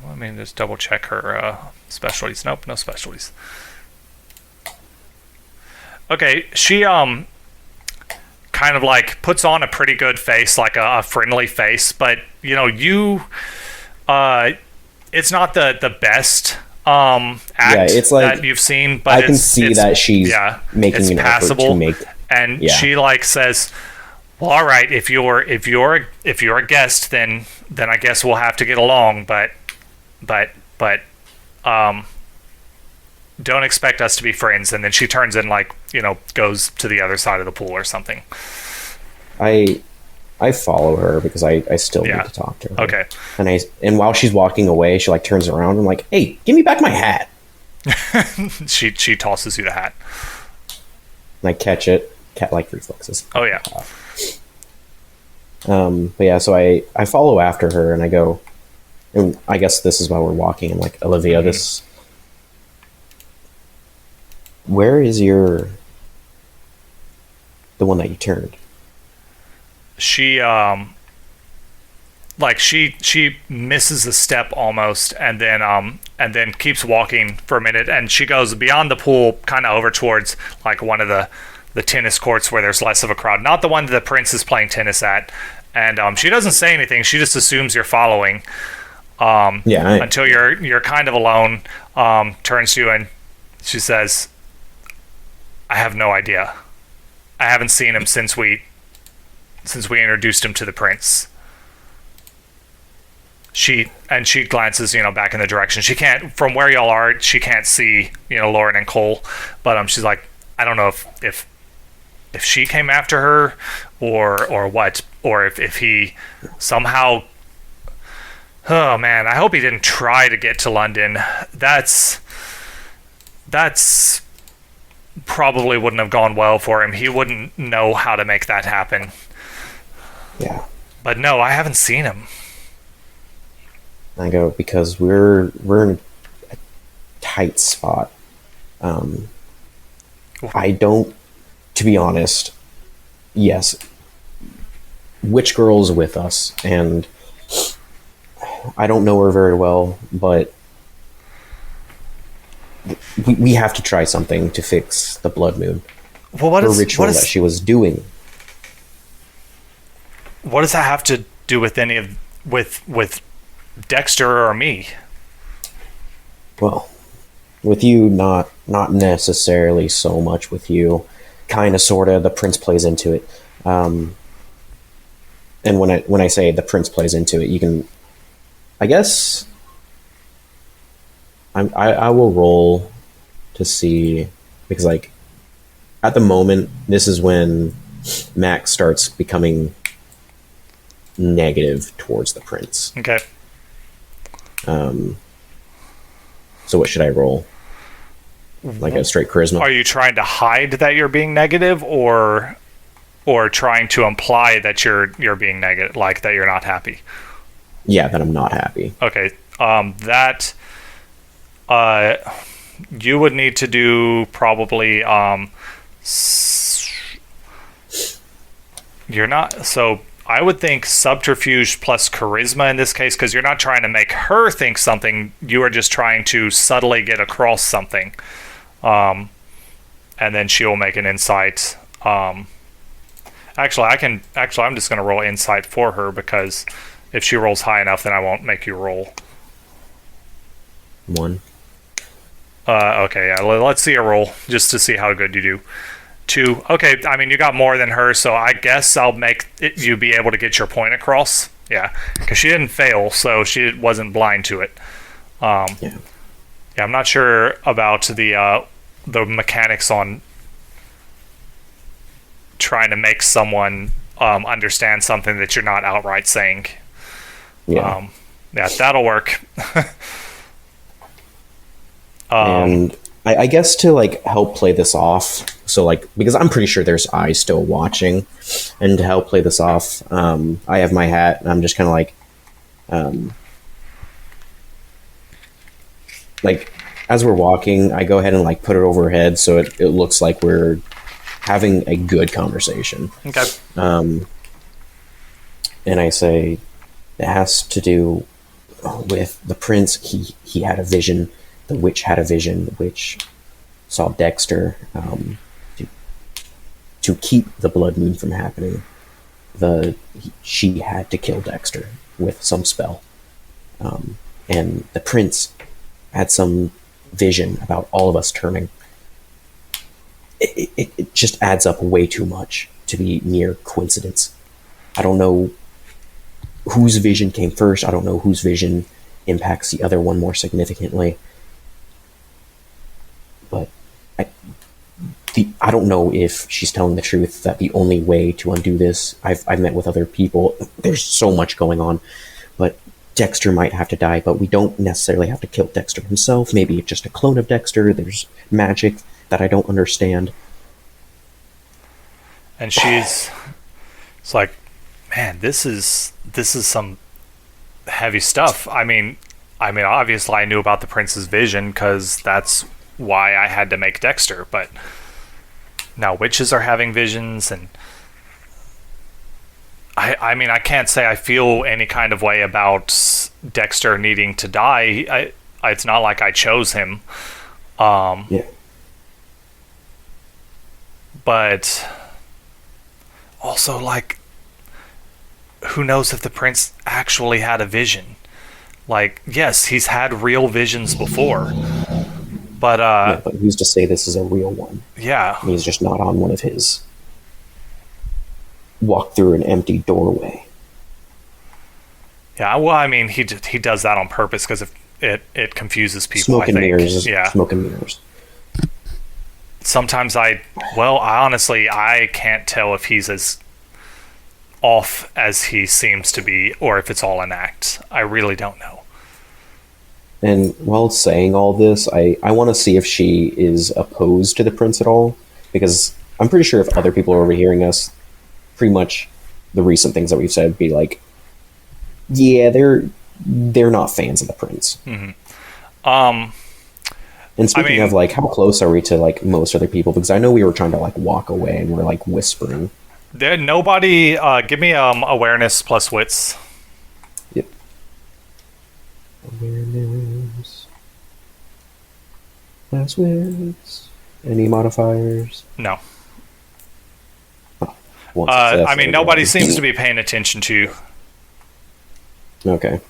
let me just double check her specialties. Nope, no specialties. Okay, she kind of like puts on a pretty good face, like a friendly face, but it's not the best act it's like, that you've seen, but I can see that she's making it's an passable. effort to make. And Yeah. she like says, "Well, all right, if you're a guest, then I guess we'll have to get along, but don't expect us to be friends." And then she turns and like goes to the other side of the pool or something. I follow her because I still Yeah. need to talk to her. Okay. And while she's walking away, she like turns around and I'm like, "Hey, give me back my hat." She tosses you the hat. And I catch it, cat-like reflexes. Oh yeah. But yeah, so I follow after her and I go, and I guess this is while we're walking. I'm like, "Olivia, where is the one that you turned?" She she misses a step almost, and then keeps walking for a minute, and she goes beyond the pool, kind of over towards like one of the tennis courts where there's less of a crowd, not the one that the prince is playing tennis at. And she doesn't say anything. She just assumes you're following. Until you're kind of alone. Turns to you and she says, "I have no idea. I haven't seen him since we introduced him to the prince." she glances, back in the direction. She can't, from where y'all are, she can't see, Lauren and Cole. But she's like, I don't know if she came after her or what, or if he somehow. Oh man, I hope he didn't try to get to London. That's probably wouldn't have gone well for him. He wouldn't know how to make that happen. Yeah. But no, I haven't seen him. I go, because we're in a tight spot. I don't, to be honest, yes, Witch Girl's with us, and I don't know her very well, but we have to try something to fix the blood moon. Well, her ritual that she was doing. What does that have to do with any of with Dexter or me? Well, with you, not necessarily so much with you. Kind of, sort of. The prince plays into it. And when I say the prince plays into it, you can, I guess, I will roll to see, because like at the moment, this is when Max starts becoming negative towards the prince. Okay. So what should I roll? Like a straight charisma? Are you trying to hide that you're being negative, or trying to imply that you're being negative, like that you're not happy? Yeah, that I'm not happy. Okay. That you would need to do probably you're not, so I would think subterfuge plus charisma in this case, because you're not trying to make her think something, you are just trying to subtly get across something. And then she will make an insight. Actually, I'm just going to roll insight for her, because if she rolls high enough, then I won't make you roll. 1. Okay, yeah, let's see a roll, just to see how good you do. 2. Okay, I mean, you got more than her, so I guess I'll make you be able to get your point across. Yeah, because she didn't fail, so she wasn't blind to it. Yeah, I'm not sure about the mechanics on trying to make someone understand something that you're not outright saying. Yeah. Yeah, that'll work. And I guess to like help play this off, so like, because I'm pretty sure there's eyes still watching, and to help play this off, I have my hat, and I'm just kind of like as we're walking, I go ahead and like put it over her head, so it looks like we're having a good conversation. Okay. And I say, it has to do with the prince. He had a vision. The witch had a vision. The witch saw Dexter to keep the blood moon from happening. She had to kill Dexter with some spell. And the prince had some vision about all of us turning. It just adds up way too much to be mere coincidence. I don't know whose vision came first. I don't know whose vision impacts the other one more significantly. But I don't know if she's telling the truth, that the only way to undo this, I've met with other people, there's so much going on, but Dexter might have to die, but we don't necessarily have to kill Dexter himself. Maybe it's just a clone of Dexter. There's magic that I don't understand. And it's like, man, this is some heavy stuff. I mean, obviously I knew about the prince's vision, because that's why I had to make Dexter, but now witches are having visions, and I mean, I can't say I feel any kind of way about Dexter needing to die. It's not like I chose him. Yeah. But also, like, who knows if the prince actually had a vision? Like, yes, he's had real visions before, but yeah, but who's to say this is a real one? Yeah. And he's just not on one of his walk through an empty doorway. Yeah, well, I mean, he does that on purpose because it confuses people. Smoke I and think. mirrors. Yeah. Smoke and mirrors. Sometimes I honestly I can't tell if he's as off as he seems to be, or if it's all an act. I really don't know. And while saying all this, I want to see if she is opposed to the prince at all, because I'm pretty sure if other people are overhearing us, pretty much the recent things that we've said would be like, yeah, they're not fans of the prince. Um, And speaking mean- of, like, how close are we to, like, most other people? Because I know we were trying to, like, walk away and we're, like, whispering. there nobody. Give me awareness plus wits. Yep. Awareness. Last wits. Any modifiers? No. One success, I mean, there we nobody go. seems to be paying attention to you. Okay.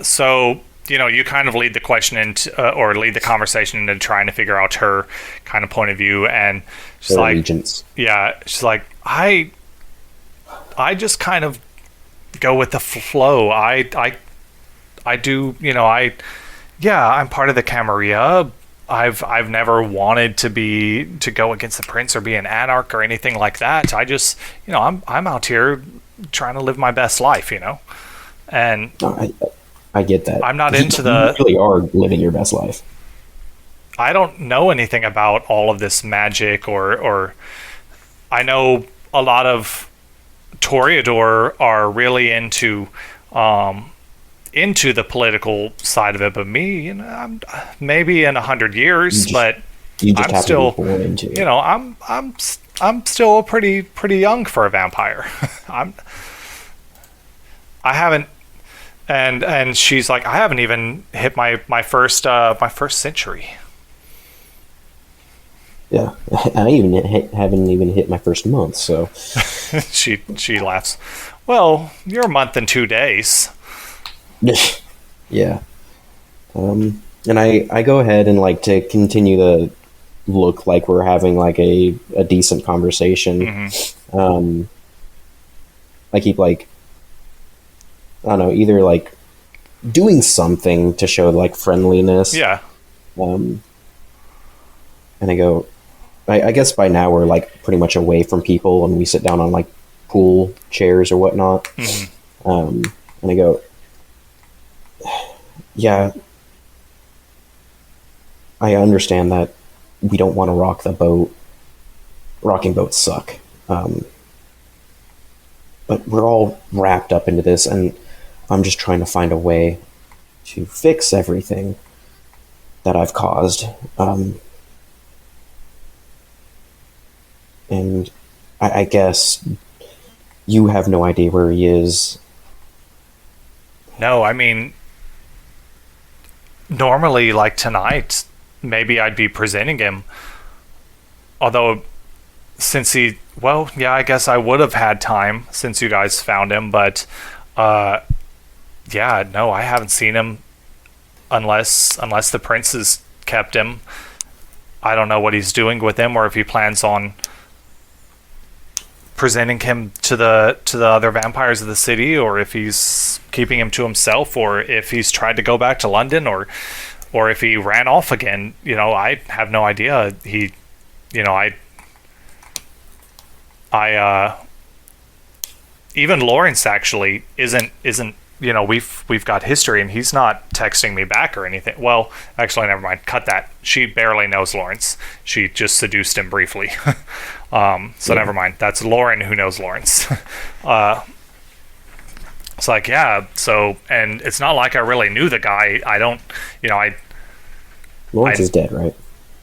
So you kind of lead the question into, or lead the conversation into trying to figure out her kind of point of view, and she's like, Allegiance. yeah, she's like, I just kind of go with the flow. I do, I'm part of the Camarilla. I've never wanted to go against the prince or be an anarch or anything like that. I just, I'm out here trying to live my best life, and No, I get that. I'm not You- into you the- really are living your best life. I don't know anything about all of this magic or I know a lot of Toreador are really into the political side of it, but me, I'm maybe in 100 years, You just- but You just I'm have still, to be born into it. I'm still pretty young for a vampire. I haven't, and she's like, I haven't even hit my first century. Yeah, I haven't even hit my first month, so She laughs. Well, you're a month and 2 days. yeah. And I go ahead and, like, to continue to look like we're having, like, a decent conversation. I keep, like, I don't know, either, like, doing something to show, like, friendliness. Yeah. And I go, I guess by now we're, like, pretty much away from people and we sit down on, like, pool chairs or whatnot. And I go, yeah, I understand that we don't want to rock the boat. Rocking boats suck. But we're all wrapped up into this, and I'm just trying to find a way to fix everything that I've caused. And I guess you have no idea where he is. No, I mean, normally, like tonight, maybe I'd be presenting him. Although, since I guess I would have had time since you guys found him, but, yeah, no, I haven't seen him unless the prince has kept him. I don't know what he's doing with him, or if he plans on presenting him to the other vampires of the city, or if he's keeping him to himself, or if he's tried to go back to London, or if he ran off again. I have no idea. Even Lawrence actually isn't we've got history, and he's not texting me back or anything. Well, actually, never mind. Cut that. She barely knows Lawrence. She just seduced him briefly. So never mind. That's Lauren who knows Lawrence. It's like, yeah. So, and it's not like I really knew the guy. I don't. Lawrence is dead, right?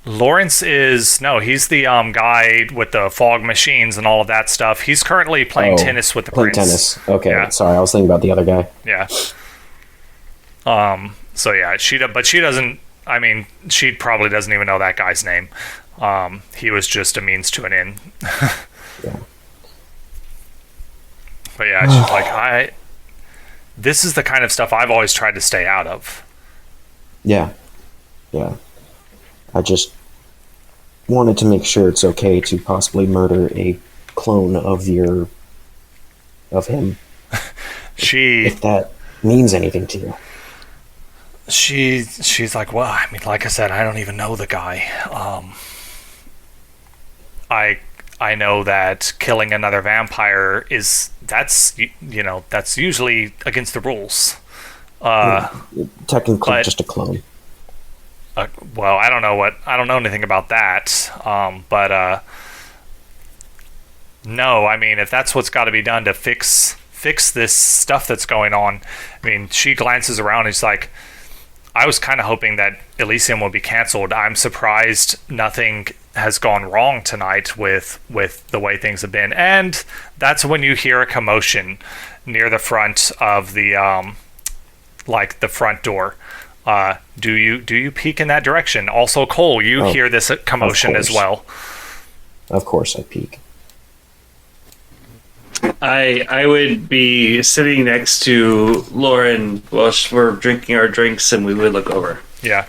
Lawrence is he's the guy with the fog machines and all of that stuff. He's currently playing tennis with the playing prince. tennis. Okay, Yeah. sorry, I was thinking about the other guy. Yeah. So yeah, she doesn't. I mean, she probably doesn't even know that guy's name. He was just a means to an end. Yeah. But yeah, she's like, this is the kind of stuff I've always tried to stay out of. Yeah. wanted to make sure it's okay to possibly murder a clone of him, She if that means anything to you. she's like, well, I mean, like I said, I don't even know the guy. I know that killing another vampire that's usually against the rules. Technically, but- just a clone. Well, I don't know anything about that. But no, I mean, if that's what's got to be done to fix this stuff that's going on, I mean, she glances around and she's like, I was kind of hoping that Elysium would be canceled. I'm surprised nothing has gone wrong tonight with the way things have been. And that's when you hear a commotion near the front of the the front door. Do you peek in that direction? Also, Cole, you hear this commotion as well. Of course I peek. I would be sitting next to Lauren while we're drinking our drinks, and we would look over. Yeah.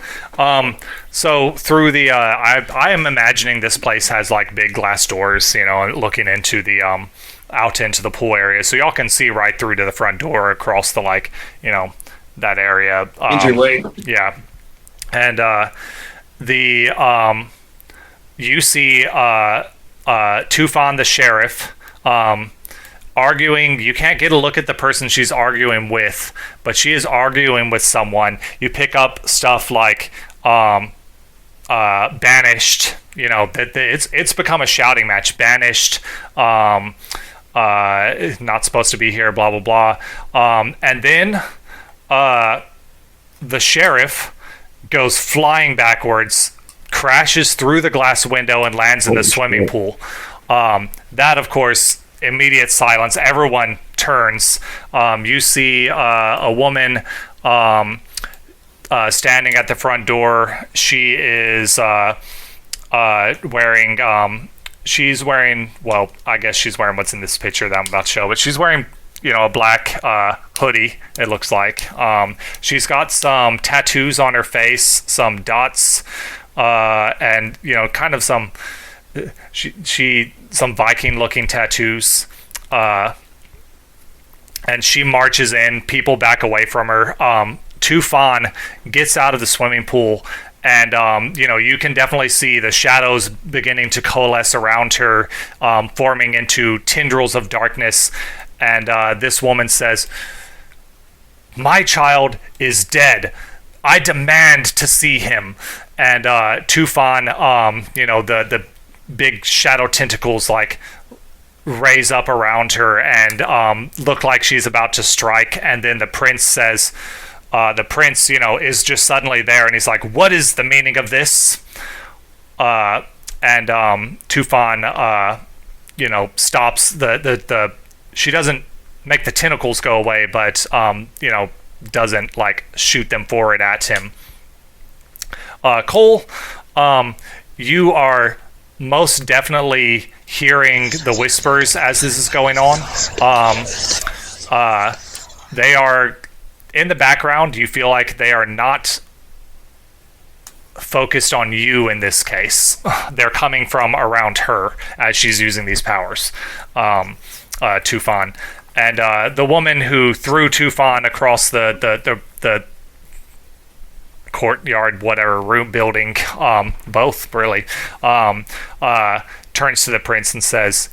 So through the I am imagining this place has like big glass doors, looking into the out into the pool area, so y'all can see right through to the front door across the that area. Entryway. Yeah. And you see Tufan the sheriff arguing. You can't get a look at the person she's arguing with, but she is arguing with someone. You pick up stuff like banished, it's become a shouting match. Banished, not supposed to be here, blah blah blah. And then the sheriff goes flying backwards, crashes through the glass window, and lands in the swimming pool. That, of course, immediate silence. Everyone turns. You see a woman standing at the front door. She is wearing. She's wearing. Well, I guess she's wearing what's in this picture that I'm about to show, but she's wearing a black hoodie, it looks like. She's got some tattoos on her face, some dots, and kind of some some Viking looking tattoos, and she marches in. People back away from her. Tufan gets out of the swimming pool, and you can definitely see the shadows beginning to coalesce around her, forming into tendrils of darkness. And this woman says, "My child is dead. I demand to see him." And Tufan, the big shadow tentacles raise up around her and look like she's about to strike. And then the prince says, the prince, is just suddenly there, and he's like, "What is the meaning of this?" And Tufan, stops the. She doesn't make the tentacles go away, but doesn't shoot them forward at him. Cole, you are most definitely hearing the whispers as this is going on. They are in the background. You feel like they are not focused on you in this case. They're coming from around her as she's using these powers. Tufan, and the woman who threw Tufan across the courtyard, whatever, room, building, both really, turns to the prince and says,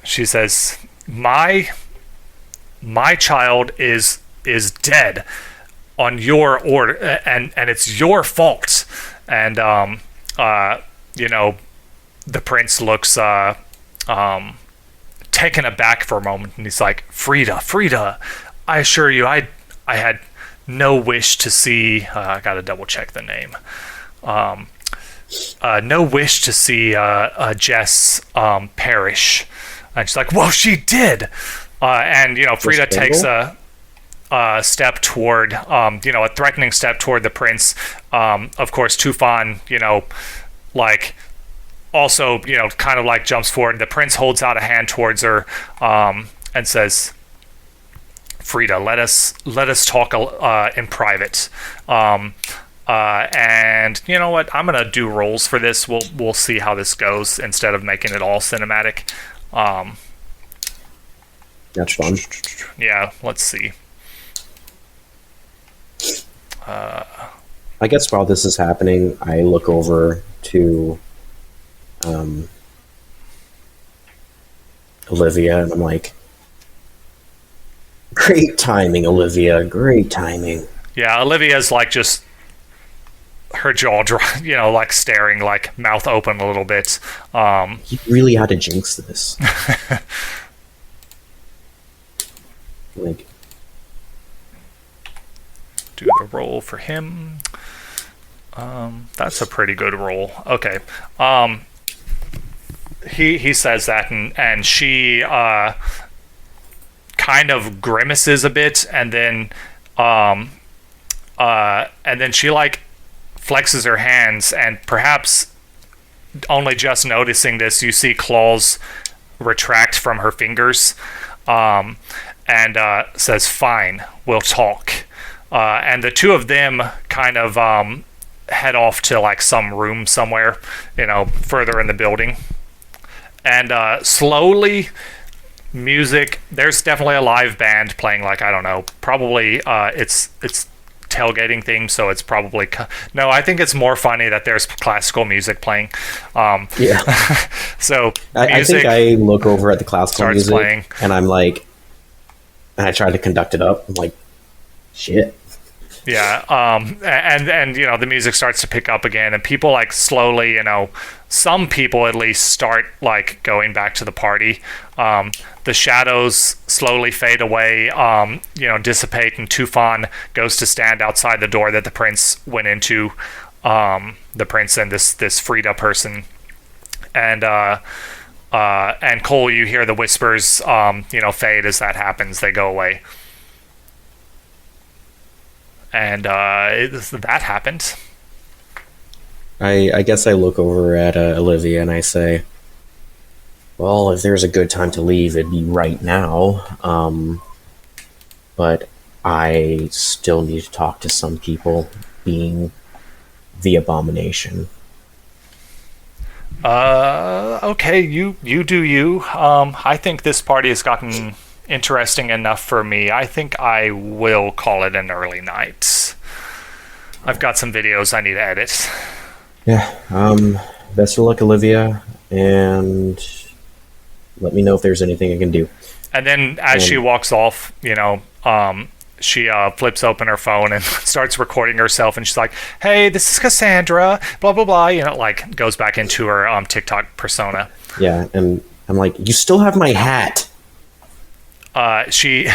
she says, my child is dead on your order, and it's your fault. And the prince looks taken aback for a moment, and he's like, Frida, I assure you, I had no wish to see, I gotta double check the name, no wish to see Jess perish. And she's like, well, she did. And Frida takes a step toward, a threatening step toward the prince. Of course, Tufan, also, kind of jumps forward. The prince holds out a hand towards her, and says, Frida, let us talk in private. And you know what? I'm gonna do rolls for this. We'll see how this goes instead of making it all cinematic. That's fun. Yeah, let's see. I guess while this is happening, I look over to Olivia and I'm like, great timing, Olivia. Great timing. Yeah, Olivia's like just her jaw, like staring, like mouth open a little bit. You really had to jinx this. Like, do the roll for him. That's a pretty good roll. Okay. He says that, and she kind of grimaces a bit, and then she like flexes her hands, and perhaps only just noticing this, you see claws retract from her fingers, and says, "Fine, we'll talk." And the two of them kind of head off to like some room somewhere, further in the building. And slowly, music. There's definitely a live band playing. Like, I don't know. Probably it's tailgating theme, so it's probably no. I think it's more funny that there's classical music playing. yeah. So I think I look over at the classical starts music playing. and I'm like, and I try to conduct it up. I'm like, shit. Yeah, and the music starts to pick up again, and people like slowly, some people at least start like going back to the party. The shadows slowly fade away, dissipate, and Tufan goes to stand outside the door that the prince went into. The prince and this Frida person, and Cole, you hear the whispers, fade as that happens. They go away. And that happened. I guess I look over at Olivia and I say, well, if there's a good time to leave, it'd be right now. But I still need to talk to some people, being the abomination. Okay, you do you. I think this party has gotten interesting enough for me. I think I will call it an early night. I've got some videos I need to edit. Yeah, best of luck, Olivia, and let me know if there's anything I can do. And then as she walks off, she flips open her phone and starts recording herself, and she's like, "Hey, this is Cassandra, blah, blah, blah," like goes back into her TikTok persona. Yeah, and I'm like, you still have my hat. She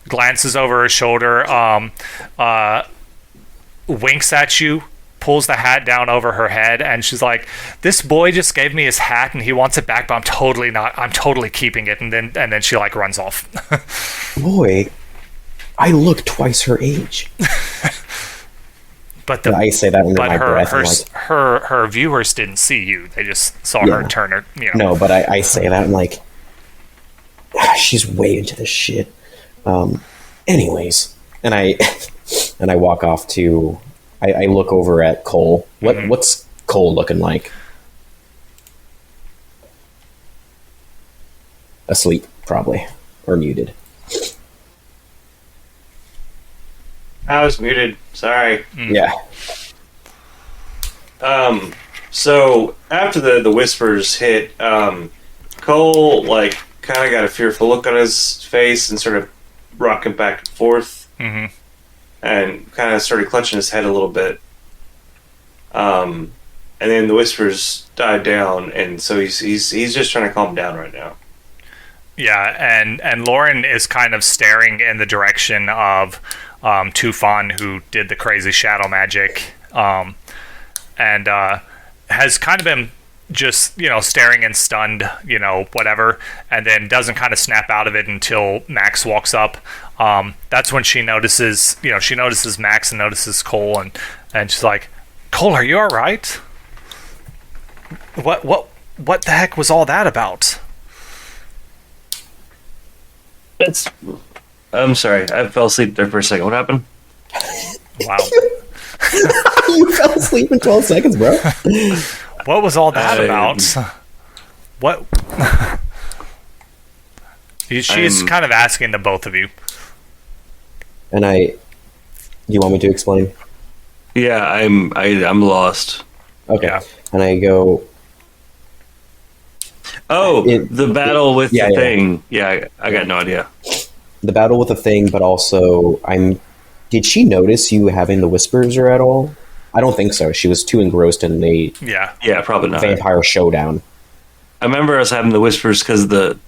glances over her shoulder, winks at you, pulls the hat down over her head, and she's like, "This boy just gave me his hat and he wants it back, but I'm totally keeping it." And then she like runs off. Boy, I look twice her age. But I say that under my breath. Her viewers didn't see you; they just saw her turn her. No, but I say that, I'm like, she's way into this shit. Anyways, and I walk off to. I look over at Cole. What's Cole looking like? Asleep, probably, or muted. I was muted. Sorry. Yeah. So after the whispers hit, Cole like kind of got a fearful look on his face and sort of rocking back and forth, and kind of started clutching his head a little bit. And then the whispers died down, and so he's just trying to calm down right now. Yeah, and Lauren is kind of staring in the direction of Tufan, who did the crazy shadow magic, and has kind of been just, staring and stunned, whatever, and then doesn't kind of snap out of it until Max walks up. That's when she notices Max and notices Cole, and she's like, "Cole, are you all right? What the heck was all that about?" I'm sorry, I fell asleep there for a second. What happened? Wow. You fell asleep in 12 seconds, bro. What was all that about? What? She's kind of asking the both of you. And you want me to explain? Yeah, I'm lost. Okay. Yeah. And I go, The battle with yeah, the yeah. thing. Yeah, I got no idea. the battle with the thing, but also did she notice you having the whispers at all? I don't think so. She was too engrossed in the Yeah. Yeah, probably not. vampire showdown. I remember us having the whispers because the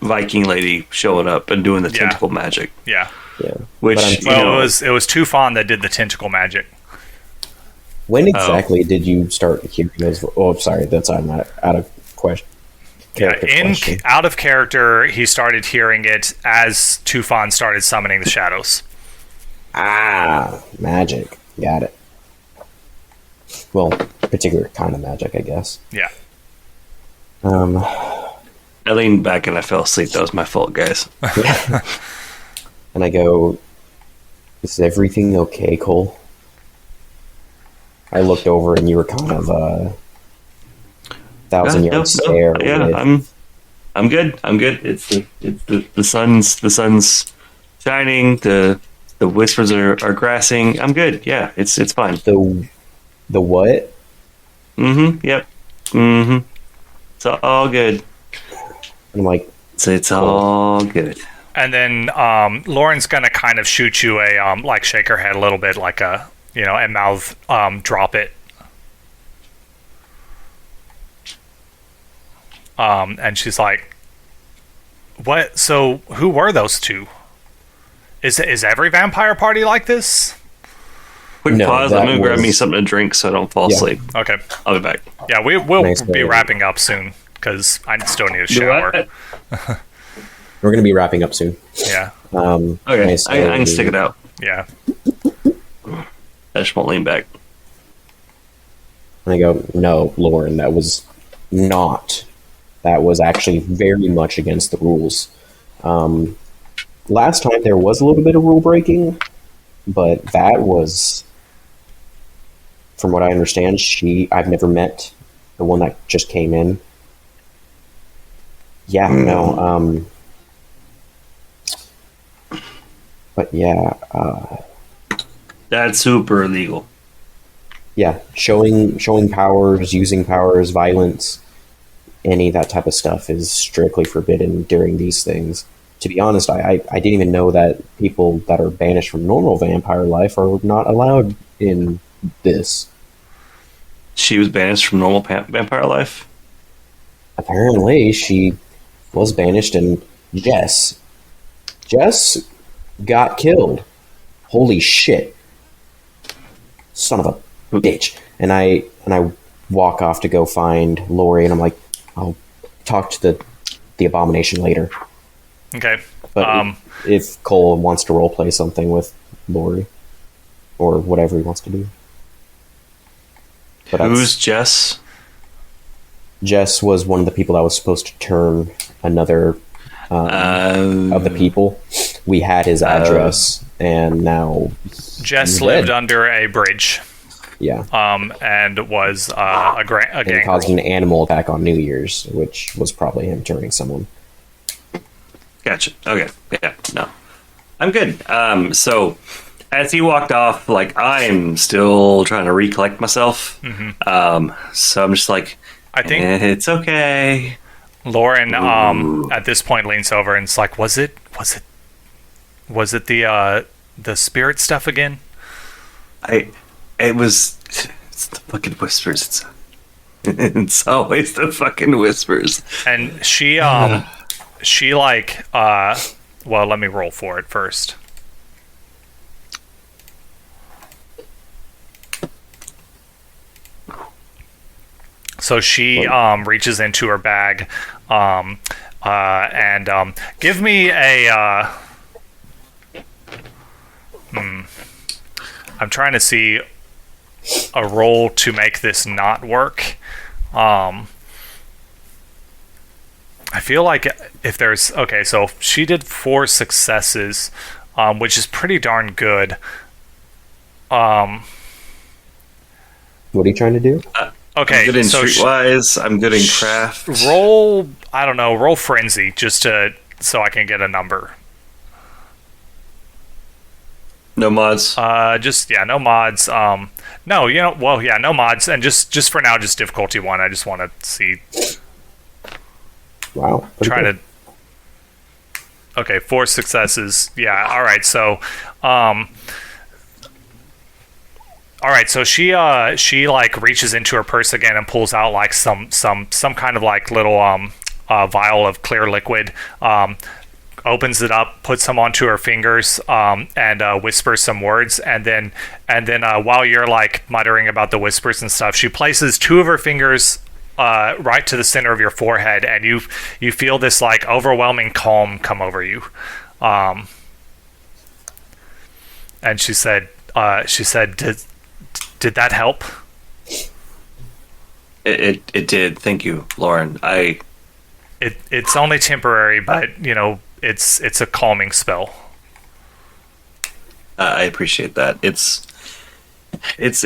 Viking lady showing up and doing the Yeah. tentacle magic, Yeah. Yeah. which But I'm- you Well, know, it was Tufan that did the tentacle magic. When exactly did you start hearing those? Oh, sorry, that's I'm not out of question. Character question. Out of character, he started hearing it as Tufan started summoning the shadows. Magic. Got it. Well, particular kind of magic, I guess. Yeah. I leaned back and I fell asleep. That was my fault, guys. And I go, "Is everything okay, Cole?" I looked over and you were kind of thousand yard stare. Yeah, with- I'm good. I'm good. It's the sun's shining. The whispers are grassing. I'm good. Yeah, it's fine. the what? Yep. It's all good. I'm like, It's all good. And then Lauren's gonna kind of shoot you a like shake her head a little bit, like a and mouth drop it. And she's like, "What? So who were those two? Is every vampire party like this?" Quick No, pause. I'm that gonna grab me was- something to drink so I don't fall Yeah. asleep. Okay. I'll be back. Yeah, we'll Nice be to- wrapping up soon because I still need a Do shower. what? we're gonna be wrapping up soon. Yeah. Okay, nice I can stick it out. Yeah. I just won't lean back. And I go, "No, Lauren, that was not. That was actually very much against the rules. Last time there was a little bit of rule breaking, but that was, from what I understand, I've never met the one that just came in. Yeah, no, but yeah, That's super illegal. yeah, showing powers, using powers, violence, any of that type of stuff is strictly forbidden during these things. To be honest, I didn't even know that people that are banished from normal vampire life are not allowed in this. She was banished from normal vampire life. Apparently, she was banished, and Jess got killed. Holy shit. Son of a bitch. And I walk off to go find Lori, and I'm like, I'll talk to the abomination later. Okay. But if Cole wants to roleplay something with Lori, or whatever he wants to do. But Who's Jess? Jess was one of the people that was supposed to turn another of the people. We had his address, and now Jess he's lived dead. under a bridge. Yeah. And was a And gang caused girl. an animal attack on New Year's, which was probably him turning someone. Gotcha. Okay. Yeah. No. I'm good. So as he walked off, like I'm still trying to recollect myself. So I'm just like, I think it's okay. Lauren at this point leans over and is like, was it the spirit stuff again? It was. It's the fucking whispers. It's always the fucking whispers. And she like well, let me roll for it first. So she reaches into her bag and give me a I'm trying to see a roll to make this not work. I feel like if there's okay, so she did 4 successes, which is pretty darn good. Um. What are you trying to do? Okay. I'm good in so streetwise. I'm good in craft. roll. I don't know. Roll frenzy just to so I can get a number. No mods. Just no mods. No, no mods, and just for now, just difficulty 1. I just want to see. Wow. pretty Try good. to. Okay, 4 successes. Yeah. All right. So, all right. So she like reaches into her purse again and pulls out like some kind of like little vial of clear liquid. Opens it up, puts some onto her fingers, and whispers some words, and then while you're like muttering about the whispers and stuff, she places 2 of her fingers right to the center of your forehead, and you feel this like overwhelming calm come over you. And she said, did that help? It did. Thank you, Lauren. It's only temporary, but it's a calming spell. I appreciate that. It's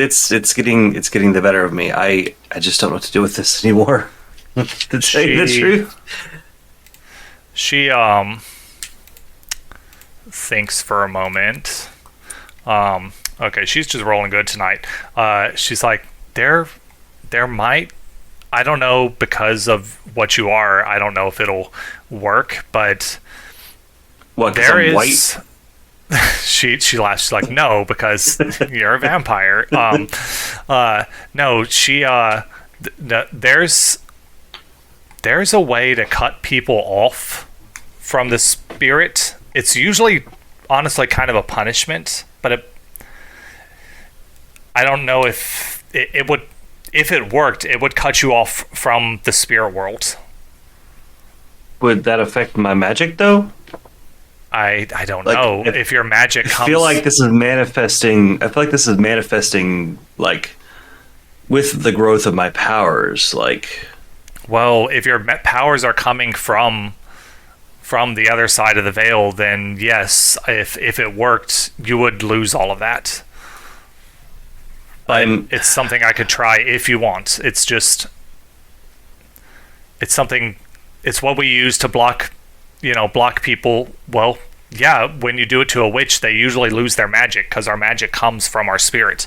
getting the better of me. I just don't know what to do with this anymore. To tell you the truth. She thinks for a moment. Okay, she's just rolling good tonight. She's like, there might, I don't know, because of what you are, I don't know if it'll work, but What? 'Cause there I'm is. white? She laughs. She's like, no, because you're a vampire. No, she there's a way to cut people off from the spirit. It's usually honestly kind of a punishment, but I don't know if it would, if it worked, it would cut you off from the spirit world. Would that affect my magic though? I don't Like, know if your magic I comes. feel like this is manifesting. I feel like this is manifesting like with the growth of my powers. Like, Well, if your powers are coming from the other side of the veil, then yes, if it worked, you would lose all of that. But it's something I could try if you want. It's just, it's something, it's what we use to block people. Well, yeah, when you do it to a witch, they usually lose their magic because our magic comes from our spirit.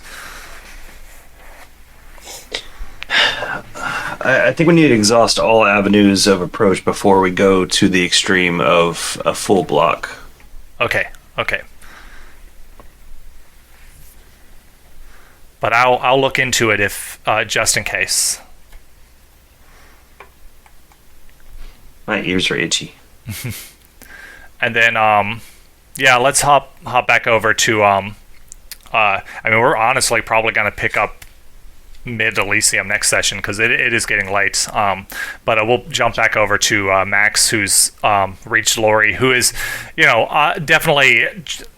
I think we need to exhaust all avenues of approach before we go to the extreme of a full block. Okay. But I'll look into it if just in case. My ears are itchy. And then let's hop back over to I mean, we're honestly probably going to pick up mid Elysium next session because it is getting late. But we'll jump back over to Max, who's reached Lori, who is, definitely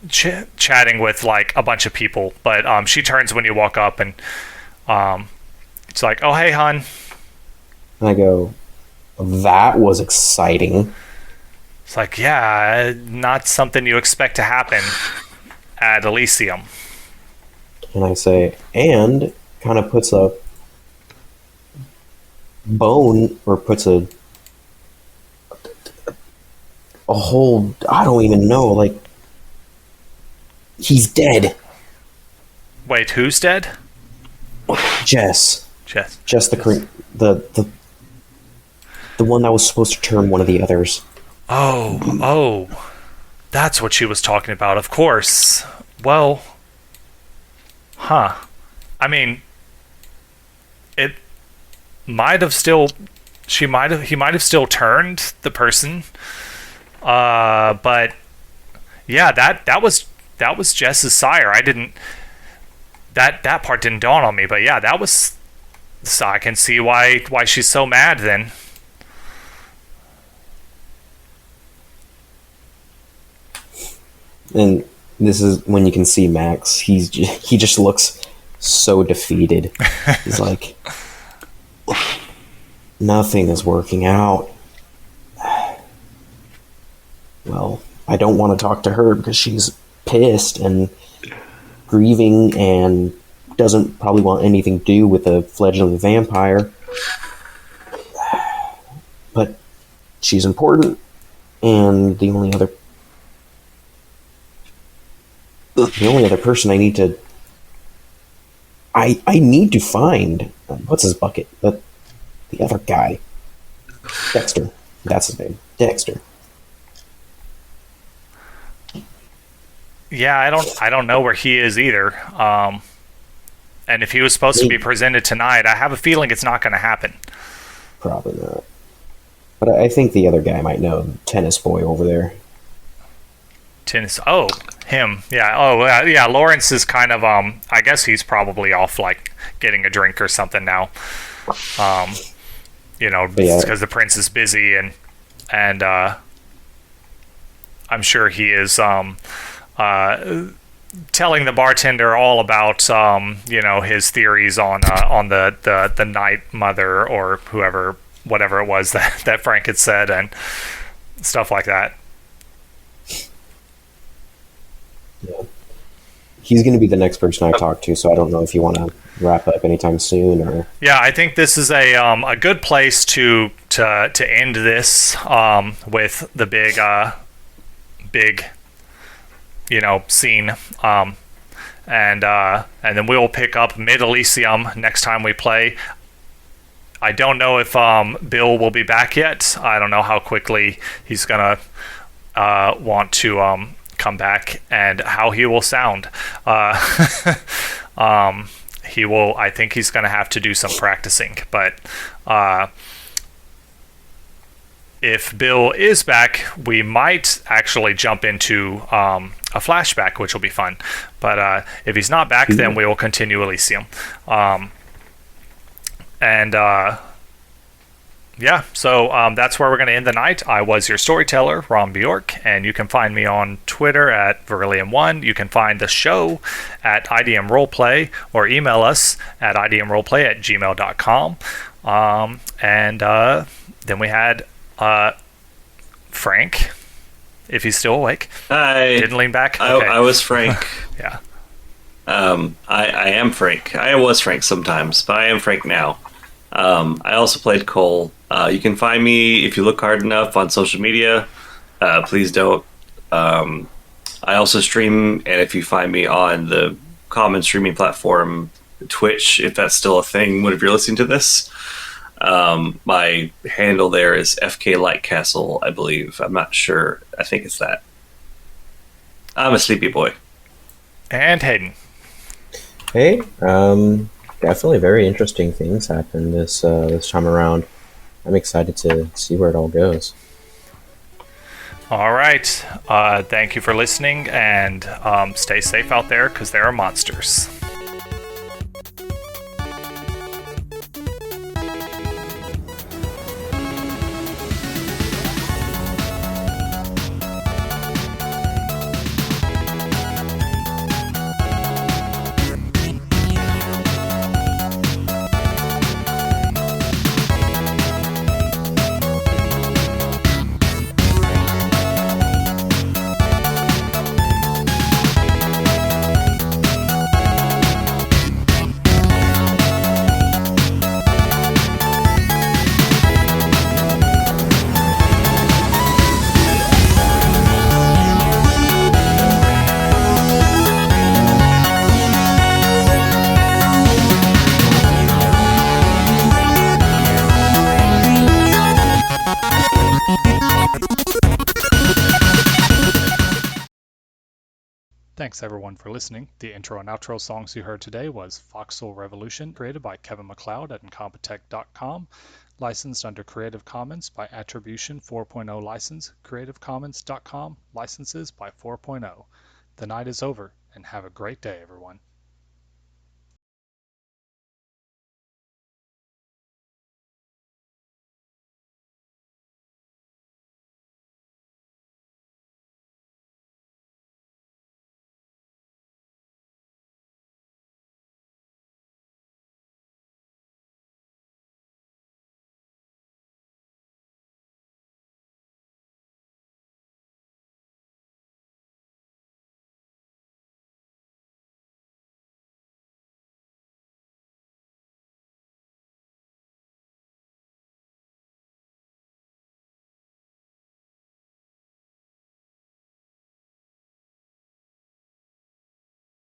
chatting with like a bunch of people. But she turns when you walk up, and it's like, "Oh, hey, hon." And I go, that was exciting. It's like, yeah, not something you expect to happen at Elysium. And I say, and kind of puts a bone, or puts a whole, I don't even know, like, he's dead. Wait, who's dead? Jess. Jess. The one that was supposed to turn one of the others. Oh, that's what she was talking about, of course. Well, I mean, it might have still, he might have still turned the person. But yeah, that was Jess's sire. I didn't, that part didn't dawn on me, but yeah, that was, so I can see why she's so mad then. And this is when you can see Max. He just looks so defeated. He's like, nothing is working out. Well, I don't want to talk to her because she's pissed, and grieving and doesn't probably want anything to do with a fledgling vampire. But she's important, and the only other person I need to I need to find what's his bucket? The other guy. Dexter. That's his name. Dexter. Yeah, I don't know where he is either. And if he was supposed to be presented tonight, I have a feeling it's not going to happen. Probably not. But I think the other guy might know, the tennis boy over there. Tennis. Oh, him. Yeah. Oh, yeah. Lawrence is kind of. I guess he's probably off, like getting a drink or something now. Because the prince is busy, and I'm sure he is telling the bartender all about his theories on the night mother or whatever it was that Frank had said and stuff like that. Yeah. He's going to be the next person I talk to, so I don't know if you want to wrap up anytime soon or. Yeah, I think this is a good place to end this with the big scene, and then we'll pick up Mid Elysium next time we play. I don't know if Bill will be back yet. I don't know how quickly he's gonna want to come back and how he will sound. He will. I think he's going to have to do some practicing. But if Bill is back, we might actually jump into a flashback, which will be fun. But if he's not back, then we will continue Elysium. So that's where we're going to end the night. I was your storyteller, Ron Bjork, and you can find me on Twitter at Verilium1. You can find the show at IDM Roleplay or email us at idmroleplay@gmail.com. Then we had Frank, if he's still awake. Hi. Didn't lean back? Okay. I was Frank. Yeah. I am Frank. I was Frank sometimes, but I am Frank now. I also played Cole. You can find me if you look hard enough on social media. Please don't. I also stream, and if you find me on the common streaming platform, Twitch, if that's still a thing, whenever you're listening to this, my handle there is FK Lightcastle, I believe. I'm not sure. I think it's that. I'm a sleepy boy. And Hayden. Hey, definitely very interesting things happened this time around. I'm excited to see where it all goes. All right. Thank you for listening, and stay safe out there because there are monsters. Thanks everyone for listening. The intro and outro songs you heard today was Foxhole Revolution, created by Kevin MacLeod at Incompetech.com, licensed under Creative Commons by Attribution 4.0 license, CreativeCommons.com, licenses by 4.0. The night is over, and have a great day, everyone.